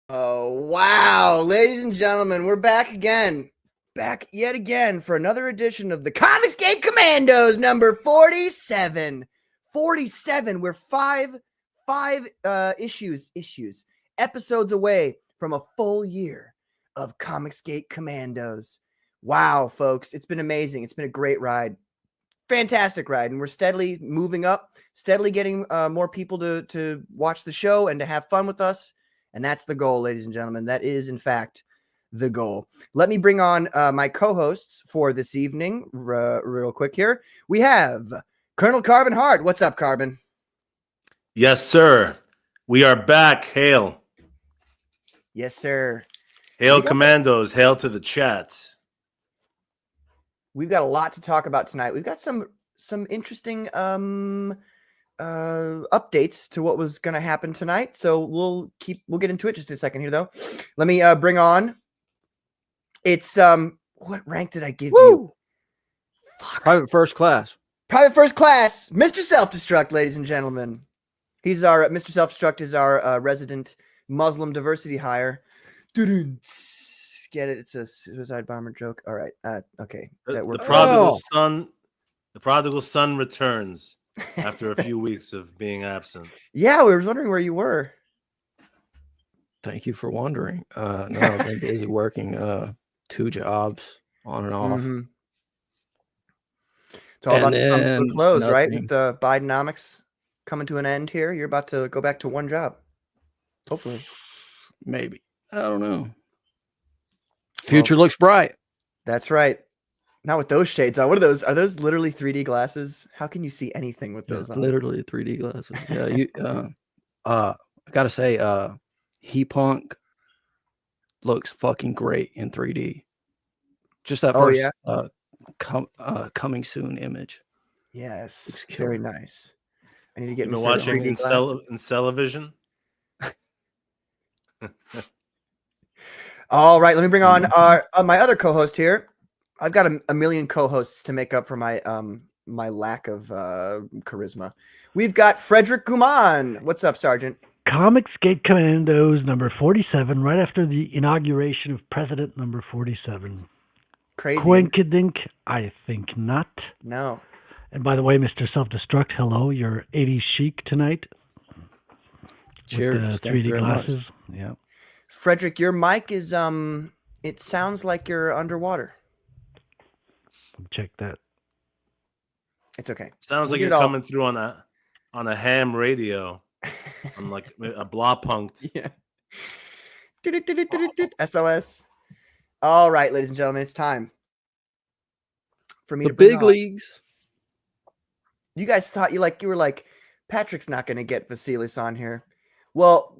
Oh, wow. Ladies and gentlemen, we're back again. Back yet again for another edition of the Comicsgate Commandos, number 47. 47. We're five episodes away from a full year of Comicsgate Commandos. Wow, folks. It's been amazing. It's been a great ride. Fantastic ride. And we're steadily moving up, steadily getting more people to watch the show and to have fun with us. And that's the goal, ladies and gentlemen. That is, in fact, the goal. Let me bring on my co-hosts for this evening real quick here. We have Colonel Carbon Hart. What's up, Carbon? Yes, sir. We are back. Hail. Yes, sir. Hail, Commandos. Hail to the chat. We've got a lot to talk about tonight. We've got some interesting updates to what was going to happen tonight. So we'll get into it just a second here, though. Let me bring on. It's what rank did I give you? Fuck. Private first class. Private first class, Mr. Self-Destruct, ladies and gentlemen. He's our Mr. Self-Destruct is our resident Muslim diversity hire. Get it? It's a suicide bomber joke. All right. Okay. The prodigal son returns after a few weeks of being absent. Yeah, we were wondering where you were. Thank you for wondering. No, I've been busy working 2 jobs on and off. Mm-hmm. It's all about the close, right? With the Bidenomics coming to an end here, you're about to go back to one job. Hopefully. Maybe. I don't know. Future looks bright. That's right. Not with those shades on. What are those? Are those literally 3D glasses? How can you see anything with those on? Literally 3D glasses. Yeah, I gotta say, He-Punk looks fucking great in 3D. Just that first coming soon image. Yes, very nice. I need to get me watching in Television. All right, let me bring on my other co-host here. I've got a million co-hosts to make up for my my lack of charisma. We've got Frederick Guman. What's up, Sergeant? Comicsgate Commandos number 47, right after the inauguration of President number 47. Crazy. Quinkadink? I think not. No. And by the way, Mr. Self-Destruct, hello. You're 80s chic tonight. Cheers. With 3D glasses. Much. Yeah. Frederick, your mic is it sounds like you're underwater. Check that. It's okay. Sounds like you're coming through on a ham radio. I'm like a blah punked. Yeah. SOS. All right, ladies and gentlemen, it's time for me to big leagues. You guys thought you were like, Patrick's not going to get Vasilis on here. Well,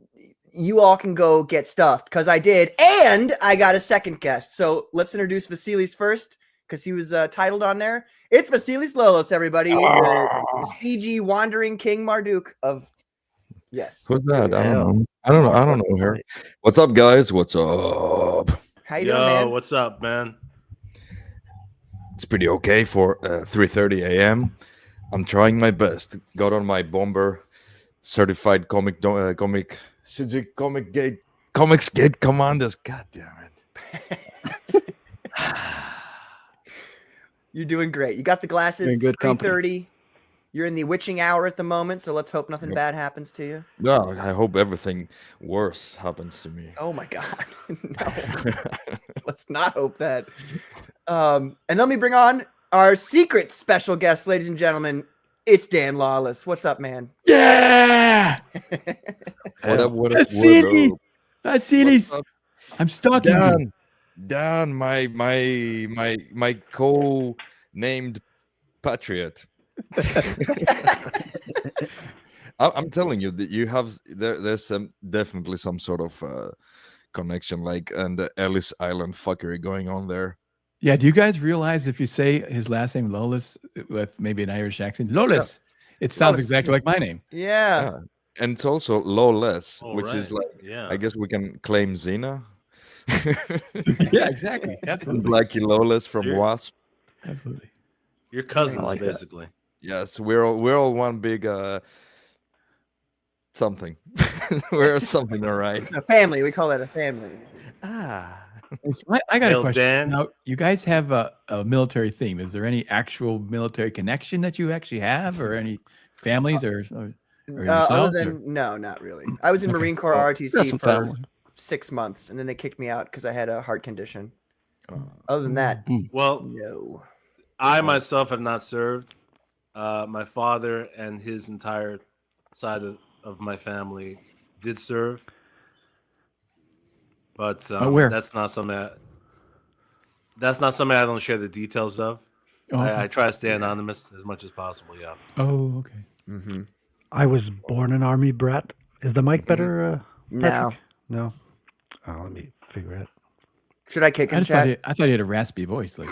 you all can go get stuffed because I did, and I got a second guest. So let's introduce Vasilis first because he was titled on there. It's Vasilis Lolos, everybody. The CG Wandering King Marduk of. Yes. Who's that? I don't know her. What's up, guys? What's up? How you doing, man? What's up, man? It's pretty okay for 3:30 a.m. I'm trying my best. Got on my bomber certified Comicsgate Commandos. God damn it. You're doing great. You got the glasses. Good 3:30. You're in the witching hour at the moment, so let's hope nothing bad happens to you. No, I hope everything worse happens to me. Oh my God. No. Let's not hope that. And let me bring on our secret special guest, ladies and gentlemen. It's Dan Lolos. What's up, man? Yeah. Vasilis. I'm stalking you. Dan, my co-named patriot. I'm telling you that you have there's definitely some sort of connection, like and the Ellis Island fuckery going on there. Yeah, do you guys realize if you say his last name Lolos with maybe an Irish accent, Lolos, it sounds exactly like my name. Yeah. And it's also Lolos, which right. is like, I guess we can claim Xena. Yeah, exactly. Absolutely. Blackie Lolos from Wasp. Absolutely. Your cousins, basically. Yes, we're all one big something. We're something all right. It's a family. We call it a family. Ah. So I got a Hail question. Dan. Now, you guys have a military theme. Is there any actual military connection that you actually have, or any families, or Other yourselves? than no, not really. I was in Okay. Marine Corps Got ROTC some for family. 6 months, and then they kicked me out because I had a heart condition. Uh, Other than that, Well, no. I myself have not served. My father and his entire side of my family did serve, but where? that's not something. That's not something I don't share the details of. Oh, okay. I try to stay anonymous as much as possible. Yeah. Oh, okay. Mm-hmm. I was born an army brat. Is the mic better? No. Patrick? No. Oh, let me figure it. Should I kick I him, just thought chat? I thought he had a raspy voice. Like,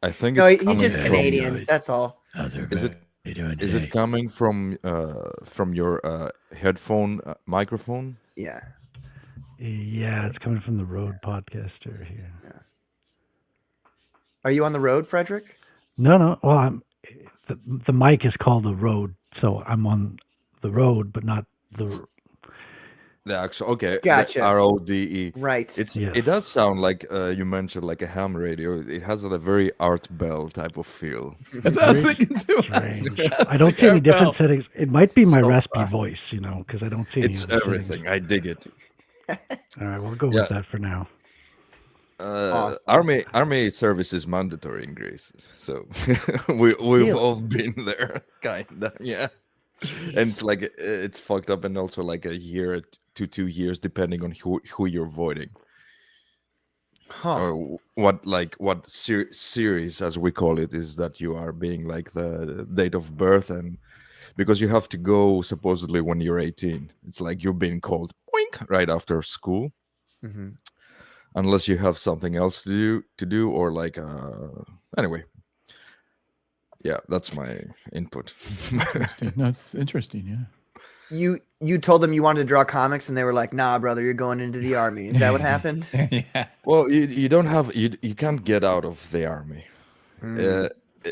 I think No, it's he's just coming Canadian. from- That's all. how's Is everybody it- doing Is today? it coming from your headphone microphone? Yeah. Yeah, it's coming from the Road podcaster here. Are you on the road, Frederick? No. Well, the mic is called the Road, so I'm on the road, but not the. The actual okay. Gotcha. RODE. Right. Yeah. It does sound like you mentioned like a ham radio. It has a very Art Bell type of feel. That's what I was thinking too. Strange. I don't see any different settings. It might be my So raspy bad. voice, because I don't see any It's other everything. I dig it. settings. All right, we'll go Yeah. with that for now. Awesome. Army service is mandatory in Greece, so we've Really? all been there, kinda. Yeah, and it's like it's fucked up, and also like a year to 2 years, depending on who you're voting Huh. or what series, as we call it, is that you are being like the date of birth, and because you have to go supposedly when you're 18, it's like you're being called boink right after school. Mm-hmm. Unless you have something else to do or like anyway, yeah, that's my input. Interesting. That's interesting. Yeah. You told them you wanted to draw comics, and they were like, "Nah, brother, you're going into the army." Is that what happened? Yeah. Well, you don't have you can't get out of the army. Mm.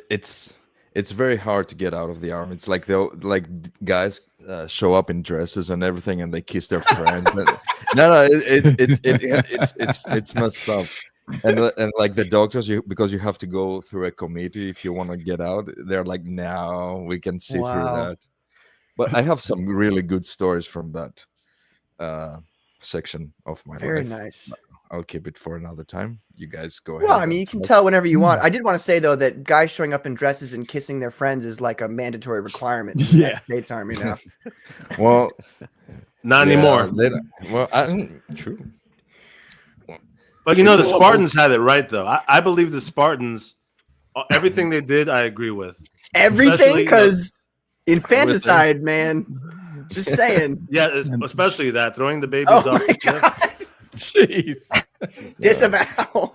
It's very hard to get out of the army. It's like they'll guys show up in dresses and everything, and they kiss their friends. No, it's messed up. And like the doctors, because you have to go through a committee if you want to get out. They're like, no, we can see through Wow. that. But I have some really good stories from that section of my Very life. nice. I'll keep it for another time. You guys go ahead. Well, I mean, you can tell whenever you want. I did want to say though that guys showing up in dresses and kissing their friends is like a mandatory requirement in the Yeah. United States Army now. Well, Not yeah, anymore. True. But the Spartans had it right, though. I believe the Spartans, everything they did, I agree with. Everything, Especially, because infanticide, man. Just saying. Yeah, especially that throwing the babies Oh off my the cliff. god. Jeez. Disavow.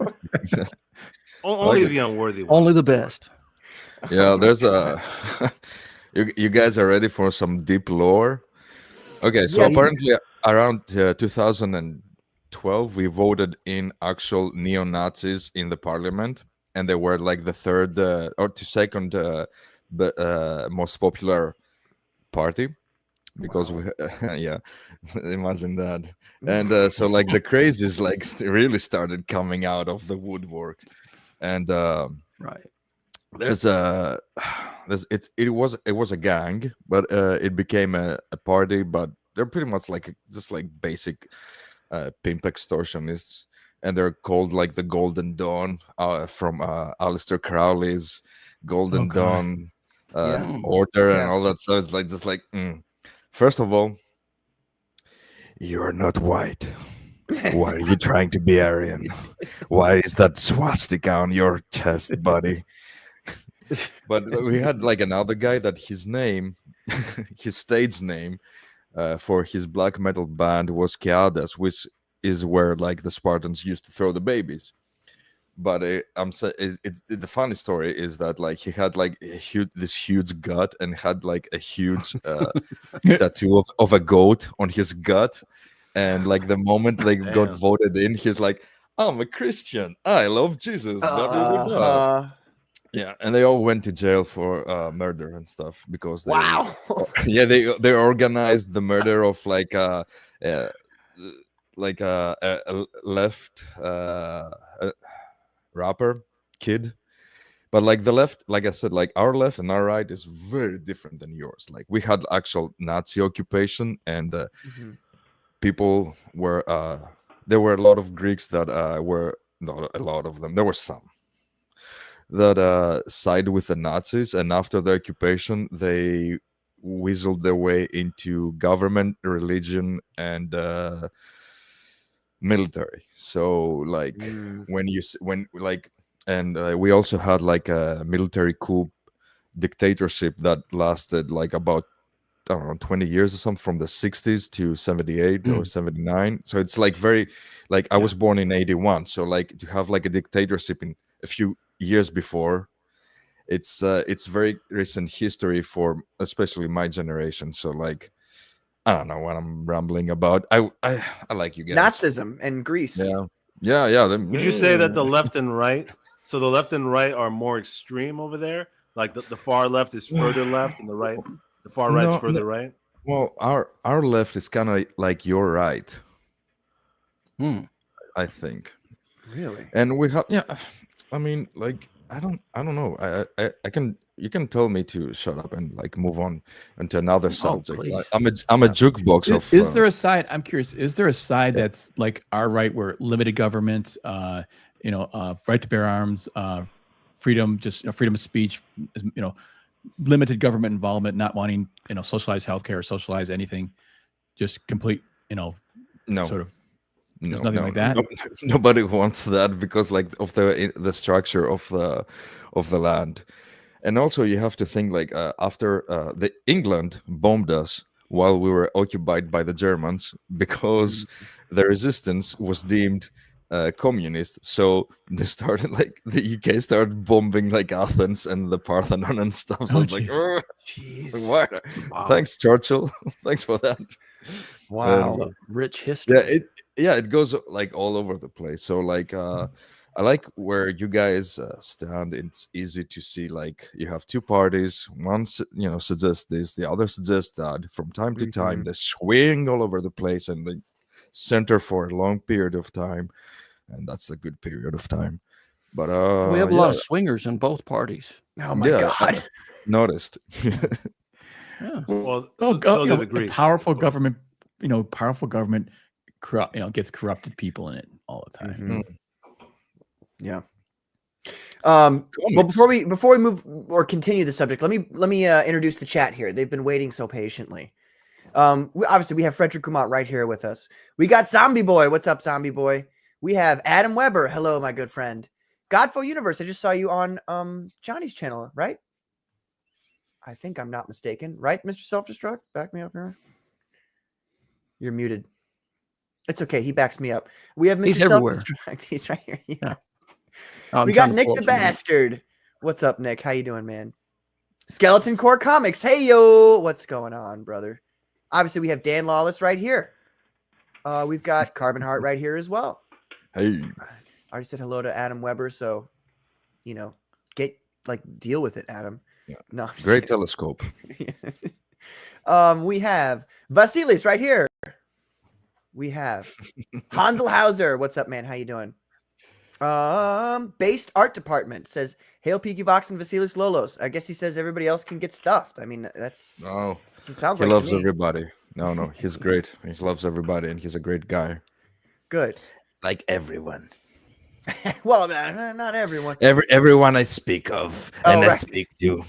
Only the unworthy ones. Only the best. Yeah, there's a. You guys are ready for some deep lore? Okay, so Yes. apparently around 2012, we voted in actual neo-Nazis in the parliament, and they were like the third or second most popular party. Because we, yeah, imagine that. And so like the crazies like really started coming out of the woodwork, and Right. it was a gang, but it became a party. But they're pretty much like just like basic pimp extortionists, and they're called like the Golden Dawn from Aleister Crowley's Golden God. Dawn Yeah. order and Yeah. all that. So it's like just like first of all, you're not white. Why are you trying to be Aryan? Why is that swastika on your chest, buddy? But we had like another guy that his name, his stage name for his black metal band was Keadas, which is where like the Spartans used to throw the babies. But the funny story is that like he had like this huge gut and had like a huge tattoo of a goat on his gut. And like the moment they got Damn. voted in, he's like, I'm a Christian. I love Jesus. Blah, blah, blah, blah. Yeah, and they all went to jail for murder and stuff because they Wow. yeah they organized the murder of uh a left rapper kid. But like the left, like I said, like our left and our right is very different than yours. Like we had actual Nazi occupation, and Mhm. people were there were a lot of Greeks that were not a lot of them. There were some that side with the Nazis, and after the occupation, they weaseled their way into government, religion, and military. So like Mm. when and we also had like a military coup dictatorship that lasted like about I don't know 20 years or something, from the 60s to 78 or 79. So it's like very like I was born in 81, so like to have like a dictatorship in a few years before, it's very recent history for especially my generation. So like I don't know what I'm rambling about. I like you guys. Nazism and Greece. Yeah. Would you say that the left and right, so the left and right are more extreme over there? Like the far left is further left and the far right's further right? Well, our left is kind of like your right, I think. Really? And we have I mean like I don't know. I can you can tell me to shut up and like move on into another subject. please. I'm a jukebox of Is there a side? I'm curious. Is there a side that's like our right, where limited government, right to bear arms, freedom, just freedom of speech, limited government involvement, not wanting socialized healthcare or socialize anything, just complete no sort of. no, There's nothing like that? Nobody wants that because like of the structure of the land. And also you have to think like after the England bombed us while we were occupied by the Germans because the resistance was deemed communist. So they started like the UK started bombing like Athens and the Parthenon and stuff. So Oh, it's like, geez. Jeez. what? Wow. Thanks, Churchill. Thanks for that. Wow. And, Rich history. it goes like all over the place. So like I like where you guys stand. It's easy to see like you have two parties. One suggests this, the other suggests that. From time to time they swing all over the place and they center for a long period of time, and that's a good period of time. But We have a lot of swingers in both parties. Oh my God. noticed. Yeah. Well, Oh, so do the Greeks. powerful government, gets corrupted people in it all the time. Mhm. Yeah. Well, before we move or continue the subject, let me introduce the chat here. They've been waiting so patiently. Obviously we have Frederick Gumont right here with us. We got Zombie Boy. What's up, Zombie Boy? We have Adam Weber. Hello, my good friend. Godful Universe. I just saw you on Johnny's channel, right? I think I'm not mistaken, right, Mr. Self-Destruct? Back me up here. You're muted. It's okay. He backs me up. We have Mr. He's everywhere. Self-Destruct. He's right here. Yeah. I'm We trying got to Nick pull the up some- Bastard. What's up, Nick? How you doing, man? Skeleton Core Comics. Hey, yo. What's going on, brother? Obviously, we have Dan Lawless right here. We've got Carbon Heart right here as well. Hey. I already said hello to Adam Weber, so, deal with it, Adam. Yeah. No, I'm just Great kidding. telescope. We have Vasilis right here. We have Hansel Hauser. What's up, man? How you doing? Based Art Department says, "Hail Peaky Vox and Vasilis Lolos." I guess he says everybody else can get stuffed. I mean, that's No, it sounds he like to loves me. everybody. No, he's great. He loves everybody, and he's a great guy. Good. Like everyone. Well, not everyone. Everyone I speak of Oh, I right. speak to.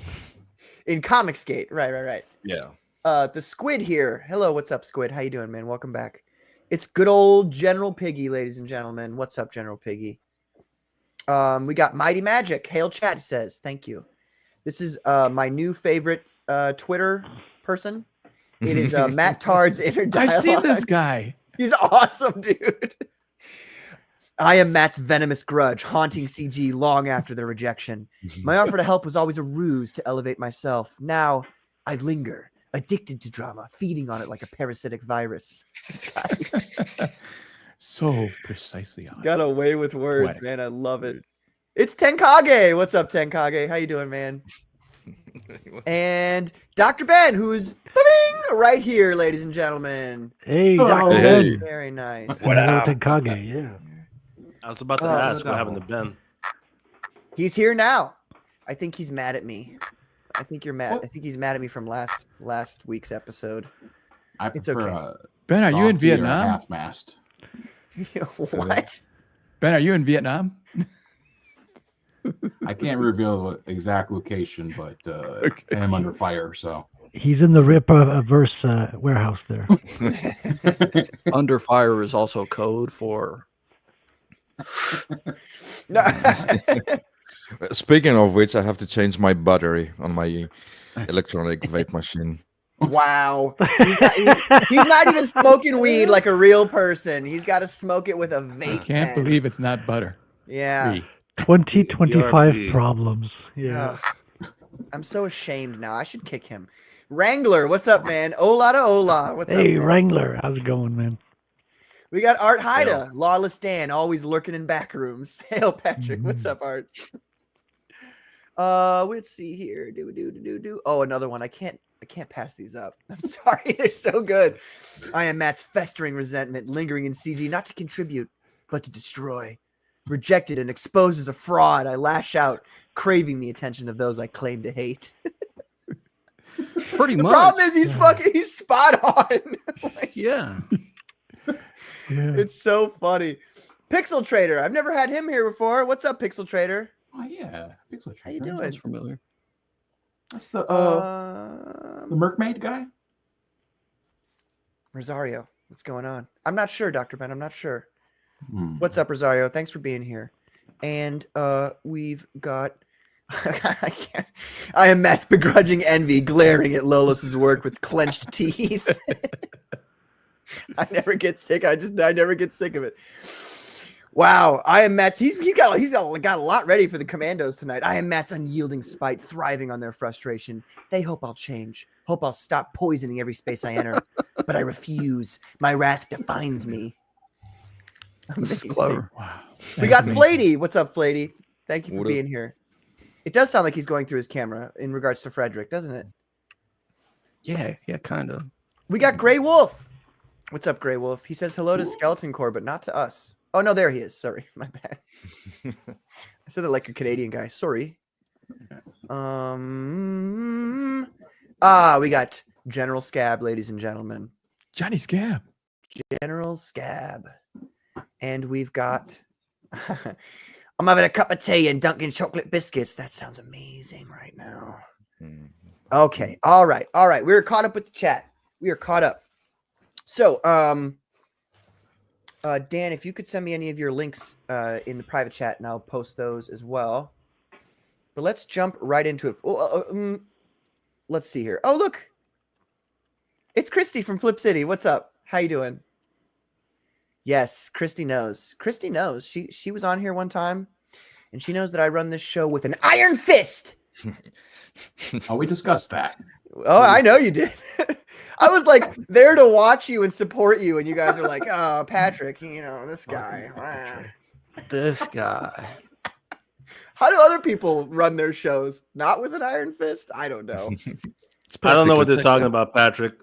In Comicsgate. Right. Yeah. The Squid here. Hello, what's up, Squid? How you doing, man? Welcome back. It's good old General Piggy, ladies and gentlemen. What's up, General Piggy? We got Mighty Magic. Hail Chat says, thank you. This is my new favorite Twitter person. It is Matt Tard's Inner Dialogue. I've seen this guy. He's awesome, dude. I am Matt's venomous grudge, haunting CG long after their rejection. My offer to help was always a ruse to elevate myself. Now I linger, addicted to drama, feeding on it like a parasitic virus. This guy So precisely on. got away with words, Poetic. man. I love it. It's Tenkage. What's up, Tenkage? How you doing, man? And Dr. Ben, who's right here, ladies and gentlemen. Hey, Oh, Dr. hey. Ben. Very nice. What Hello, up? Tenkage, yeah. I was about to Oh, ask no what happened to doubt. Ben. He's here now. I think he's mad at me. I think you're mad. What? I think he's mad at me from last week's episode. I It's prefer okay. a Ben, are you in softy or a Vietnam? half-mast. What? Ben, are you in Vietnam? I can't reveal the exact location, but I am under fire. So He's in the Rip-Averse warehouse there. Under fire is also code for. No. Speaking of which, I have to change my battery on my electronic vape machine. Wow. He's not even smoking weed like a real person. He's got to smoke it with a I vape can't pen. believe it's not butter. Yeah. Free. 2025 ERP. problems. Yeah. Ugh. I'm so ashamed now. I should kick him. Wrangler, what's up, man? Hola to hola. What's up, Hey, man? Wrangler. How's it going, man? We got Art Haida, Lawless Dan, always lurking in back rooms. Hail Patrick, what's up, Art? Let's see here. Oh, another one. I can't pass these up. I'm sorry, they're so good. I am Matt's festering resentment, lingering in CG, not to contribute, but to destroy. Rejected and exposed as a fraud, I lash out, craving the attention of those I claim to hate. Pretty The much. problem is he's spot on. Like, Yeah. Yeah. it's so funny. Pixel Trader, I've never had him here before. What's up, Pixel Trader? oh yeah, Pixel How you Trader. doing? Sounds familiar. That's the Mermaid guy. Rosario, what's going on? I'm not sure, Dr. Ben. I'm not sure. Hmm. What's up, Rosario? Thanks for being here. And we've got I am Matt's begrudging envy glaring at Lolos's work with clenched teeth. I never get sick. I never get sick of it. Wow, I am Matt's. He's got a lot ready for the Commandos tonight. I am Matt's unyielding spite, thriving on their frustration. They hope I'll change. Hope I'll stop poisoning every space I enter. But I refuse. My wrath defines me. This is Amazing. clever. Wow. We got That's amazing. Flady. What's up, Flady? Thank you for What up? being here. It does sound like he's going through his camera in regards to Frederick, doesn't it? Yeah, kind of. We got Grey Wolf. What's up, Grey Wolf? He says hello to Skeleton Core, but not to us. Oh, no, there he is. Sorry, my bad. I said it like a Canadian guy. Sorry. We got General Scab, ladies and gentlemen. Johnny Scab. General Scab. And we've got... I'm having a cup of tea and dunking chocolate biscuits. That sounds amazing right now. Mm. Okay. All right. We're caught up with the chat. We are caught up. So, Dan, if you could send me any of your links in the private chat, and I'll post those as well. But let's jump right into it. Let's see here. Oh, look. It's Christy from Flip City. What's up? How you doing? Yes, Christy knows. Christy knows. She was on here one time, and she knows that I run this show with an iron fist. Oh, we discussed that. Oh, I know you did. I was like there to watch you and support you, and you guys are like, "Oh, Patrick, this guy." This guy. How do other people run their shows? Not with an iron fist? I don't know. I don't know what they're practically talking about, Patrick.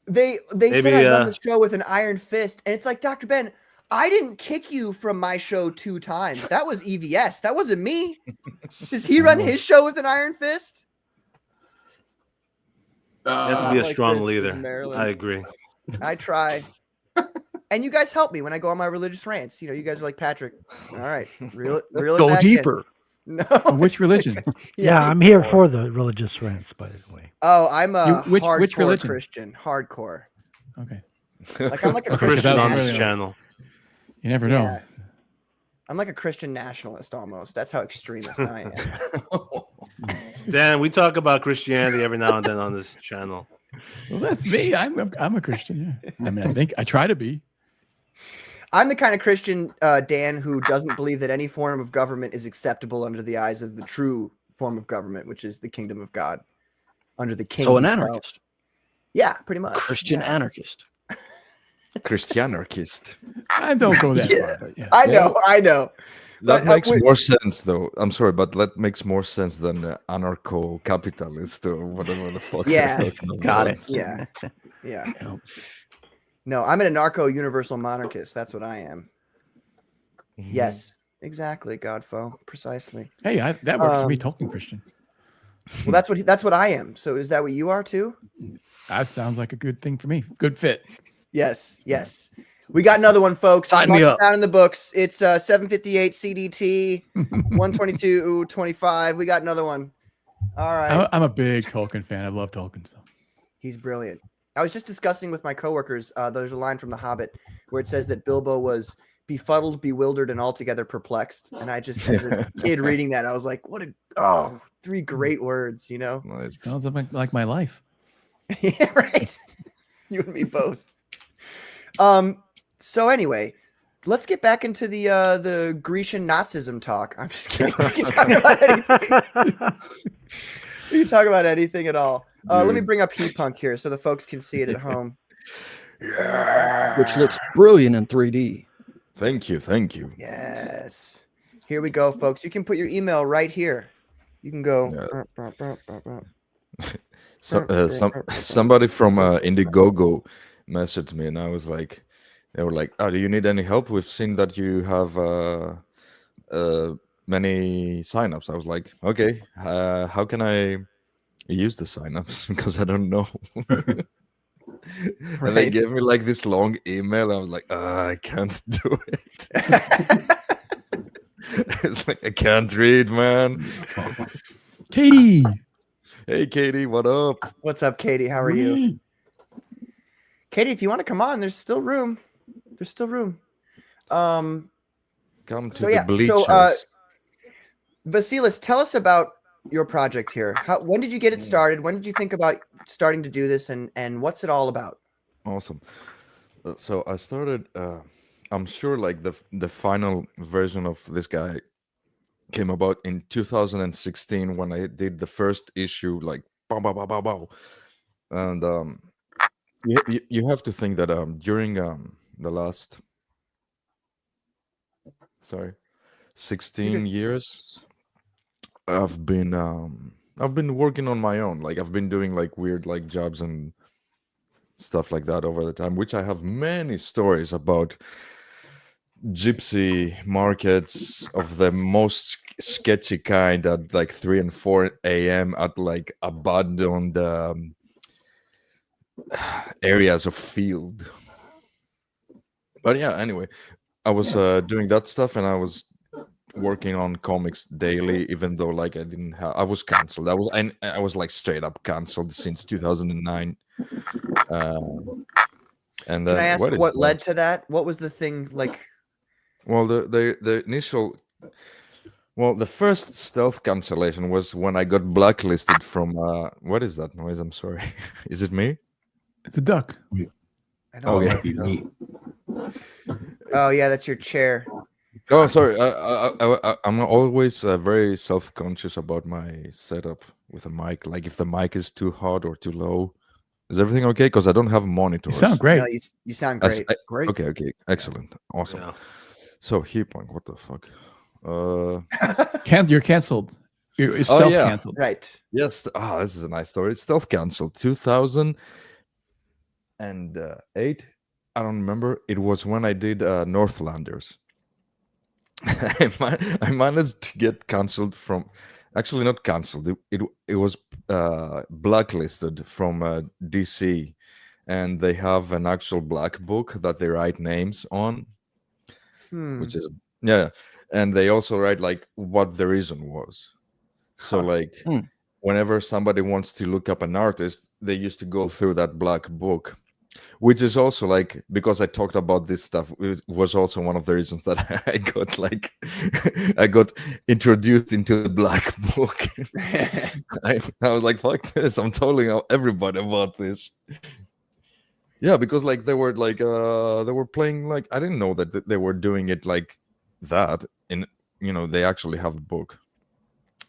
They said Maybe, I run the show with an iron fist, and it's like, Dr. Ben, I didn't kick you from my show 2 times. That was EVS. That wasn't me. Does he run his show with an iron fist? You have to be a like strong this is leader. Maryland. I agree. I try. And you guys help me when I go on my religious rants. You guys are like, Patrick, all right, reel it Go back in." deeper. No. Which religion? Yeah, I'm here for the religious rants, by the way. Oh, I'm a which hardcore religion? Christian. Hardcore. Okay. Like I'm like a Okay, Christian that was on really this nice. channel. You never know. Yeah. I'm like a Christian nationalist almost. That's how extremist I am. Dan, we talk about Christianity every now and then on this channel. Well, that's me. I'm a Christian. Yeah. I mean, I try to be. I'm the kind of Christian, Dan, who doesn't believe that any form of government is acceptable under the eyes of the true form of government, which is the kingdom of God, under the king. So an himself. anarchist. Yeah, pretty much. Christian Yeah. anarchist. Christianarchist. I don't go that Yeah. far. But yeah. I know. That But, makes wait- more sense, though. I'm sorry, but that makes more sense than anarcho-capitalist or whatever the fuck. they're Yeah, talking got about. it. Yeah. Yeah. Yeah. No, I'm an anarcho universal monarchist. That's what I am. Mhm. Yes, exactly, Godfo. Precisely. Hey, that works for me, Um, Tolkien Christian. Well, that's what I am. So is that what you are too? That sounds like a good thing for me. Good fit. Yes, yes. We got another one, folks. Sign me Mark it up. down in the books. It's 758 CDT 122.25. We got another one. All right. I'm a big Tolkien fan. I love Tolkien stuff. He's brilliant. I was just discussing with my coworkers. There's a line from The Hobbit where it says that Bilbo was befuddled, bewildered, and altogether perplexed. And I just, as a kid reading that, I was like, three great words, you know? Nice. Sounds like my life. Yeah, right. You and me both. So anyway, let's get back into the Grecian Nazism talk. I'm just kidding. We can talk about anything. We can talk about anything at all. Let me bring up Heat Punk here so the folks can see it at home. Yeah. Which looks brilliant in 3D. Thank you. Thank you. Yes. Here we go, folks. You can put your email right here. You can go. Somebody from Indiegogo messaged me, and I was like, they were like, "Oh, do you need any help? We've seen that you have many signups." I was like, "Okay, how can I use the signups? Because I don't know." And they Right. gave me like this long email. I was like, I can't do it. It's like I can't read, man. Katie. Hey, Katie, what up? What's up, Katie? How are you? Katie, if you want to come on, there's still room. There's still room. Come to So the yeah, bleachers. so Vasilis, tell us about your project here. When did you get it started? When did you think about starting to do this, and what's it all about? Awesome. So I started. I'm sure like the final version of this guy came about in 2016 when I did the first issue. Like bow bow bow bow bow, and you have to think that during the last 16 years, I've been working on my own. Like I've been doing like weird like jobs and stuff like that over the time, which I have many stories about gypsy markets of the most sketchy kind at like 3 and 4 a.m. at like abandoned areas of field. But yeah, anyway, I was doing that stuff, and I was working on comics daily, even though like I was canceled. I was like straight up canceled since 2009. And then Can I ask is what that? led to that? What was the thing like? Well, the initial, well, the first stealth cancellation was when I got blacklisted from. What is that noise? I'm sorry. Is it me? It's a duck. I don't know. yeah. Might be me. Oh yeah, that's your chair. Oh, sorry. I'm always very self-conscious about my setup with a mic. Like if the mic is too hot or too low. Is everything okay? Because I don't have You monitors. sound great. No, you sound I great. s- Great. Okay, excellent, awesome. Yeah. So Heatpunk, what the fuck? You're canceled. You're stealth yeah. canceled. Right. Yes. This is a nice story. Stealth canceled 2008. I don't remember. It was when I did Northlanders. I managed to get canceled from. Actually, not canceled. It was blacklisted from DC, and they have an actual black book that they write names on, which is and they also write like what the reason was. So like whenever somebody wants to look up an artist, they used to go through that black book, which is also like, because I talked about this stuff, it was also one of the reasons that I got like I got introduced into the black book. I was like, fuck this, I'm telling everybody about this. Yeah, because like they were playing, like I didn't know that they were doing it like that. In they actually have a book.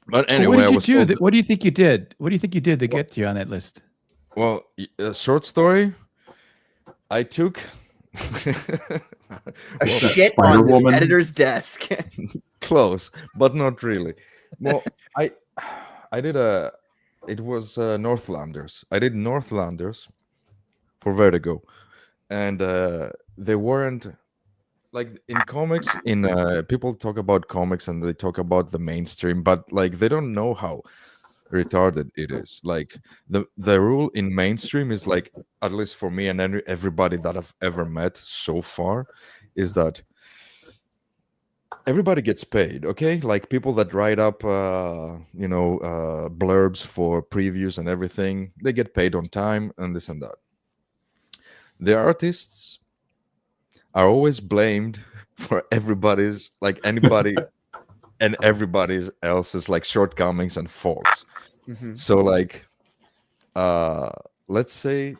But anyway, What did you do? What do you think you did? What do you think you did to get you on that list? Well, a short story. I took a shit on the editor's desk. Close, but not really. Well, I did it was Northlanders. I did Northlanders for Vertigo, and they weren't like in comics. In people talk about comics and they talk about the mainstream, but like they don't know how retarded it is. Like the rule in mainstream is like, at least for me and everybody that I've ever met so far, is that everybody gets paid. Okay, like people that write up blurbs for previews and everything, they get paid on time and this and that. The artists are always blamed for everybody's, like anybody and everybody else's, like shortcomings and faults. Mhm. So like let's say,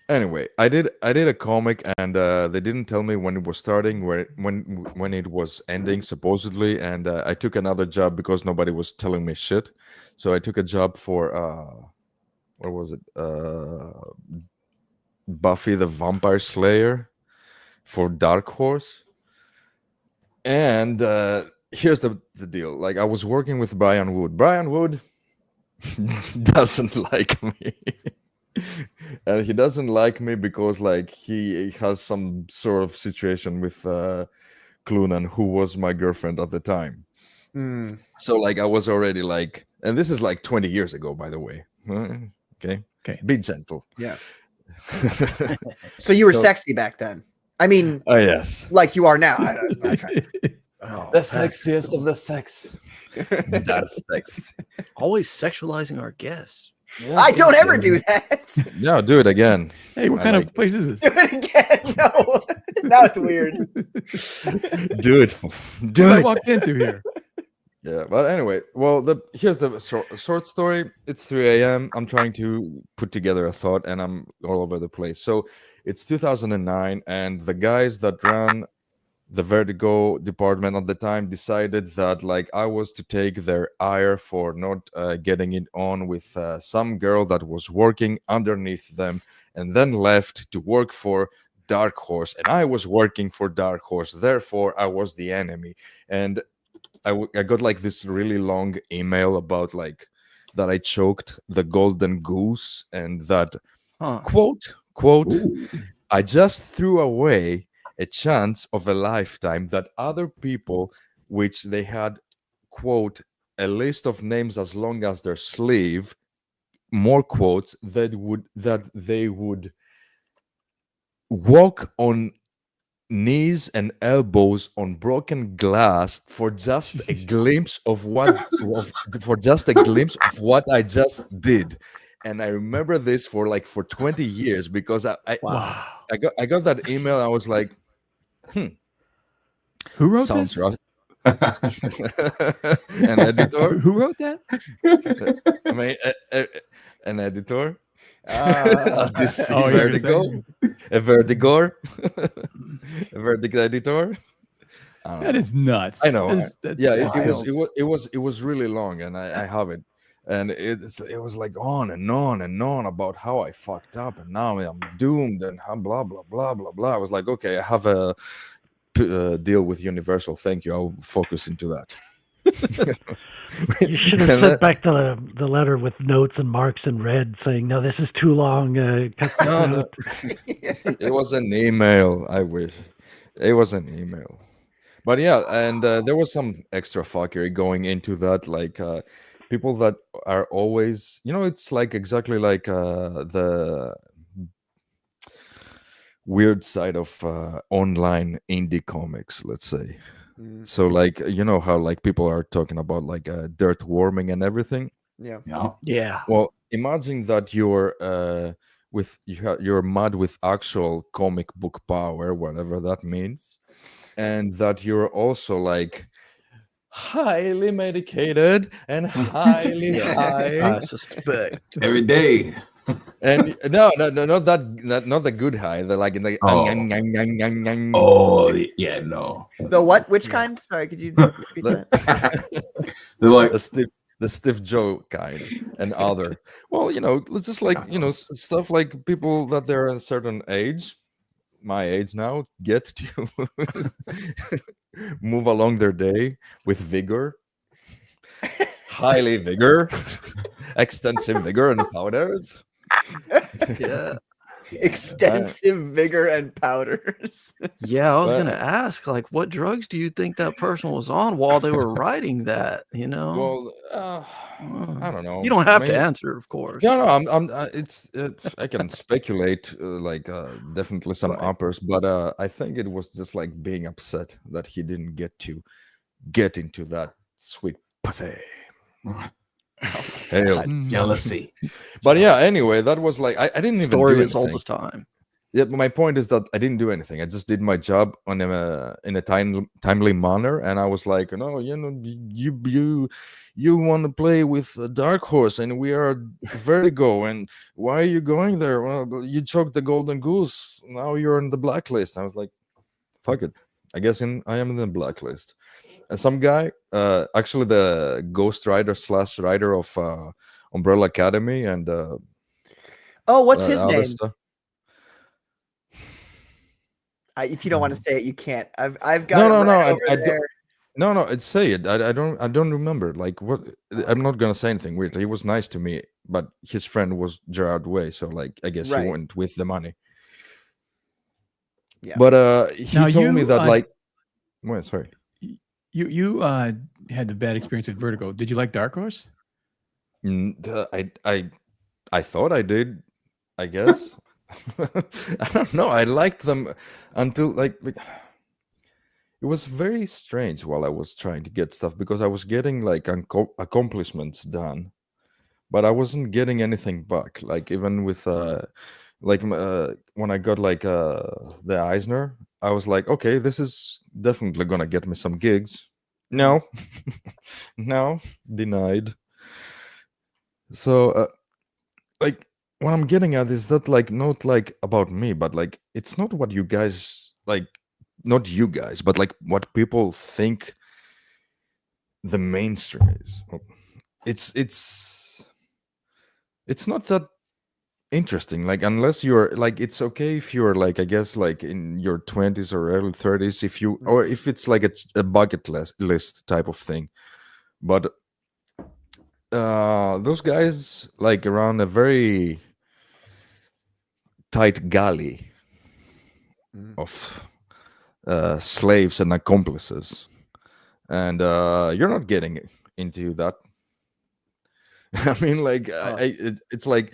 anyway, I did a comic, and they didn't tell me when it was starting, when it was ending supposedly, and I took another job because nobody was telling me shit. So I took a job for what was it, Buffy the Vampire Slayer for Dark Horse. And here's the deal. Like, I was working with Brian Wood. Brian Wood doesn't like me. And he doesn't like me because like he has some sort of situation with Clunan, who was my girlfriend at the time. Mm. So like I was already like, and this is like 20 years ago, by the way. Okay. Be gentle. Yeah. So you were So- sexy back then. I mean, Oh yes. like you are now. I'm not trying. Oh, The sexiest of the sex. That's sex. Always sexualizing our guests. I don't ever do that. Yeah, do it again. Hey, what I kind like of place is Do this? it again. No. Now it's weird. Do it. Do What I it. walked into here. Yeah, but anyway, well, here's the short story. It's 3 a.m. I'm trying to put together a thought, and I'm all over the place. So it's 2009, and the guys that ran the Vertigo department at the time decided that like I was to take their ire for not getting it on with some girl that was working underneath them, and then left to work for Dark Horse, and I was working for Dark Horse. Therefore, I was the enemy, and I got like this really long email about like that I choked the golden goose, and that Huh. quote I just threw away a chance of a lifetime that other people, which they had quote a list of names as long as their sleeve, more quotes, that they would walk on knees and elbows on broken glass for just a glimpse of for just a glimpse of what I just did. And I remember this for 20 years because I Wow. got that email. I was like, Who wrote sounds this? rough. An editor. Who wrote that? I mean, an editor. Uh, This Oh, you're Vertigo, saying- a Vertigor, a Vertigo editor. I don't That know. is nuts. I know. That's Yeah, it wild. was really long, and I have it, and it was like on and on and on about how I fucked up, and now I'm doomed, and blah blah blah blah blah. I was like, okay, I have a deal with Universal. Thank you. I'll focus into that. You should have And sent back the letter with notes and marks in red saying, "No, this is too long. Cut this No, no. out." It was an email. I wish it was an email, but yeah, and there was some extra fuckery going into that, like people that are always, it's like exactly like the weird side of online indie comics, let's say. Mm, So like how like people are talking about like dirt warming and everything. yeah. Yeah. Yeah. Well, imagine that you're you're mad with actual comic book power, whatever that means, and that you're also like highly medicated and highly high, I suspect. Every day. and no, not that, not the good high, the like in the Oh, yeah, no. The what? Which kind? Sorry, could you repeat that? They're like, the stiff Joe kind and other. Well, it's just like stuff like people that they're a certain age, my age now, get to move along their day with vigor, highly vigor, extensive vigor and powders. Yeah. Extensive vigor and powders. Yeah, I was But- gonna ask, like, what drugs do you think that person was on while they were writing that? You know, Well, I don't know. you don't have to Maybe- answer, of course. No, I'm. It's. I can speculate, definitely some Right. uppers, but I think it was just like being upset that he didn't get into that sweet pussy. Hell. Jealousy. But yeah, anyway, that was like I didn't even Story do is told anything. this time. Yeah, but my point is that I didn't do anything. I just did my job on in a timely manner, and I was like, no, you want to play with a Dark Horse, and we are Vertigo, and why are you going there? Well, you choked the Golden Goose. Now you're in the blacklist. I was like, fuck it. I guess I am in the blacklist. And some guy, actually the Ghost Rider / writer of Umbrella Academy and Oh, what's his other name? stuff. If you don't want to say it, you can't. I've got No, it no, no, right I- over I don't- there. No, it's say it. I don't remember. Like what? I'm not gonna say anything weird. He was nice to me, but his friend was Gerard Way, so like I guess Right. he went with the money. Yeah. But he Now told me you, that uh, like, wait, sorry. You had the bad experience with Vertigo. Did you like Dark Horse? I thought I did. I guess. I don't know. I liked them until like it was very strange while I was trying to get stuff because I was getting like accomplishments done, but I wasn't getting anything back. Like even with when I got like the Eisner, I was like, okay, this is definitely gonna get me some gigs. No, no, denied. So like what I'm getting at is that like not like about me, but like it's not what you guys like, not you guys, but like what people think the mainstream is. It's not that interesting. Like unless you're like, it's okay if you're like I guess like in your 20s or early 30s, if you or if it's like a bucket list type of thing, but those guys like around a very tight galley of slaves and accomplices, and you're not getting into that. I mean, like, it's like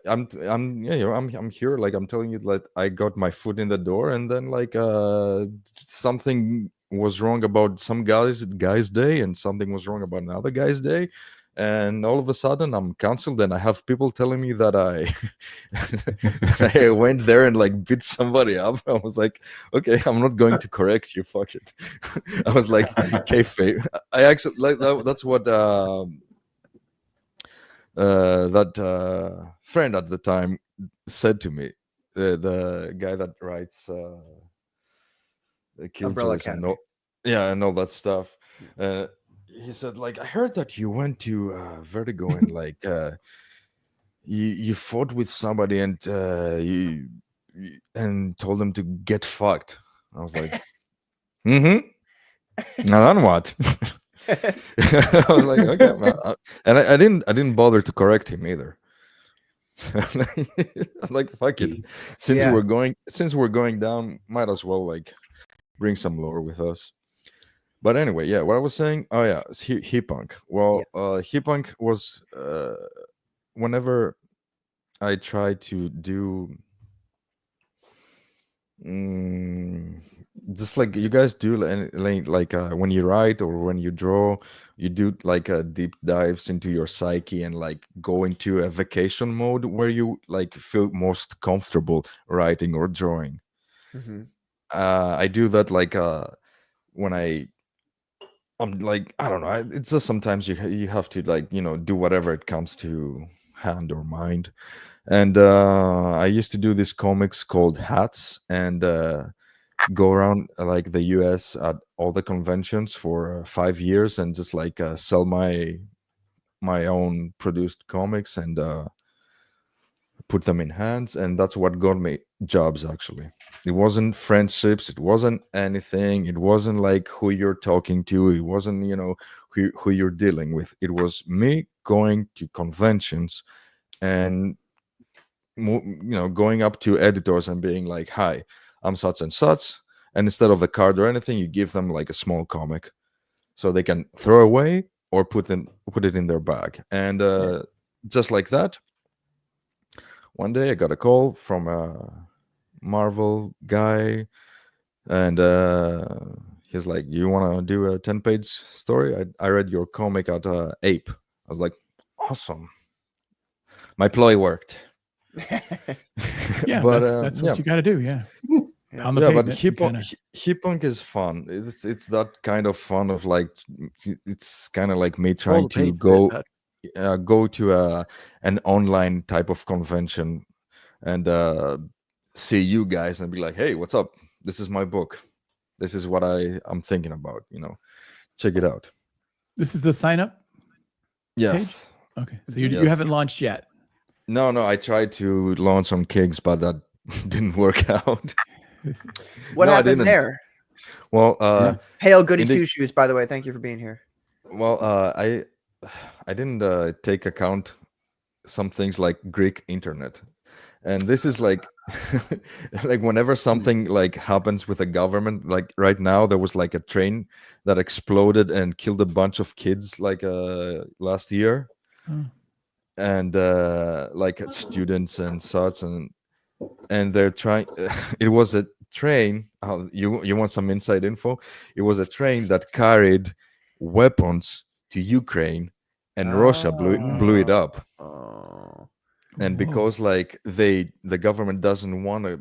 I'm here, like I'm telling you, like I got my foot in the door, and then like something was wrong about some guy's day, and something was wrong about another guy's day, and all of a sudden I'm canceled, and I have people telling me that that I went there and like beat somebody up. I was like, okay, I'm not going to correct you. Fuck it. I was like, kayfabe. I actually like that's what. That friend at the time said to me, the guy that writes Umbrella Killjoys and Academy. and all that stuff. He said, like, I heard that you went to Vertigo and like you fought with somebody and and told them to get fucked. I was like, mm-hmm. Now then what? I was like, okay, well, and I didn't bother to correct him either. I'm like, fuck it. Since Yeah. we're going down, might as well like bring some lore with us. But anyway, yeah, what I was saying, oh yeah, Heat Punk. Well, Yes. Heat Punk was whenever I try to do just like you guys do like when you write or when you draw, you do like deep dives into your psyche and like go into a vacation mode where you like feel most comfortable writing or drawing. Mhm. I do that like when I'm like, I don't know, it's just sometimes you have to like, do whatever it comes to hand or mind. And I used to do these comics called Hats and go around like the US at all the conventions for 5 years and just like sell my own produced comics and put them in hands, and that's what got me jobs. Actually, it wasn't friendships, it wasn't anything, it wasn't like who you're talking to, it wasn't who you're dealing with. It was me going to conventions and going up to editors and being like, hi, I'm such and such, and instead of a card or anything, you give them like a small comic so they can throw away or put it in their bag. And just like that, one day I got a call from a Marvel guy, and he's like, you want to do a 10-page story? I read your comic at Ape. I was like, awesome, my ploy worked. Yeah, but that's what you got to do. Yeah. On the But pavement, Hipunk is fun. It's that kind of fun of like, it's kind of like me trying to go to an online type of convention and see you guys and be like, hey, what's up? This is my book. This is what I'm thinking about. Check it out. This is the sign up. Yes. Page? Okay. So you haven't launched yet. No, I tried to launch on Kings, but that didn't work out. What happened there? Well, Hail Goody Two Shoes, by the way. Thank you for being here. Well, I didn't take account some things like Greek internet, and this is like like whenever something like happens with a government, like right now there was like a train that exploded and killed a bunch of kids like last year. And like students and such, and they're trying. It was a train. You want some inside info? It was a train that carried weapons to Ukraine, and Russia blew it up. And because like the government doesn't want to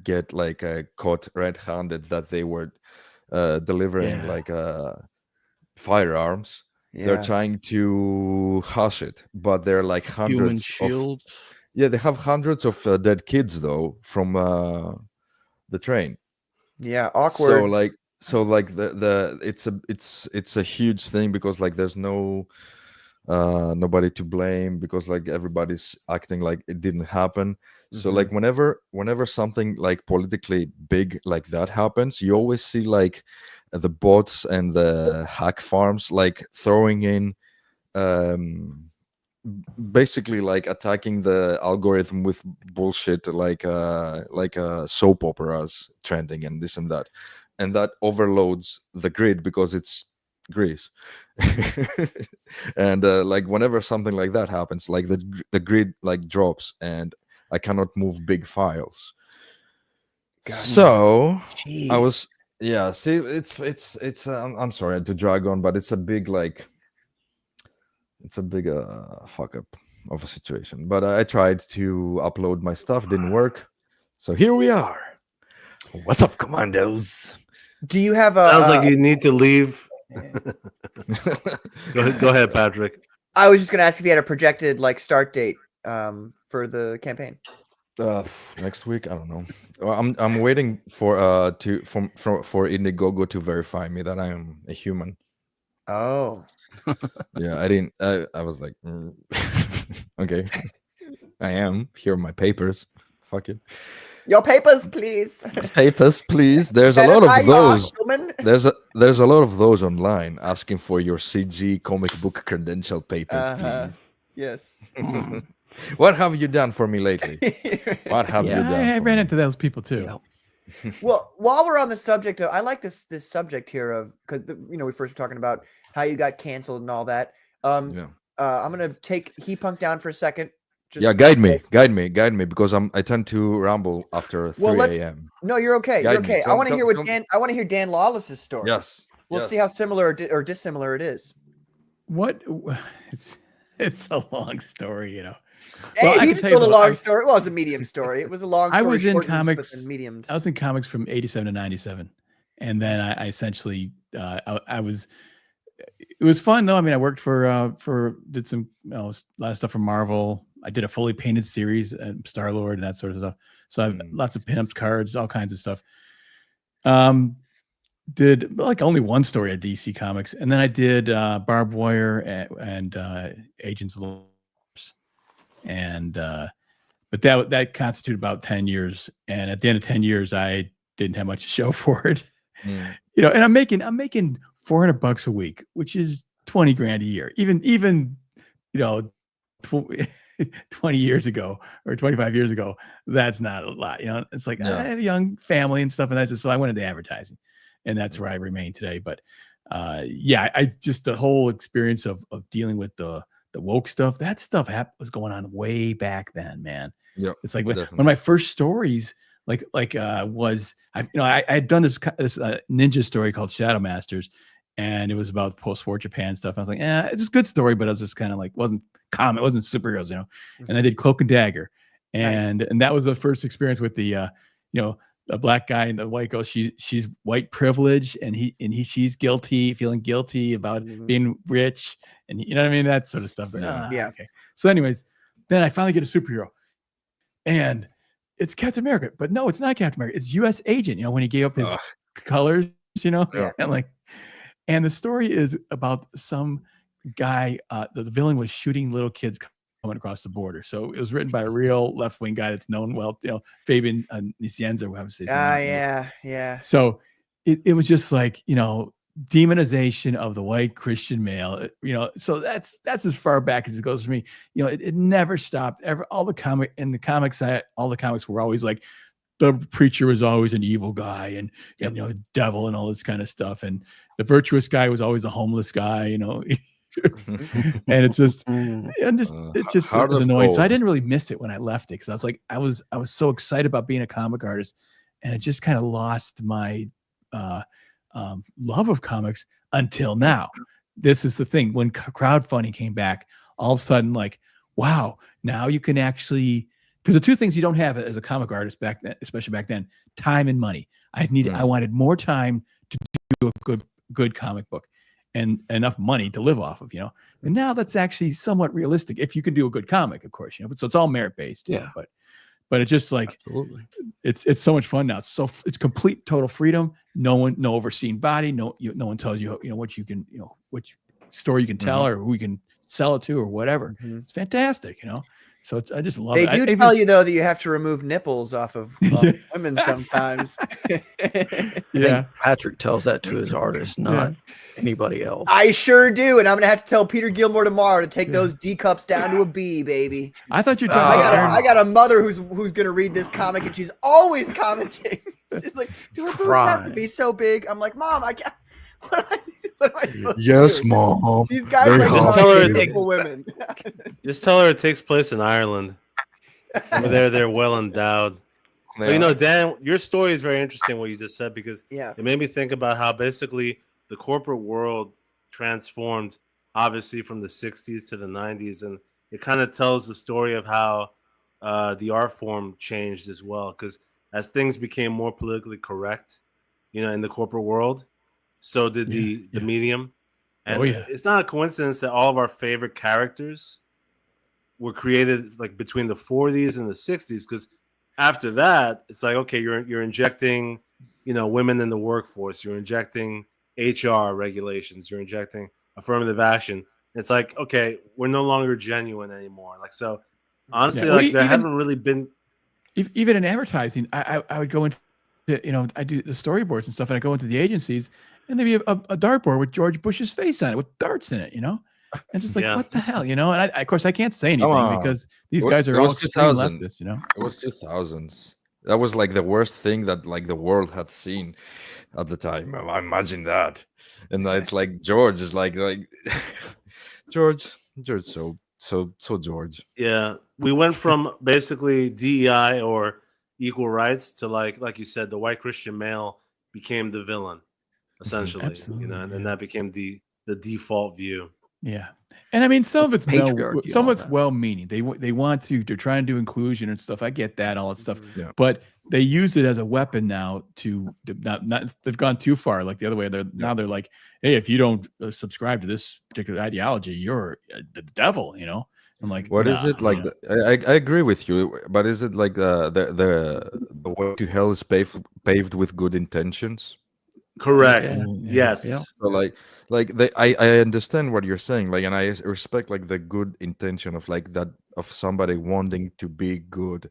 get like caught red-handed that they were delivering like firearms. They're trying to hush it, but they're like hundreds human shields. They have hundreds of dead kids though from the train. Yeah, awkward. So like the it's a huge thing because like there's no nobody to blame because like everybody's acting like it didn't happen. So like whenever something like politically big like that happens, you always see like the bots and the hack farms like throwing in basically like attacking the algorithm with bullshit like soap operas trending and this and that overloads the grid because it's Greece. And like whenever something like that happens, like the grid like drops and I cannot move big files. So Jeez. I was see it's I'm sorry to drag on, but it's a big like it's a big fuck up of a situation. But I tried to upload my stuff, didn't work. So here we are. What's up, Commandos? Do you have a Sounds like you need to leave. Go ahead, Patrick. I was just going to ask if you had a projected like start date for the campaign. Next week, I don't know. I'm waiting for Indiegogo to verify me that I am a human. Oh. Yeah, I didn't. I was like, okay, I am. Here are my papers. Fuck it. Your papers, please. Papers, please. There's a lot of those. There's a lot of those online asking for your CG comic book credential papers, please. Yes. What have you done for me lately? What have you done? I ran into those people too. Yeah. Well, while we're on the subject of, I like this subject here of because we first were talking about how you got canceled and all that. I'm gonna take Hipunk down for a second. Guide me, because I tend to ramble after 3 a.m. No, you're okay. You're okay. I want to hear I want to hear Dan Lawless's story. Yes. We'll see how similar or dissimilar it is. What? It's a long story, you know. Hey, he just told a long story. Well, it's a medium story. It was a long story. I was in comics. Mediums. I was in comics from 87 to 97, and then I essentially I was. It was fun though. I mean, I worked did some a lot of stuff for Marvel. I did a fully painted series, Star-Lord and that sort of stuff. So I have lots of pinups, cards, all kinds of stuff. Did like only one story at DC Comics, and then I did Barbed Wire and Agents of Lolos. And but but that constituted about 10 years. And at the end of 10 years, I didn't have much to show for it. Mm. And I'm making $400 a week, which is 20 grand a year. Even 20 years ago or 25 years ago, that's not a lot. It's like I have a young family and stuff, and so I went into advertising, and that's where I remain today. But I just the whole experience of dealing with the woke stuff, that stuff was going on way back then, man. Yeah, it's like one of my first stories was I had done this ninja story called Shadow Masters, and it was about post-war Japan stuff. I was like, it's a good story, but I was just kind of like, wasn't common, it wasn't superheroes, And I did Cloak and Dagger, and that was the first experience with the a black guy and the white girl. She's white privilege, and she's feeling guilty about being rich, and you know what I mean, that sort of stuff. Okay. So, anyways, then I finally get a superhero, and it's Captain America, but no, it's not Captain America. It's U.S. Agent. When he gave up his colors, and the story is about some guy. The villain was shooting little kids coming across the border. So it was written by a real left-wing guy that's known well, Fabian Nicienza, whoever says. Yeah. So it was just like, demonization of the white Christian male, so that's as far back as it goes for me. It never stopped. All the comics were always like, the preacher was always an evil guy and devil and all this kind of stuff. And the virtuous guy was always a homeless guy, and it's just, it was annoying. So I didn't really miss it when I left it. Cause I was like, I was so excited about being a comic artist, and it just kind of lost my, love of comics until now. This is the thing. When crowdfunding came back, all of a sudden, like, wow, now you can actually, because the two things you don't have as a comic artist back then, especially back then, time and money. I wanted more time to do a good comic book and enough money to live off of, and now that's actually somewhat realistic if you can do a good comic, of course, but so it's all merit based. But it's just like, absolutely, it's so much fun now. It's complete total freedom. No overseen body. No one tells you what you can, which story you can tell or who you can sell it to or whatever. It's fantastic, So I just love it. They do tell you though that you have to remove nipples off of women sometimes. Patrick tells that to his artist, not anybody else. I sure do, and I'm gonna have to tell Peter Gilmore tomorrow to take those D cups down to a B, baby. I thought you were talking about I got a mother who's gonna read this comic, and she's always commenting. She's like, "Do her boobs have to be so big?" I'm like, "Mom, I can't." What am I supposed to do? Mom. These guys are just tell her beautiful women. Just tell her it takes place in Ireland. Over there, they're well endowed. But, Dan, your story is very interesting, what you just said, because it made me think about how basically the corporate world transformed, obviously, from the 60s to the 90s. And it kind of tells the story of how the art form changed as well. Because as things became more politically correct, in the corporate world, so did the medium. And it's not a coincidence that all of our favorite characters were created like between the 40s and the 60s, because after that, it's like, okay, you're injecting, women in the workforce, you're injecting HR regulations, you're injecting affirmative action. It's like, okay, we're no longer genuine anymore. Like, so honestly, there haven't really been, even in advertising. I would go into, I do the storyboards and stuff, and I go into the agencies, and there'd be a dartboard with George Bush's face on it with darts in it, and just like, what the hell, and of course I can't say anything because these guys are all extreme leftists, It was 2000s. That was like the worst thing that like the world had seen at the time. I imagine that. And it's like George is like George, so George. Yeah, we went from basically DEI or equal rights to like you said, the white Christian male became the villain, essentially. And that became the default view. Yeah, and I mean, some of it's well-meaning. They're trying to do inclusion and stuff. I get that, all that stuff, but they use it as a weapon now to not. They've gone too far, like the other way. Now they're like, hey, if you don't subscribe to this particular ideology, you're the devil. I'm like, what is it like? I agree with you, but is it like the way to hell is paved with good intentions? Correct. Yeah. Yes. Yeah. So I understand what you're saying, like, and I respect like the good intention of like that of somebody wanting to be good,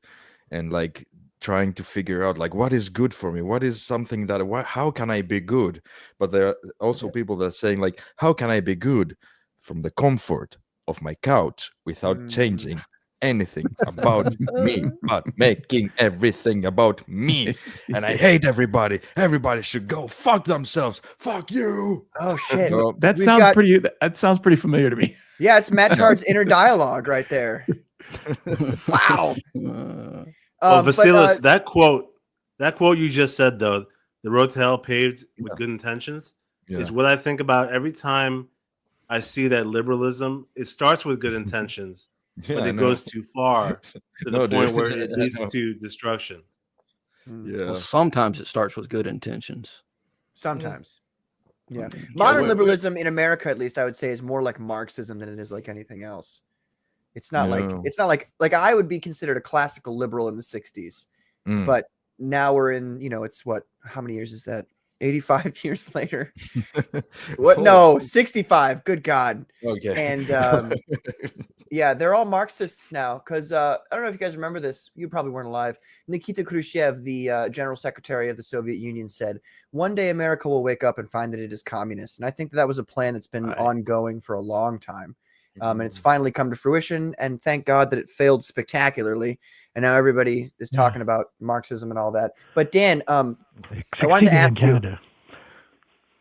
and like trying to figure out like what is good for me, what is something that how can I be good. But there are also people that are saying like, how can I be good from the comfort of my couch without changing anything about me, but making everything about me. And I hate everybody. Everybody should go fuck themselves. Fuck you. Oh shit. So, That We've sounds got- pretty. That sounds pretty familiar to me. Yeah, it's Matt Tard's inner dialogue right there. Wow. Well, But, Vasilis, that quote you just said though, the road to hell paved with good intentions, is what I think about every time I see that liberalism. It starts with good intentions, but it goes too far to the point where it leads to destruction. Yeah. Well, sometimes it starts with good intentions. Sometimes. Yeah. Modern liberalism in America, at least, I would say, is more like Marxism than it is like anything else. It's not like I would be considered a classical liberal in the 60s. But now we're in, it's what, how many years is that? 85 years later. What? No, 65. Good God. Okay. And yeah, they're all Marxists now. Because I don't know if you guys remember this. You probably weren't alive. Nikita Khrushchev, the general secretary of the Soviet Union, said, "One day America will wake up and find that it is communist." And I think that was a plan that's been ongoing for a long time. And it's finally come to fruition. And thank God that it failed spectacularly. And now everybody is talking about Marxism and all that. But Dan, I wanted to ask you.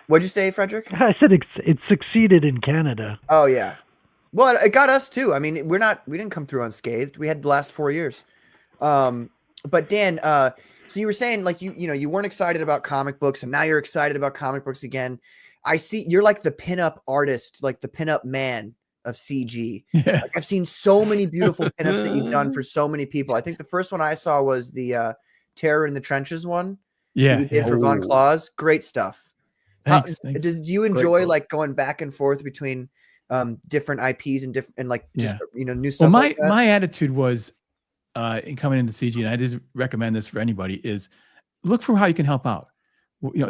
What'd you say, Frederick? I said it succeeded in Canada. Oh yeah. Well, it got us too. I mean, we didn't come through unscathed. We had the last 4 years. But Dan, so you were saying like you weren't excited about comic books, and now you're excited about comic books again. I see you're like the pinup artist, like the pinup man of CG. Yeah. Like, I've seen so many beautiful pinups that you've done for so many people. I think the first one I saw was the Terror in the Trenches one. Yeah. That you did for Von Claus. Great stuff. Thanks. Do you enjoy like going back and forth between different IPs and like just new stuff? Well, like that? my attitude was in coming into CG, and I just recommend this for anybody, is look for how you can help out.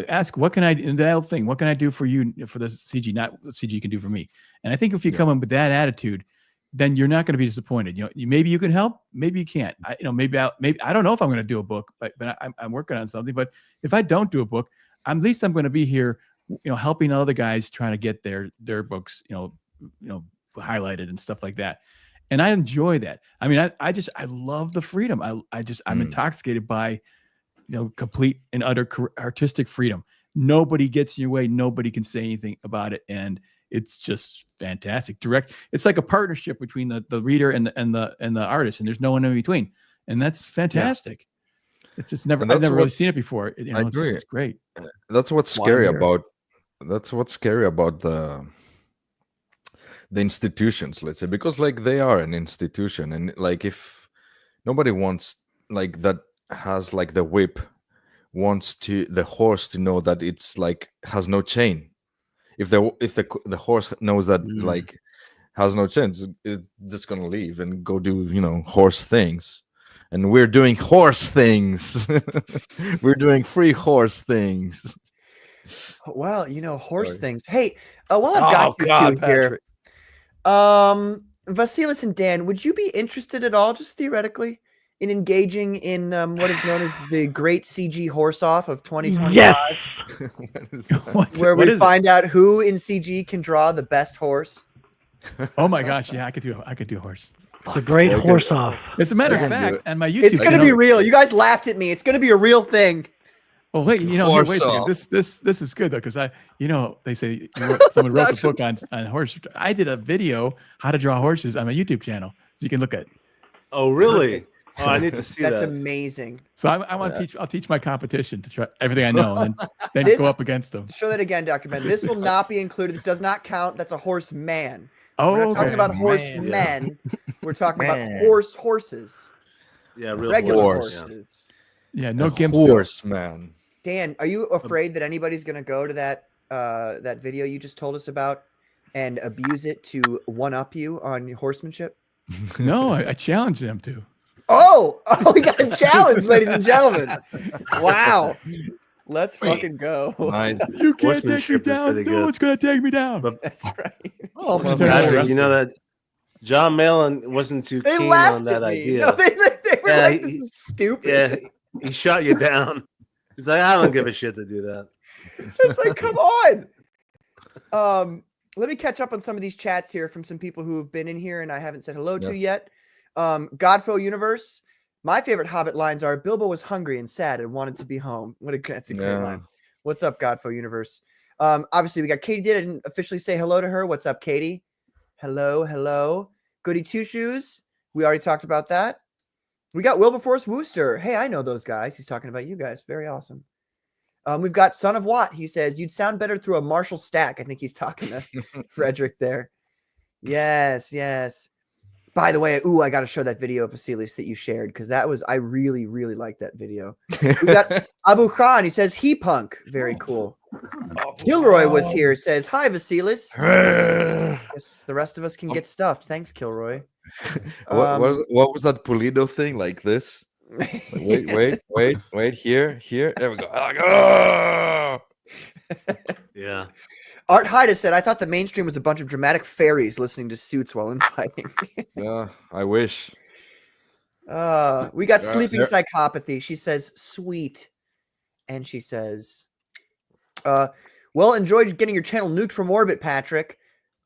Ask what can I do, and the other thing, what can I do for you for the CG, not what CG can do for me. And I think if you come in with that attitude, then you're not going to be disappointed. Maybe you can help, maybe you can't. Maybe I don't know if I'm going to do a book, but I'm working on something. But if I don't do a book, at least I'm going to be here, helping other guys trying to get their books, highlighted and stuff like that. And I enjoy that. I mean, I love the freedom. I'm intoxicated by, complete and utter artistic freedom. Nobody gets in your way. Nobody can say anything about it. And it's just fantastic. It's like a partnership between the reader and the artist, and there's no one in between. And that's fantastic. Yeah. I've never really seen it before. I agree. It's great. That's what's scary about the institutions, let's say, because like they are an institution, and like if nobody wants like that has like the whip wants the horse to know that it's like has no chain. If the horse knows that like has no chain, it's just gonna leave and go do horse things. And we're doing horse things. We're doing free horse things. Well, horse things. Hey, while I've got you two here, Vasilis and Dan, would you be interested at all, just theoretically, in engaging in what is known as the Great CG Horse-Off of 2025? Yes. Where we find out who in CG can draw the best horse. Oh my gosh, yeah, I could do a horse. The Great Horse-Off. As a matter of fact, and my YouTube. It's going to be real. You guys laughed at me. It's going to be a real thing. Well, wait, wait a second. This is good though, because they say someone wrote a book on horse. I did a video how to draw horses on my YouTube channel, so you can look at. Oh, really? Oh, I need to see that. That's amazing. So I want to teach. I'll teach my competition to try everything I know, and then go up against them. Show that again, Dr. Ben. This will not be included. This does not count. That's a horse man. Oh, we're not talking about horse men. We're talking about horses. Yeah, real regular horses. Yeah, no gimps. Horse man. Dan, are you afraid that anybody's going to go to that video you just told us about and abuse it to one-up you on horsemanship? No, I challenge them to. Oh, we got a challenge, ladies and gentlemen. Wow. Let's fucking go. You can't take me Horsemanship is down. pretty No good. one's gonna take me down. But That's right. Oh, my Patrick, you know that John Malin wasn't too They keen laughed on that at me. idea. No, they were Yeah, like, "This is stupid." Yeah, he shot you down. He's like, I don't give a shit to do that. It's like, come on. Let me catch up on some of these chats here from some people who have been in here and I haven't said hello to yet. Godfo Universe. My favorite Hobbit lines are Bilbo was hungry and sad and wanted to be home. That's a great line. What's up, Godfo Universe? Obviously, we got Katie did. I didn't officially say hello to her. What's up, Katie? Hello. Goody Two Shoes. We already talked about that. We got Wilberforce Wooster. Hey, I know those guys. He's talking about you guys. Very awesome. We've got Son of Watt. He says, you'd sound better through a Marshall stack. I think he's talking to Frederick there. Yes. By the way, I got to show that video of Vasilis that you shared because I really, really like that video. We got Abu Khan. He says, he punk. Very cool. Kilroy was here. Says, hi, Vasilis. Yes, the rest of us can get stuffed. Thanks, Kilroy. What was that Pulido thing like this? Wait, here. There we go. Yeah. Art Haida said, I thought the mainstream was a bunch of dramatic fairies listening to Suits while infighting. Yeah, I wish. We got Sleeping Psychopathy. She says, sweet. And she says, well, enjoyed getting your channel nuked from orbit, Patrick.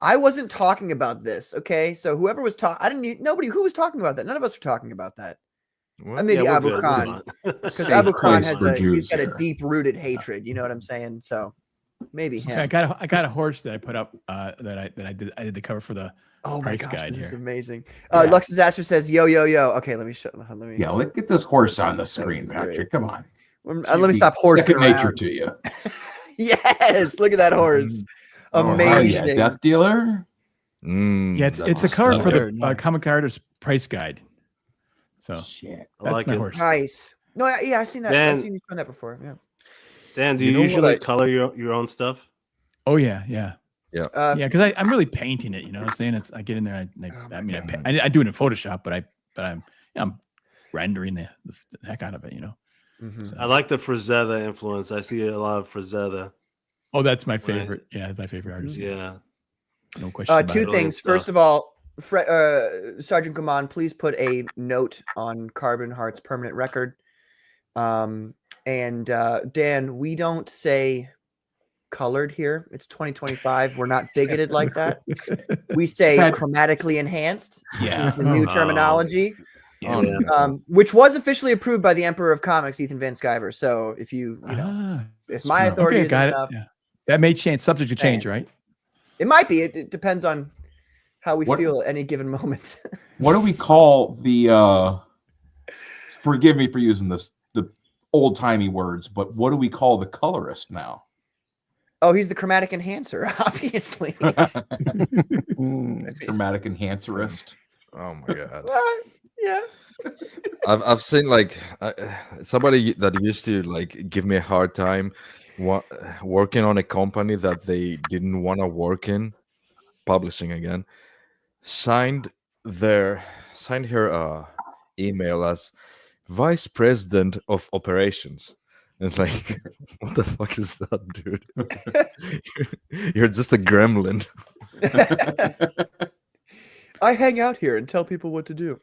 I wasn't talking about this, okay? So whoever was talking, who was talking about that? None of us were talking about that. Maybe Abu Khan. Because Abu Khan he's got a deep-rooted hatred, you know what I'm saying? So maybe him. I got a horse that I put up that I did the cover for the price guide this here. is amazing. Lux Disaster says, yo. Okay, let me Yeah, let's get this horse on the screen, Patrick. Come on. Let me stop horsing second nature around. to you. Yes, look at that horse. Amazing. Death Dealer. Yeah, it's a cover for the comic artist price guide. So shit, that's my horse. Nice. No, I've seen that. I've seen you show that before. Yeah. Dan, do you usually color your own stuff? Oh yeah. Because I'm really painting it. You know what I'm saying? I get in there. I do it in Photoshop, but I'm rendering the heck out of it. You know. Mm-hmm. So. I like the Frazetta influence. I see a lot of Frazetta. Oh, that's my favorite. Right? Yeah, that's my favorite artist. Yeah. No question. Two things. First of all, Sergeant Command, please put a note on Carbon Heart's permanent record. And Dan, we don't say colored here. It's 2025. We're not bigoted like that. We say chromatically enhanced. Yeah. This is the new terminology. Yeah. Which was officially approved by the Emperor of Comics, Ethan Van Sciver. So if if my authority is enough, that may change, subject to change, right? It might be. It depends on how we feel at any given moment. What do we call the? Forgive me for using the old timey words, but what do we call the colorist now? Oh, he's the chromatic enhancer, obviously. Chromatic enhancerist. Oh my god. Yeah. I've seen somebody that used to give me a hard time working on a company that they didn't want to work in, publishing again, signed her email as Vice President of Operations. And it's like, what the fuck is that, dude? You're just a gremlin. I hang out here and tell people what to do.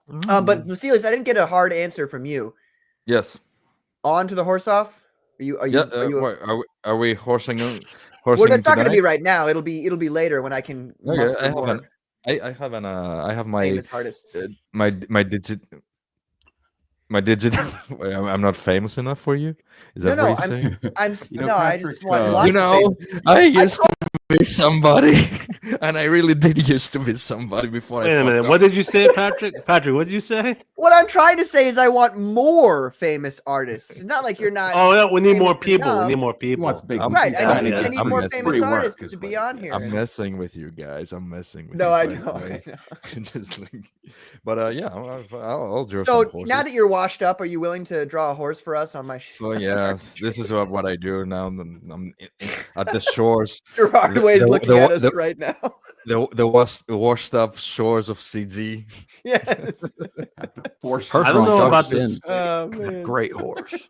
But Vasilis, I didn't get a hard answer from you. Yes. On to the horse off. Are we horsing? Well, that's not going to be right now. It'll be later when I can. Okay, I have my famous artists. My digit. I'm not famous enough for you. Is that what you're saying? I just want I used to be somebody, and I really did used to be somebody before. Wait a minute. What did you say, Patrick? Patrick, what did you say? What I'm trying to say is I want more famous artists. It's not like you're not. Oh, yeah, we need more people. Enough. We need more people. Right. I need more famous artists to be on here. I'm messing with you guys. I'm messing with you. I know. But I'll draw. So now that you're washed up, are you willing to draw a horse for us on my show? Oh yeah, this is what I do now. I'm at the shores. Gerard Way's looking at us right now. The washed up shores of CG. Yes. I don't know about this. Great horse.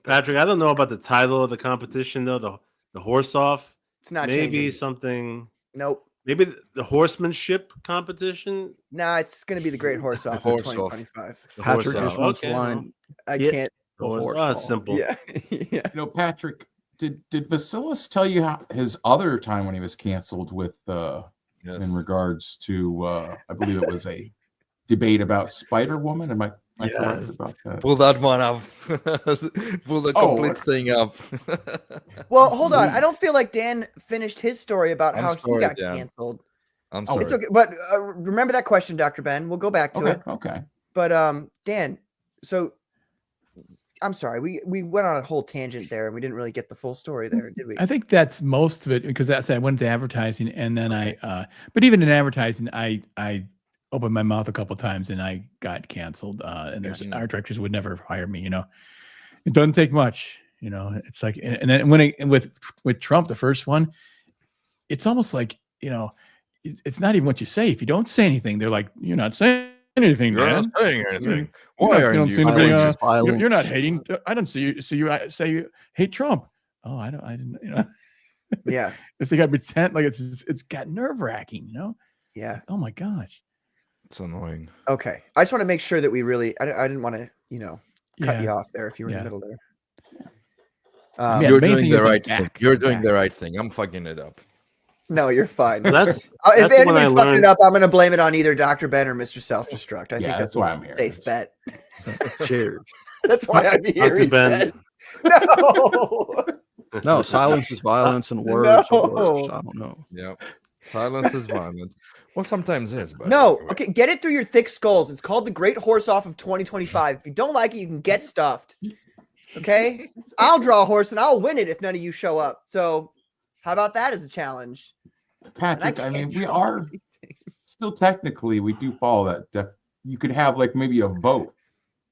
Patrick, I don't know about the title of the competition though. The horse off. It's not maybe changing. something. Nope. Maybe the horsemanship competition. Nah, it's going to be the Great Horse Off of 2025. Patrick just wants the line. I can't. That's simple. Yeah. You know, Patrick, did Vasilis tell you how his other time when he was canceled with in regards to I believe it was a debate about Spider-Woman? Am I correct about that? Pull that one up. Pull the complete thing up. Well, hold on. I don't feel like Dan finished his story about how he got canceled. I'm sorry. It's okay. But remember that question, Dr. Ben. We'll go back to it. Okay. But Dan, so I'm sorry. We went on a whole tangent there and we didn't really get the full story there, did we? I think that's most of it because that's I went into advertising and then but even in advertising, I opened my mouth a couple of times and I got canceled. And there's art directors would never hire me. You know, it doesn't take much. You know, it's like, and then with Trump, the first one, it's almost like, you know, it's not even what you say. If you don't say anything, they're like, you're not saying anything. You're man. not saying anything. Why are you? You're not hating. I don't see you. So you say you hate Trump. Oh, I didn't. You know. Yeah. It's like I pretend like it's got nerve wracking. You know. Yeah. Like, oh my gosh. It's annoying. Okay. I just want to make sure that we really. I didn't want to, cut you off there if you were in the middle there. You're doing the right thing. You're doing the right thing. I'm fucking it up. No, you're fine. That's if anybody's fucking it up, I'm going to blame it on either Dr. Ben or Mr. Self-Destruct. I think that's why I'm here. Safe bet. Cheers. That's why I'm here. Dr. Ben. No. No, silence is violence and words are words. I don't know. Yeah. Silence is violence. Well, sometimes is, but no. Okay, get it through your thick skulls. It's called the Great Horse Off of 2025. If you don't like it, you can get stuffed. Okay? I'll draw a horse and I'll win it if none of you show up. So how about that as a challenge? Patrick, I mean, we are still technically, we do follow that. You could have like maybe a vote.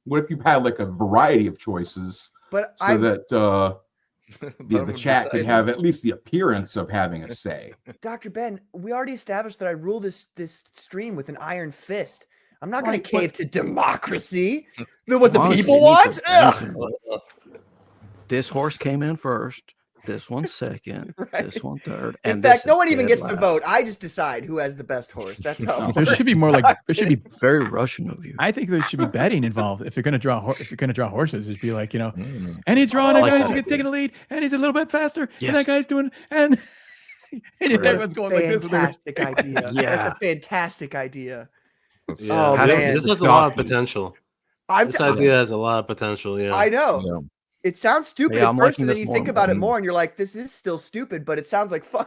What if you had like a variety of choices that the chat could have at least the appearance of having a say? Dr. Ben, we already established that I rule this stream with an iron fist. I'm not going to cave to democracy. What the people want? This horse came in first. This one second. Right. This one third. In fact, no one even gets to vote. I just decide who has the best horse. That's how. There should be more like there should be very Russian of you. I think there should be betting involved. If you're going to draw horses, it'd be like, and he's drawing a guy who's taking a lead, and he's a little bit faster, and that guy's doing, and everyone's going like this. Fantastic idea. Yeah, that's a fantastic idea. Oh man, this has a lot of potential. This idea has a lot of potential. Yeah, I know. Yeah. It sounds stupid at first, and then you think about it more, and you're like, "This is still stupid," but it sounds like fun.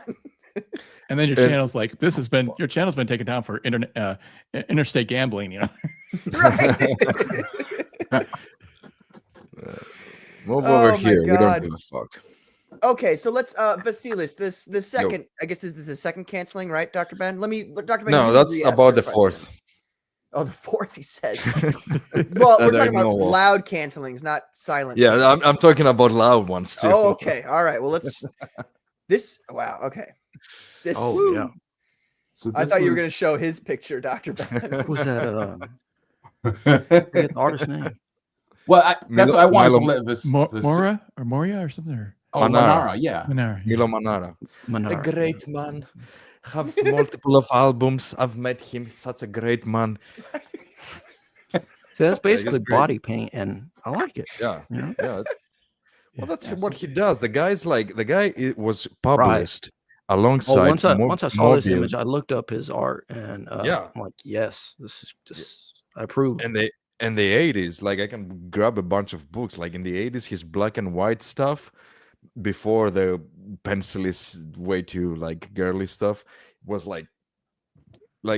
And then your channel's like, your channel's been taken down for interstate gambling, you know. Right. Move over here. We don't give a fuck. Okay, so let's Vasilis, the second. I guess this is the second canceling, right, Dr. Ben? Dr. Ben. No, that's about the fourth. Oh, the fourth, he said. Well, we're talking about loud cancelings, not silent. Yeah, I'm talking about loud ones too. Oh, okay. All right. Well, let's. Wow. Okay. Yeah. So I thought you were going to show his picture, Dr. Ben. Who's that? The artist's name. Well, that's what I wanted to let this. Moria or something. Manara. Yeah. Manara. Milo Manara. A great man. Have multiple of albums. I've met him. Such a great man. So that's basically body paint, and I like it. Yeah, yeah. Well, that's what he does. The guy was published alongside. Once I saw this image, I looked up his art, and I'm like, yes, this is just I approve. And in the 80s, like I can grab a bunch of books. Like in the 80s, his black and white stuff. Before the pencil is way too like girly stuff was like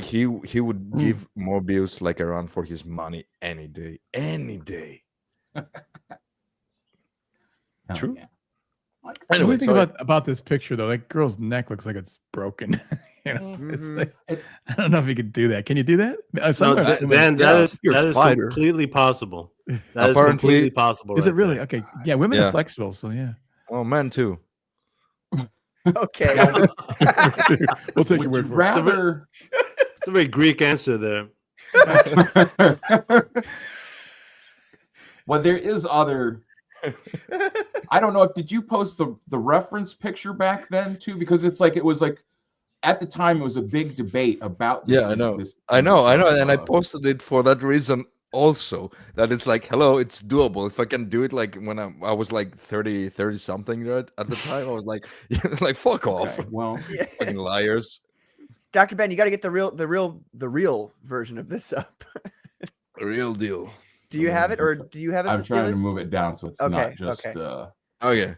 he would give Mobius like a run for his money any day. True. Yeah. Anyway, think about this picture though. That girl's neck looks like it's broken. It's like, I don't know if you could do that. Can you do that? Dan, that is completely possible. That is completely possible. Is it really? Okay. Yeah, women are flexible, so yeah. Oh, men too. Okay. We'll take your word for it. It's a very Greek answer there. Well, there is other I don't know if did you post the reference picture back then too? Because it was like at the time it was a big debate about this. Yeah, I know, and I posted it for that reason also, that it's like, hello, it's doable. If I can do it like when I was like 30 something right at the time, I was like, like fuck off. Okay, well, fucking liars. Dr. Ben, you got to get the real version of this up. The real deal. Do you have it, or do you have it? I'm trying to move it down so it's not just. Okay.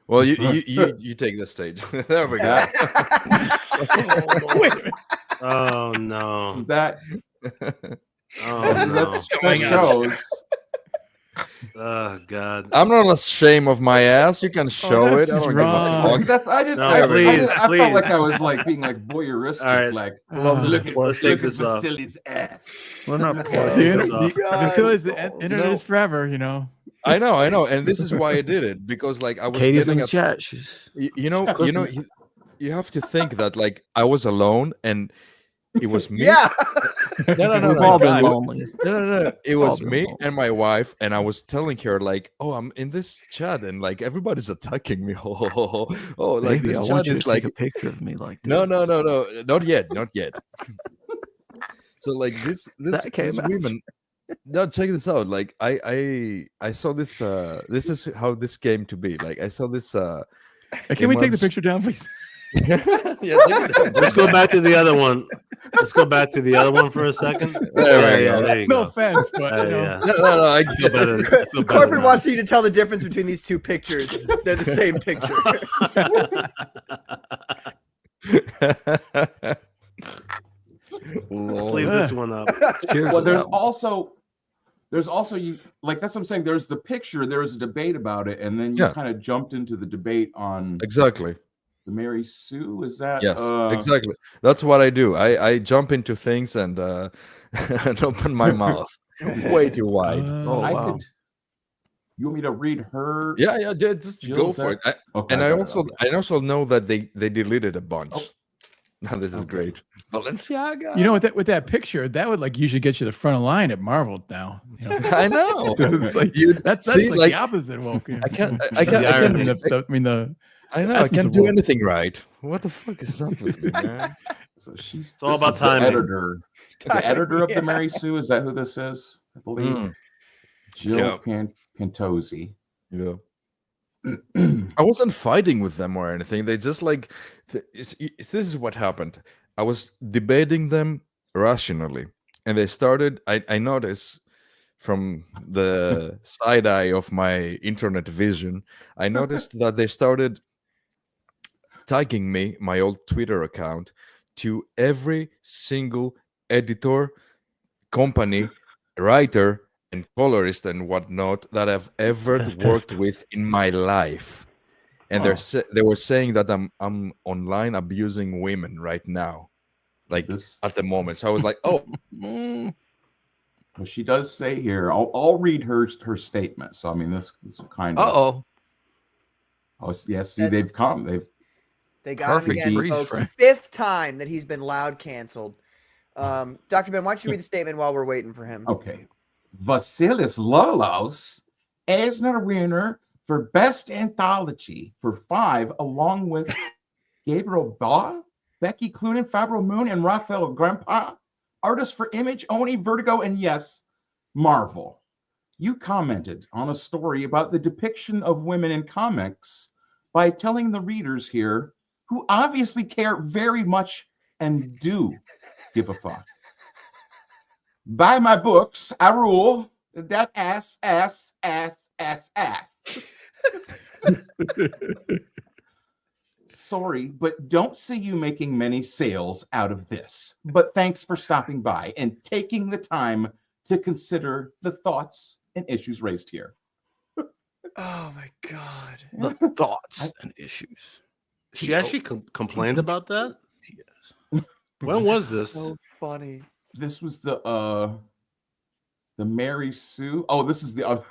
Well, you take the stage. There we go. Wait a minute. Oh no. That. Oh no. That shows. Oh God. I'm not ashamed of my ass. You can show it. I don't give a fuck. I didn't. No, I please. felt like I was like being like voyeuristic. All right. Like, let's take this off. Vasilis' ass. We're not Vasilis, the internet is forever, you know. I know, and this is why I did it, because like I was Katie's in the chat. She's you have to think that like I was alone and it was me. Yeah. No. We've all been lonely. No. It was me and my wife, and I was telling her like, "Oh, I'm in this chat, and like everybody's attacking me." Oh, like Maybe this I chat want you is to like take a picture of me like this. No, not yet. So like this women. No, check this out. Like I saw this. This is how this came to be. Like I saw this. Can we take the picture down, please? Yeah, let's go back to the other one. Let's go back to the other one for a second. There you go. No offense, but no. I feel better. The corporate wants you to tell the difference between these two pictures. They're the same picture. Let's leave this one up. Well, there's also you like that's what I'm saying. There's the picture. There was a debate about it, and then you kind of jumped into the debate on exactly the Mary Sue. Is that yes? Exactly. That's what I do. I jump into things and and open my mouth way too wide. Wow. You want me to read her? Yeah. Just go for it. And I also know that they deleted a bunch. Oh. Now this is great. Balenciaga. You know, with that picture, that would like usually get you the front of line at Marvel now. You know? I know. It's like, that's like the opposite. I can't do anything right. What the fuck is up with me, man? So it's all about timing. The editor of the Mary Sue. Is that who this is? I believe. Jill Pantozzi. Yeah. I wasn't fighting with them or anything. They just like this is what happened. I was debating them rationally, and they started. I noticed from the side eye of my internet vision, I noticed that they started tagging me, my old Twitter account, to every single editor, company, writer, and colorist and whatnot that I've ever worked with in my life, and they were saying that I'm online abusing women right now, like at the moment. So I was like, oh. Well, she does say here. I'll read her statement. So I mean, this kind of. Oh, yes. See, they've come. They got him again, folks. Fifth time that he's been loud canceled. Dr. Ben, why don't you read the statement while we're waiting for him? Okay. Vasilis Lolos is not a winner for Best Anthology for 5, along with Gabriel Baugh, Becky Cloonan, Fabro Moon, and Raphael Grandpa. Artist for Image, Oni, Vertigo, and yes, Marvel. You commented on a story about the depiction of women in comics by telling the readers here, who obviously care very much and do give a fuck. Buy my books, I rule. That ass. Sorry, but don't see you making many sales out of this. But thanks for stopping by and taking the time to consider the thoughts and issues raised here. Oh my God. The thoughts and issues. She actually complained about that? Yes. When was this? So funny. This was the Mary Sue. Oh, this is the other.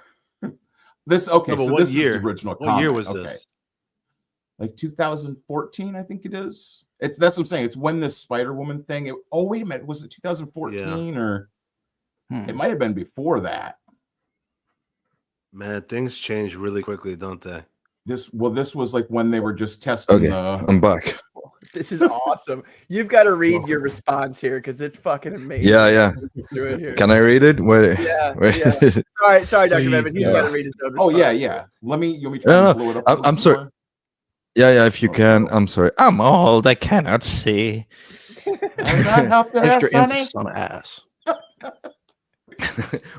This okay. No, so this is the original. What year comic. was this? Like 2014, I think it is. That's what I'm saying. It's when this Spider-Woman thing. Wait a minute. Was it 2014 or it might have been before that? Man, things change really quickly, don't they? This was like when they were just testing Okay, the. I'm back. This is awesome. You've got to read your response here because it's fucking amazing. Yeah. Do it here. Can I read it? Where Yeah. is it? Sorry, Dr. Please, Bevan. He's yeah. got to read his own Oh response. yeah. You want me try to blow it up? I'm sorry. Yeah, if you can. I'm sorry. I'm old. I cannot see. Does that help there, Extra Sonny? emphasis on ass.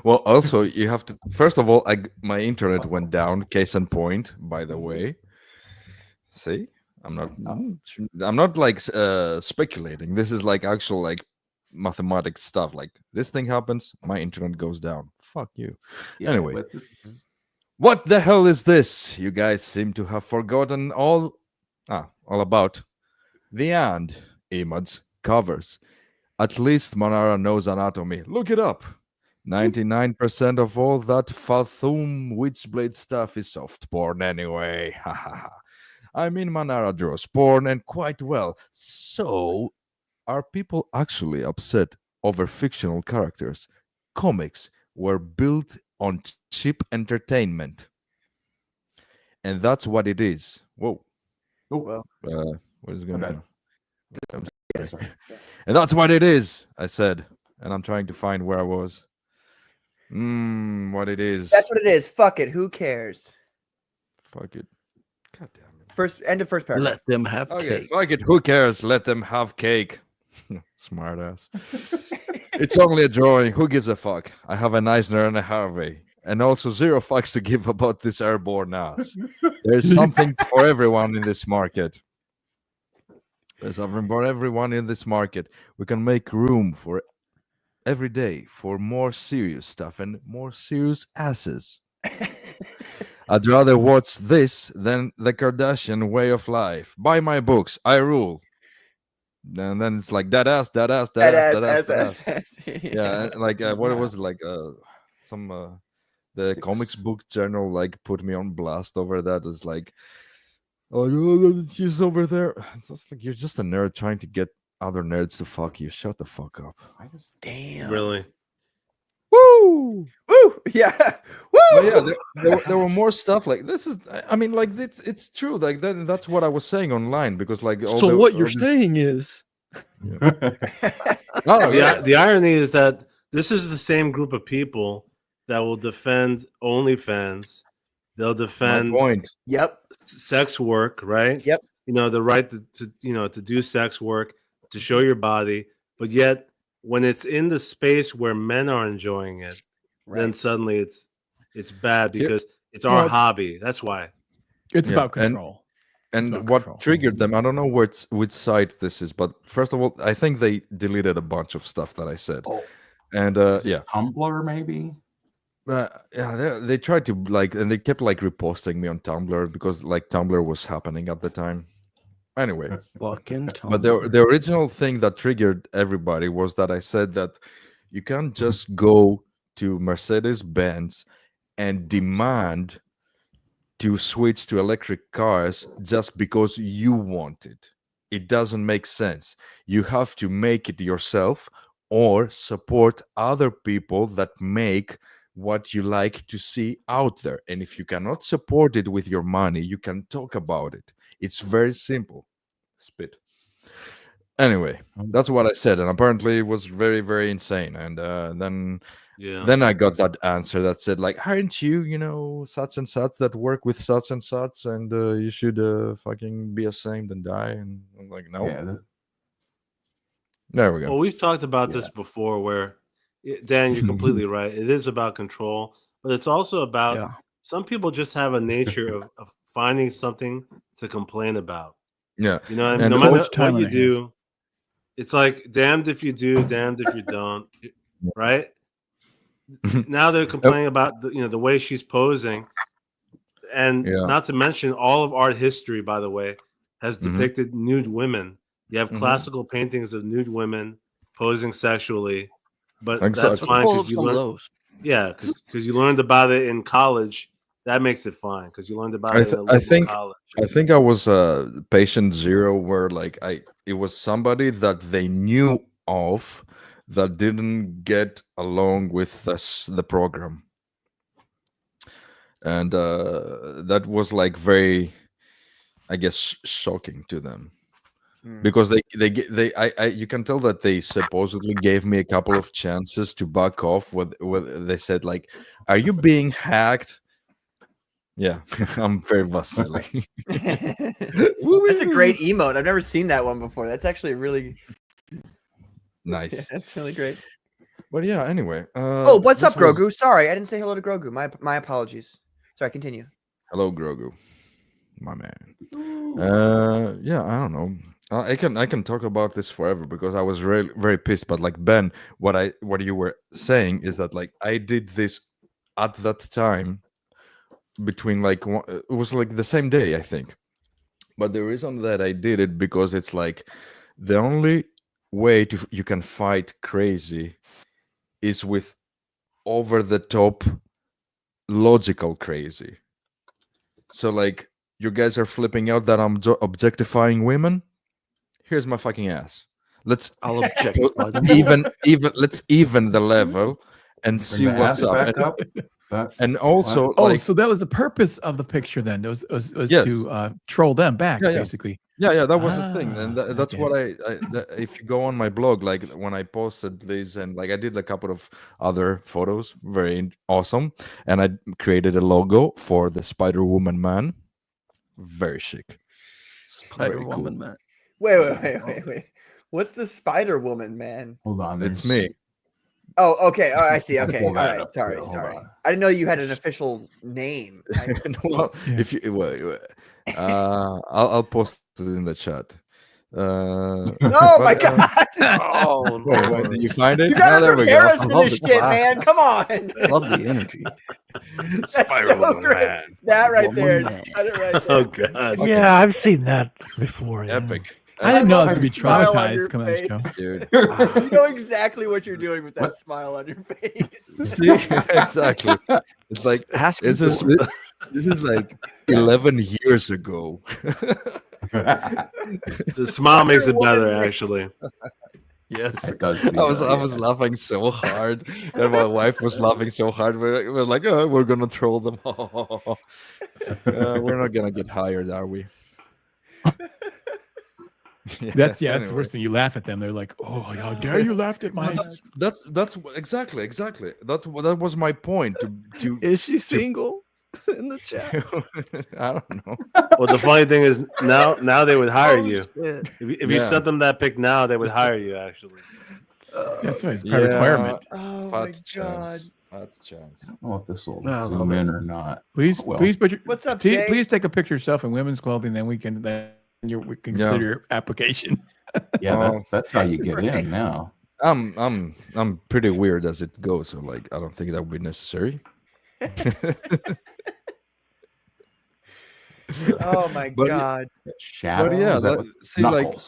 Well, also you have to. First of all, my internet went down. Case in point, by the way. See, I'm not like speculating. This is like actual like mathematics stuff. Like this thing happens, my internet goes down. Fuck you. Yeah, Anyway, but what the hell is this? You guys seem to have forgotten all about the and Imad's covers. At least Manara knows anatomy. Look it up. 99% of all that Fathum Witchblade stuff is soft porn anyway. I mean, Manara draws porn and quite well. So, are people actually upset over fictional characters? Comics were built on cheap entertainment. And that's what it is. Whoa. Oh, well. What is going Okay. on? And that's what it is, I said. And I'm trying to find where I was. What it is. That's what it is. Fuck it. Who cares? Fuck it. God damn it. End of first paragraph. Let them have cake. Fuck it. Who cares? Let them have cake. Smart ass. It's only a drawing. Who gives a fuck? I have an Eisner and a Harvey. And also 0 fucks to give about this airborne ass. There's something for everyone in this market. There's something for everyone in this market. We can make room for every day for more serious stuff and more serious asses. I'd rather watch this than the Kardashian way of life. Buy my books. I rule. And then it's like that ass. Yeah, like what was it like? Some the comics book journal like put me on blast over that. It's like, oh, she's over there. It's just like you're just a nerd trying to get other nerds to fuck you. Shut the fuck up. Damn. Really? Woo! Woo! Yeah. Woo! But yeah, there were more stuff like this. I mean, like it's true. Like that's what I was saying online because like. So what you're saying is. Yeah. The irony is that this is the same group of people that will defend OnlyFans. They'll defend sex work, right? Yep. The right to do sex work, to show your body, but yet when it's in the space where men are enjoying it, then suddenly it's bad because it's our hobby. That's why. It's about control. And what triggered them, I don't know which site this is, but first of all, I think they deleted a bunch of stuff that I said. Oh. And Tumblr maybe? They tried to and they kept reposting me on Tumblr because Tumblr was happening at the time. Anyway, fucking Tumblr. But the original thing that triggered everybody was that I said that you can't just go to Mercedes-Benz and demand to switch to electric cars just because you want it. It doesn't make sense. You have to make it yourself or support other people that make what you like to see out there. And if you cannot support it with your money, you can talk about it. It's very simple. Spit. Anyway, that's what I said, and apparently it was very, very insane. And then I got that answer that said, aren't you, such and such that work with such and such, and you should fucking be ashamed and die? And I'm like, no. Yeah, there we go. Well, we've talked about this before where, Dan, you're completely right. It is about control, but it's also about some people just have a nature of finding something to complain about. Yeah. No matter what you do, it's like damned if you do, damned if you don't, right? Now they're complaining about the way she's posing, and not to mention all of art history, by the way, has depicted nude women. You have classical paintings of nude women posing sexually, but that's fine because you learned. Yeah, because you learned about it in college. That makes it fine because you learned about it in college. I think I was patient zero, where it was somebody that they knew of that didn't get along with the program. and that was like very, I guess, shocking to them. Because you can tell that they supposedly gave me a couple of chances to back off. With they said like, "Are you being hacked?" Yeah, I'm very Vasily. That's a great emote. I've never seen that one before. That's actually really nice. Yeah, that's really great. But yeah, anyway. Oh, what's up, Grogu? Sorry, I didn't say hello to Grogu. My apologies. Sorry, continue. Hello, Grogu, my man. Yeah, I don't know. I can talk about this forever because I was very very pissed. But like Ben, what you were saying is that like I did this at that time between like it was like the same day, I think. But the reason that I did it because it's like the only way you can fight crazy is with over the top logical crazy. So like you guys are flipping out that I'm objectifying women. Here's my fucking ass. I'll objectify them. Let's even the level and see what's up. And also, so that was the purpose of the picture. Then was yes. to troll them back, basically. Yeah, that was the thing, and that's what if you go on my blog, like when I posted this, and like I did a couple of other photos, very awesome, and I created a logo for the Spider-Woman man, very chic. Spider-Woman man. Wait. What's the Spider-Woman man? Hold on, it's me. Oh, okay. Oh, I see. Okay. All right. Sorry. I didn't know you had an official name. Well, if you, I'll post it in the chat. Oh my god! Oh, wait, did you find it? You gotta prepare us for this shit, man. Come on. Love the energy. Spider-Woman man. That right there. Got it right there. Oh god. Yeah, I've seen that before. Epic. I didn't know I was going to be traumatized coming on the show. Dude. You know exactly what you're doing with that smile on your face. See? Exactly. It's like this is like 11 years ago. The smile makes it better, actually. Yes, it does. I was laughing so hard, and my wife was laughing so hard. We're like, oh, we're gonna troll them. We're not gonna get hired, are we? That's the worst thing. You laugh at them. They're like, "Oh, how dare you laughed at my?" That's exactly. That was my point. To is she single? In the chat, I don't know. Well, the funny thing is now they would hire you. Shit. If you sent them that pic now, they would hire you. Actually, that's right. It's a requirement. Oh my god. That's a chance. I don't know if this will zoom in or not. Please put your. What's up, Jay? Please take a picture of yourself in women's clothing, then we can consider your application. Yeah, that's how you get in now. I'm pretty weird as it goes, so like I don't think that would be necessary. Oh my god. Shadow. But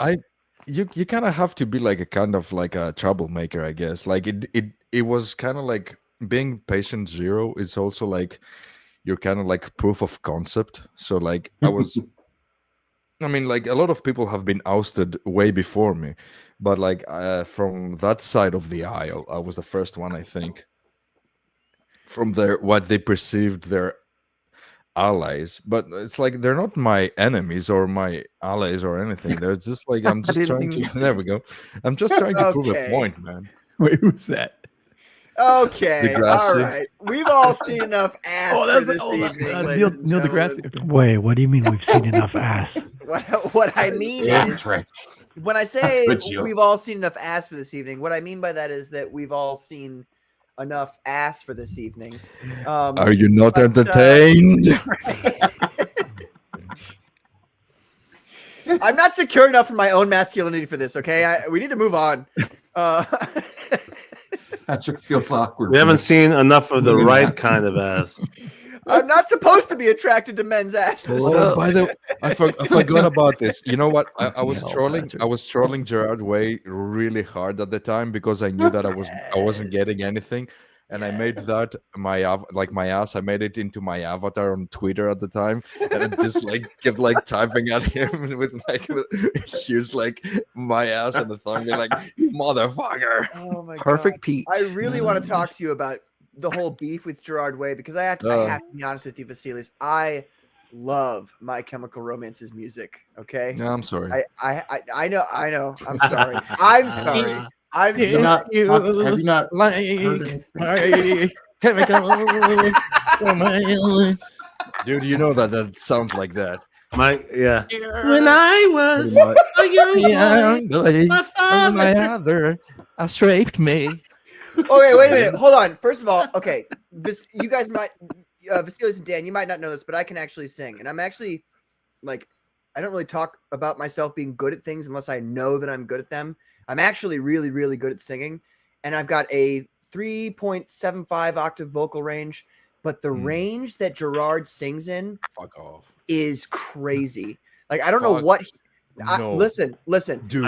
yeah, you kind of have to be like a kind of like a troublemaker, I guess. Like it was kind of like being patient zero is also like you're kind of like proof of concept. So like I mean, like a lot of people have been ousted way before me, but like from that side of the aisle, I was the first one, I think. From what they perceived their allies, but it's like they're not my enemies or my allies or anything. They're just like I'm just trying to. There we go. I'm just trying to prove a point, man. Wait, who's that? Okay, all right. We've all seen enough ass for this evening. Neil deGrasse. Wait, what do you mean we've seen enough ass? What I mean is, when I say we've all seen enough ass for this evening, what I mean by that is that we've all seen enough ass for this evening. Are you not entertained? I'm not secure enough in my own masculinity for this. Okay, we need to move on. Patrick feels awkward. We haven't seen enough of the right kind of ass. I'm not supposed to be attracted to men's asses. By the way, I forgot about this. You know what? I was trolling Gerard Way really hard at the time because I knew that I wasn't getting anything, and I made that my ass. I made it into my avatar on Twitter at the time, and I just like kept like typing at him with like here's like my ass and the thumb, being like, "You motherfucker!" Oh my Perfect God. Pete. I really want to talk to you about the whole beef with Gerard Way because I have to be honest with you, Vasilis. I love My Chemical Romance's music. Okay. No, I'm sorry. I know. I'm sorry. I'm sorry. Have you not like heard my chemical romance? Dude, you know that sounds like that. When I was Young boy, my mother strafed me. Okay, wait a minute. Hold on. First of all, okay, you guys might, Vasilis and Dan, you might not know this, but I can actually sing, and I'm actually like, I don't really talk about myself being good at things unless I know that I'm good at them. I'm actually really, really good at singing, and I've got a 3.75 octave vocal range, but the range that Gerard sings in is crazy. Like, I don't know what. Listen, dude.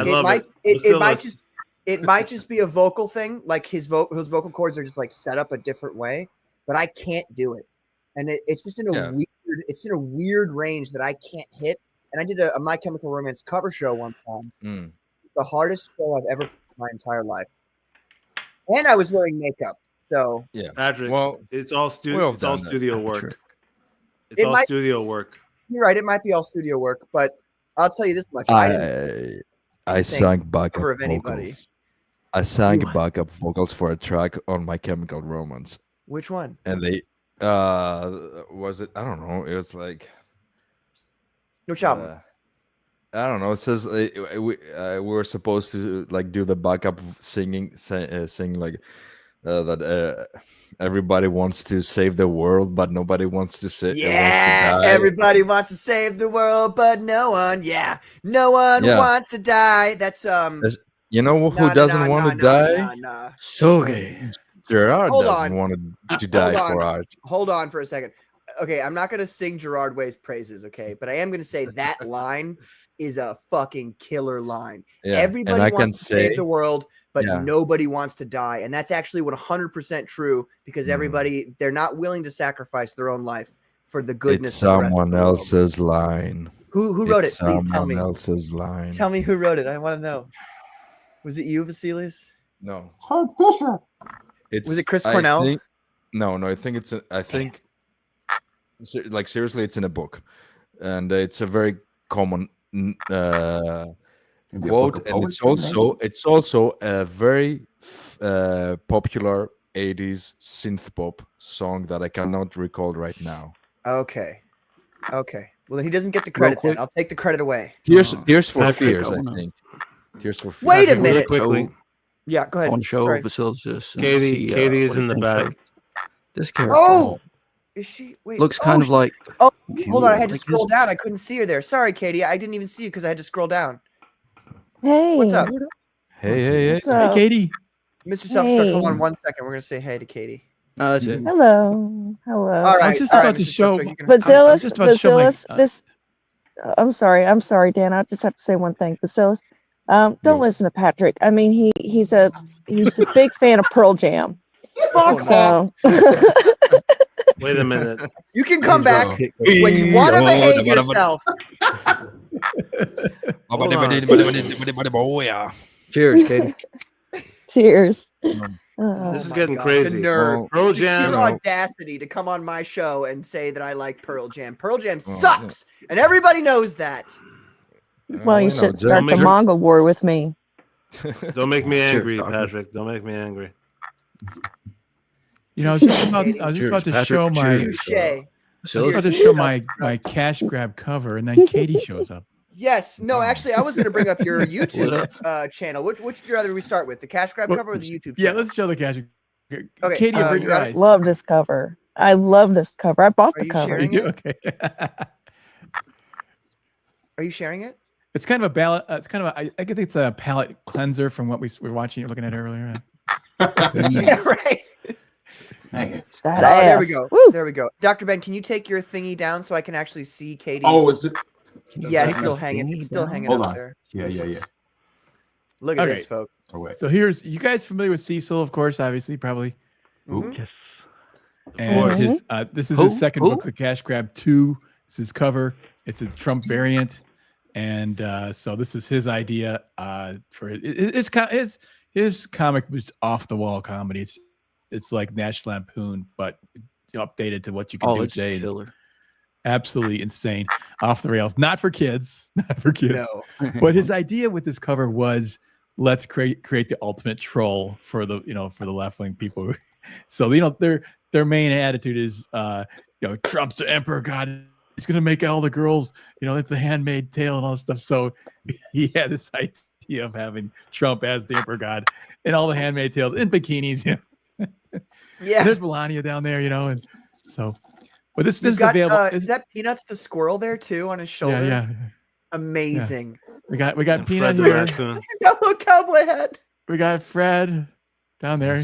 It might just be a vocal thing. Like his vocal cords are just like set up a different way, but I can't do it, and it's just in a weird range that I can't hit. And I did a My Chemical Romance cover show one time. The hardest show I've ever put in my entire life. And I was wearing makeup. So yeah, Patrick. Well, it's all studio work. It's all studio work. You're right. It might be all studio work, but I'll tell you this much: I sang backup vocals. I sang backup vocals for a track on My Chemical Romance. Which one? And they was it? I don't know. It was like which album? I don't know. It says we were supposed to like do the backup singing like that everybody wants to save the world, but nobody wants to say. Yeah, wants to die. Everybody wants to save the world, but no one. Yeah, no one wants to die. That's You know who doesn't want to die? So gay. Gerard doesn't want to die for art. Hold on for a second. Okay, I'm not going to sing Gerard Way's praises, okay? But I am going to say that line is a fucking killer line. Yeah. Everybody wants to save the world, but nobody wants to die. And that's actually 100% true because they're not willing to sacrifice their own life for the goodness of someone else's line. Who wrote it? Please tell me. Someone else's line. Tell me who wrote it. I want to know. Was it you, Vasilis? No. Todd Fisher. Was it Chris Cornell? No. I think like seriously, it's in a book, and it's a very common quote, and it's also a very popular 80s synth pop song that I cannot recall right now. Okay. Well, then he doesn't get the credit. Then I'll take the credit away. Tears for Fears, I think. Tears for Fears. Wait a minute. Quickly. Yeah, go ahead. On show, Vasilis. Katie is in the back. This character. Oh, is she? Wait. Looks kind of like. Oh, hold on. I had to scroll down. I couldn't see her there. Sorry, Katie. I didn't even see you because I had to scroll down. Hey. What's up? Hey, Katie. Mr. Self-Destruct, hold on 1 second. We're gonna say hey to Katie. No, that's it. Hello. All right. I was just about to show. Vasilis, this. I'm sorry, Dan. I just have to say one thing. Vasilis, don't listen to Patrick. I mean, he's a big fan of Pearl Jam. Fuck off. Wait a minute. You can come back when you want to behave yourself. Cheers, Katie. Cheers. This is getting crazy. The nerve. Pearl Jam. Sheer audacity to come on my show and say that I like Pearl Jam. Pearl Jam sucks, and everybody knows that. Well, you should start the Mongol war with me. Don't make me angry, Patrick. Don't make me angry. You know, I was just about to show my cash grab cover, and then Katie shows up. Yes. No, actually, I was going to bring up your YouTube channel. Which would you rather we start with, the cash grab cover or the YouTube channel? Yeah, let's show the cash. Okay, Katie, bring your eyes. I love this cover. I bought the cover. Sharing it? Okay. Are you sharing it? It's kind of a ballot. It's kind of I think it's a palette cleanser from what we were watching. You're looking at earlier. Yeah, right. There we go. Woo. There we go. Dr. Ben, can you take your thingy down so I can actually see Katie's? Oh, is it? Yeah, it's still hanging. It's still hanging up there. Yeah. Look at this, folks. So here's, you guys familiar with Cecil, of course, obviously, probably. Yes. And this is his second book, The Cash Grab 2. It's his cover. It's a Trump variant. And so this is his idea for his comic was off the wall comedy. it's like National Lampoon, but updated to what you can do today. Killer. Absolutely insane, off the rails. Not for kids, No. But his idea with this cover was, let's create the ultimate troll for the left wing people. So their main attitude is Trump's the emperor god. He's gonna make all the girls, it's the Handmaid's Tale and all this stuff. So he had this idea of having Trump as the emperor god and all the Handmaid's Tales in bikinis. Yeah. And there's Melania down there, and so. But this is got, available. Is that Peanuts the squirrel there too on his shoulder? Yeah. Amazing. Yeah. We got Peanut here. He's got a little cowboy hat. We got Fred down there.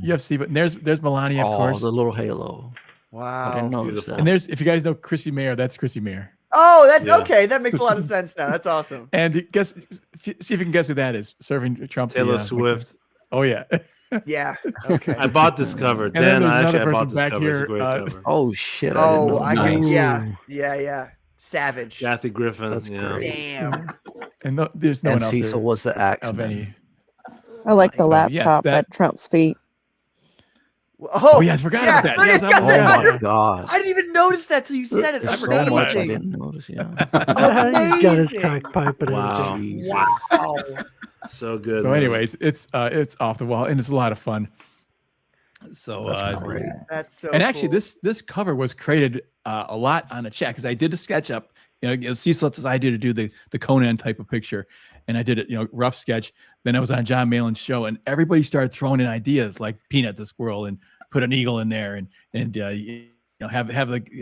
UFC, but there's Melania, of course. The little halo. Wow. I didn't notice that. And if you guys know Chrissy Mayer, that's Chrissy Mayer. Oh, that's okay. That makes a lot of sense now. That's awesome. And see if you can guess who that is. Serving Trump. Taylor Swift. Oh yeah. Yeah. Okay. I bought this cover. Dan, I bought this cover. It's a great cover. Oh shit! Yeah. Savage. Kathy Griffin. That's great. Damn. And there's no one else. Cecil was the Axeman. I like the Yes, laptop at Trump's feet. Oh yeah, I forgot about that. Look, Yes, it's got oh that my god! I didn't even notice that till you said it. I didn't notice. Yeah. He's got his crack pipe and Wow. everything. Wow. So good. So, anyways, it's off the wall and it's a lot of fun. So That's great. That's so. And actually, cool. this cover was created a lot on a chat because I did a sketch up. Cecil had this idea to do the Conan type of picture, and I did it, rough sketch. Then I was on John Malin's show, and everybody started throwing in ideas like Peanut the squirrel and put an eagle in there, and have like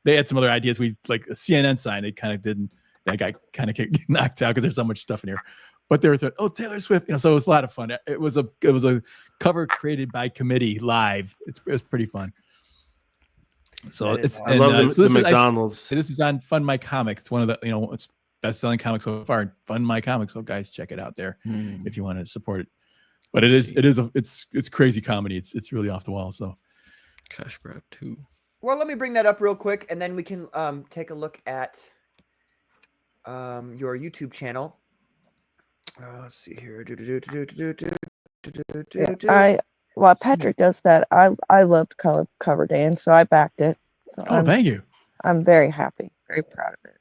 they had some other ideas. We like a CNN sign. They kind of didn't. That got kind of knocked out because there's so much stuff in here. But they were Taylor Swift, so it was a lot of fun. It was a cover created by committee live. It was pretty fun. So I love the McDonald's. This is on Fund My Comic. It's one of the it's best-selling comics so far. Fund My Comic. So guys, check it out there if you want to support it. But it's crazy comedy. It's really off the wall. So Cash grab too. Well, let me bring that up real quick, and then we can take a look at your YouTube channel. Let's see here. While Patrick does that, I loved cover Dan, so I backed it. So thank you. I'm very happy, very proud of it.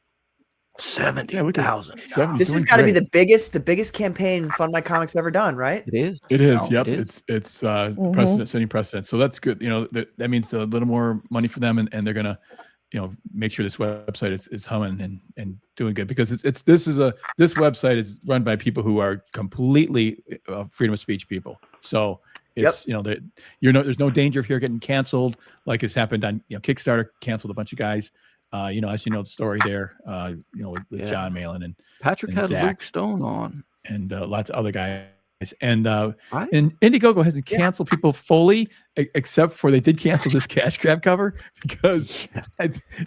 70,000. This has got to be the biggest campaign Fund My Comics ever done, right? It is. It is. Oh, Yep. it is. It's setting precedent. So that's good. That means a little more money for them, and they're gonna, make sure this website is humming and doing good because this website is run by people who are completely freedom of speech people. So it's there's no danger of you're getting canceled like has happened on Kickstarter canceled a bunch of guys. As the story there, with John Malin and Patrick had Zach, Luke Stone on and lots of other guys. And Indiegogo hasn't canceled people fully, except for they did cancel this cash grab cover because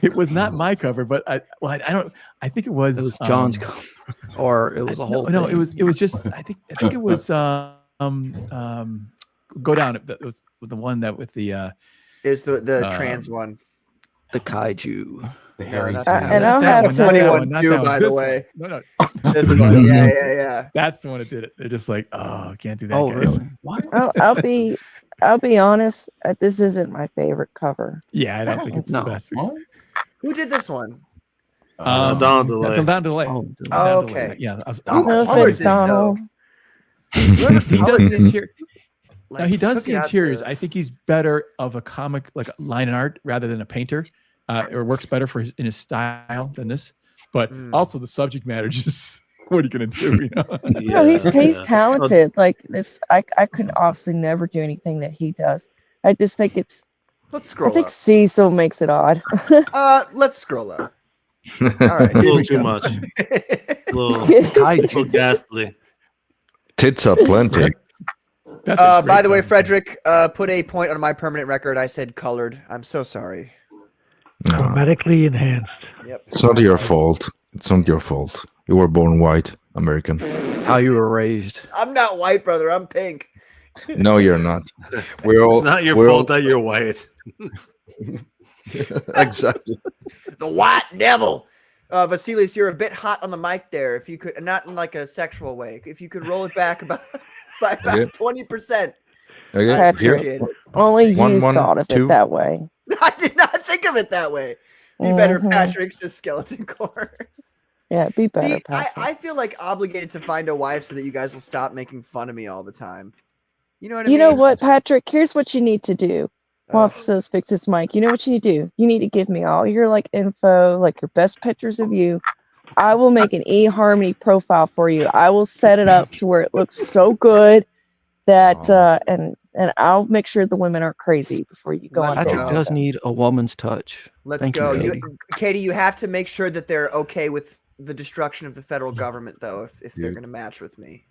it was not my cover, but I think it was John's cover, or it was a whole. No, it was just I think it was go down. It was the one that with the is the trans one. The kaiju. The hairy. And I'll have That's a funny one too, by the way. No. This one. Yeah. That's the one that did it. They're just like, I can't do that. Oh, guys. really? What? I'll be honest. This isn't my favorite cover. Yeah, I don't think it's the best. Who did this one? Donald DeLay. Donald DeLay. Oh, okay. Yeah. Who colors this though? He does the interior. Like, no, he does the took out interiors. I think he's better of a comic, like line and art, rather than a painter. It works better in his style than this. But also the subject matter, just what are you gonna do? No, he's talented. Like this, I could obviously never do anything that he does. I just think Let's scroll. I think up. Cecil makes it odd. Let's scroll up. All right, a little too much. A little ghastly. Tits are plenty. By the way, Frederick, put a point on my permanent record. I said colored. I'm so sorry. No. Medically enhanced. Yep. It's not your fault. It's not your fault. You were born white, American. How you were raised. I'm not white, brother. I'm pink. No, you're not. It's not your fault that you're white. Exactly. The white devil. Vasilis, you're a bit hot on the mic there. If you could, not in like a sexual way, if you could roll it back by about 20%. Okay, Patrick. here. Only you One, thought of two. it that way. I did not think of it that way. Be better, Patrick, says Skeleton Core. Yeah, be better, See, Patrick. I feel like obligated to find a wife so that you guys will stop making fun of me all the time. You know what I mean? You know what, Patrick? Here's what you need to do. While Vasilis fixes mic, you know what you need to do? You need to give me all your info, like your best pictures of you. I will make an eHarmony profile for you. I will set it up to where it looks so good that and I'll make sure the women aren't crazy before you go on. Patrick does need a woman's touch. Let's go. Katie, you have to make sure that they're okay with the destruction of the federal government, though, if they're going to match with me.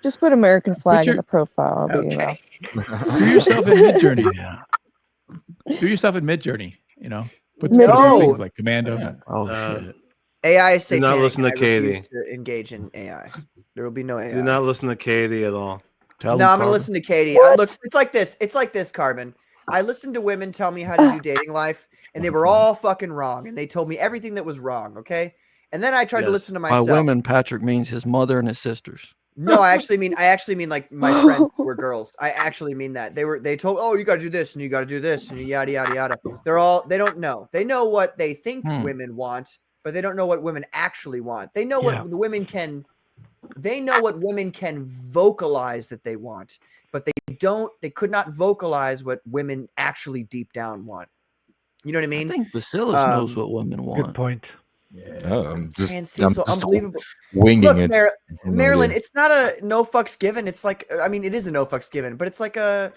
Just put American flag in the profile. Okay. Do yourself in Midjourney. Yeah. Do yourself in Midjourney. Put things like Commando. Oh shit. AI is satanic. Do not listen to Katie. To engage in AI. There will be no AI. Do not listen to Katie at all. I'm going to listen to Katie. Look, it's like this. It's like this, Carbon. I listened to women tell me how to do dating life, and they were all fucking wrong, and they told me everything that was wrong. Okay, and then I tried to listen to myself. By women, Patrick means his mother and his sisters. No, I actually mean like my friends who were girls. I actually mean that. They told, oh, you got to do this and you got to do this and yada yada yada. They don't know. They know what they think women want, but they don't know what women actually want. They know what the women can. They know what women can vocalize that they want, but they could not vocalize what women actually deep down want. You know what I mean? I think Vasilis knows what women want. Good point. Yeah. I'm just unbelievable. Winging Look, it. Marilyn, it's not a no fucks given. It's like, I mean, it is a no fucks given, but it's like a,